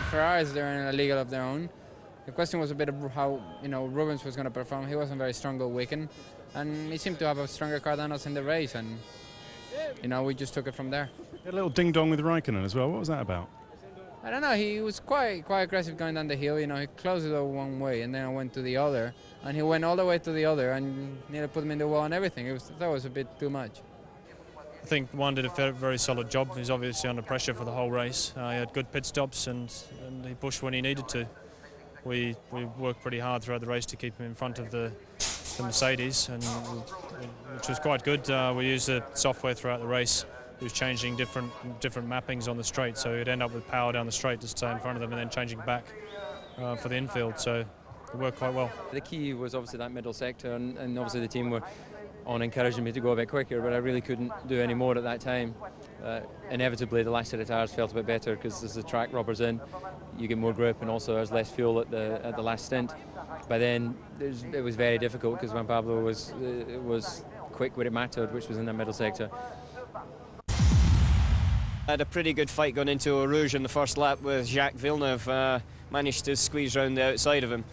Ferraris, they're in a league of their own. The question was a bit of how Rubens was going to perform. He wasn't very strong all weekend, and he seemed to have a stronger car than us in the race, and we just took it from there. A little ding dong with Raikkonen as well. What was that about? I don't know. He was quite aggressive going down the hill. He closed it over one way, and then I went to the other, and he went all the way to the other, and nearly put him in the wall and everything. That was a bit too much. I think Juan did a very solid job. He's obviously under pressure for the whole race. He had good pit stops and he pushed when he needed to. We worked pretty hard throughout the race to keep him in front of the Mercedes, which was quite good. We used the software throughout the race. He was changing different mappings on the straight, so he'd end up with power down the straight to stay in front of them and then changing back for the infield. So it worked quite well. The key was obviously that middle sector, and obviously the team were on encouraging me to go a bit quicker, but I really couldn't do any more at that time. Inevitably, the last set of tyres felt a bit better because as the track rubbers in, you get more grip, and also there's less fuel at the last stint. By then, it was very difficult because Juan Pablo was quick when it mattered, which was in that middle sector. I had a pretty good fight going into Eau Rouge in the first lap with Jacques Villeneuve. Managed to squeeze round the outside of him.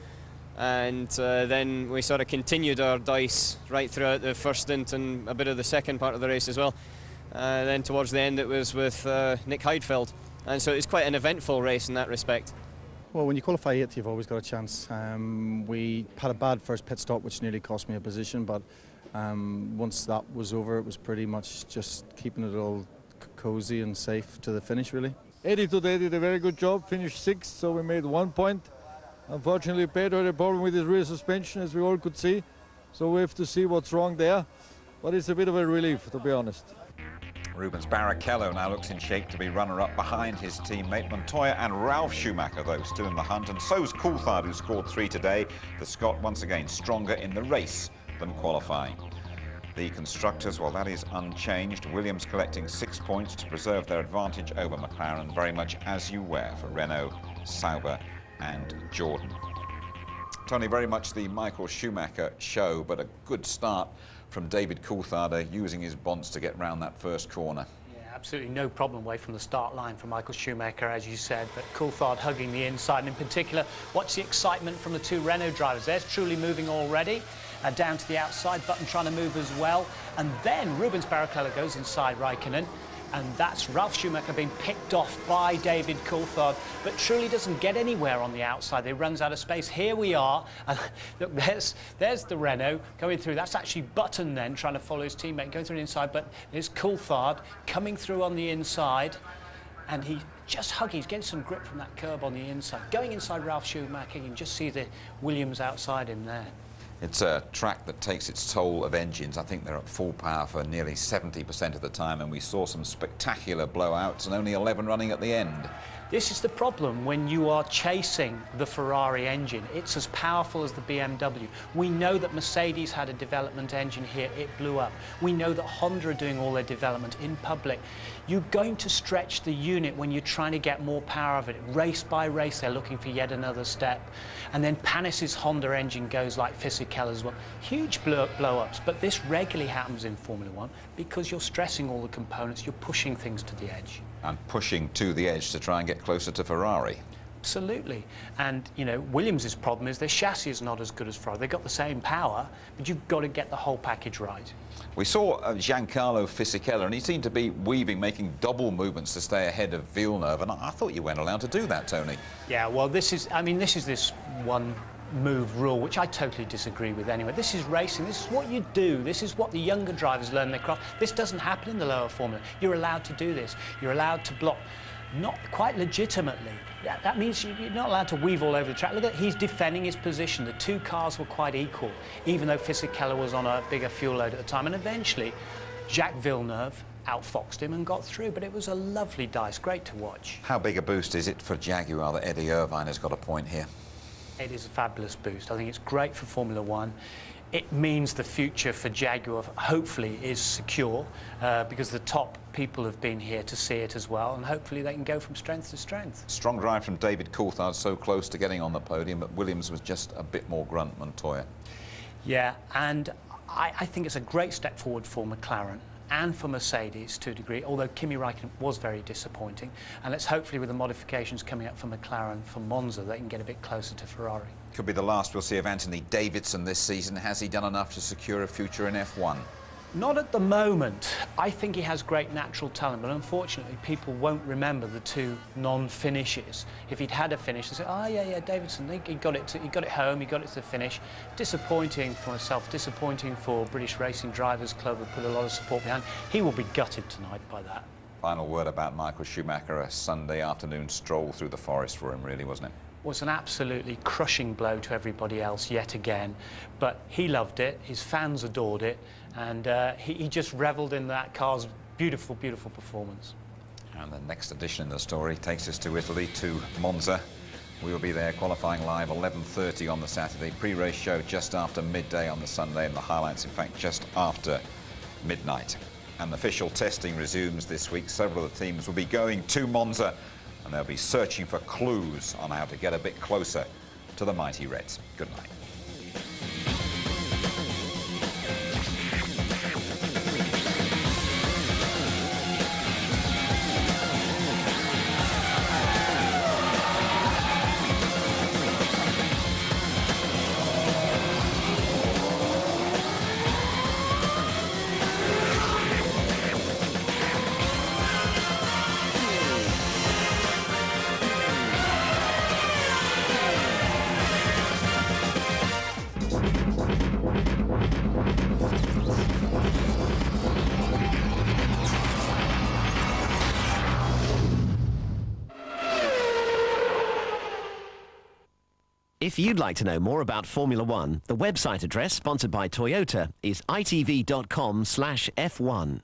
And then we sort of continued our dice right throughout the first stint and a bit of the second part of the race as well. Then towards the end it was with Nick Heidfeld. And so it was quite an eventful race in that respect. Well, when you qualify 8th, you've always got a chance. We had a bad first pit stop, which nearly cost me a position, but once that was over, it was pretty much just keeping it all cosy and safe to the finish, really. Eddie today did a very good job, finished 6th, so we made 1 point. Unfortunately, Pedro had a problem with his rear suspension, as we all could see, so we have to see what's wrong there. But it's a bit of a relief, to be honest. Rubens Barrichello now looks in shape to be runner-up behind his teammate Montoya and Ralf Schumacher, though, still in the hunt, and so's Coulthard, who scored 3 today. The Scot once again stronger in the race than qualifying. The constructors, well, that is unchanged. Williams collecting 6 points to preserve their advantage over McLaren, very much as you were for Renault, Sauber and Jordan. Tony, very much the Michael Schumacher show, but a good start from David Coulthard, using his bonds to get round that first corner. Absolutely no problem away from the start line for Michael Schumacher, as you said, but Coulthard hugging the inside, and in particular, watch the excitement from the 2 Renault drivers. There's Truly moving already, down to the outside, Button trying to move as well, and then Rubens Barrichello goes inside Raikkonen, and that's Ralf Schumacher being picked off by David Coulthard, but Truly doesn't get anywhere on the outside. He runs out of space. Here we are, and look, there's the Renault going through. That's actually Button then trying to follow his teammate, going through the inside, but there's Coulthard coming through on the inside, and he just hugging, he's getting some grip from that curb on the inside. Going inside Ralf Schumacher, you can just see the Williams outside him there. It's a track that takes its toll of engines. I think they're at full power for nearly 70% of the time, and we saw some spectacular blowouts and only 11 running at the end. This is the problem when you are chasing the Ferrari engine. It's as powerful as the BMW. We know that Mercedes had a development engine here, it blew up. We know that Honda are doing all their development in public. You're going to stretch the unit when you're trying to get more power of it. Race by race, they're looking for yet another step. And then Panis's Honda engine goes like Fisichella as well. Huge blow-ups, but this regularly happens in Formula One because you're stressing all the components, you're pushing things to the edge. And pushing to the edge to try and get closer to Ferrari. Absolutely. And, you know, Williams' problem is their chassis is not as good as Ferrari. They've got the same power, but you've got to get the whole package right. We saw Giancarlo Fisichella, and he seemed to be making double movements to stay ahead of Villeneuve, and I thought you weren't allowed to do that, Tony. Yeah, well, this is this one move rule, which I totally disagree with anyway. This is racing, this is what you do, this is what the younger drivers learn in their craft. This doesn't happen in the lower formula. You're allowed to do this. You're allowed to block, not quite legitimately. That means you're not allowed to weave all over the track. Look at, he's defending his position. The 2 cars were quite equal, even though Fisichella was on a bigger fuel load at the time, and eventually Jacques Villeneuve outfoxed him and got through, but it was a lovely dice, great to watch. How big a boost is it for Jaguar that Eddie Irvine has got a point here? It is a fabulous boost. I think it's great for Formula One. it means the future for Jaguar hopefully is secure because the top people have been here to see it as well, and hopefully they can go from strength to strength. Strong drive from David Coulthard, so close to getting on the podium, but Williams was just a bit more grunt, Montoya. Yeah, and I think it's a great step forward for McLaren and for Mercedes to a degree, although Kimi Räikkönen was very disappointing. And let's hopefully, with the modifications coming up for McLaren for Monza, they can get a bit closer to Ferrari. Could be the last we'll see of Anthony Davidson this season. Has he done enough to secure a future in F1? Not at the moment. I think he has great natural talent, but unfortunately people won't remember the two non-finishes. If he'd had a finish, they say, oh yeah, Davidson, he got it home, he got it to the finish. Disappointing for myself, disappointing for British Racing Drivers Club, who put a lot of support behind. He will be gutted tonight by that. Final word about Michael Schumacher, a Sunday afternoon stroll through the forest for him, really, wasn't it? Was an absolutely crushing blow to everybody else yet again, but he loved it, his fans adored it, and he just revelled in that car's beautiful, beautiful performance. And the next edition in the story takes us to Italy, to Monza. We will be there qualifying live 11:30 on the Saturday, pre-race show just after midday on the Sunday, and the highlights, in fact, just after midnight. And official testing resumes this week. Several of the teams will be going to Monza, and they'll be searching for clues on how to get a bit closer to the mighty Reds. Good night. If you'd like to know more about Formula One, the website address, sponsored by Toyota, is itv.com/F1.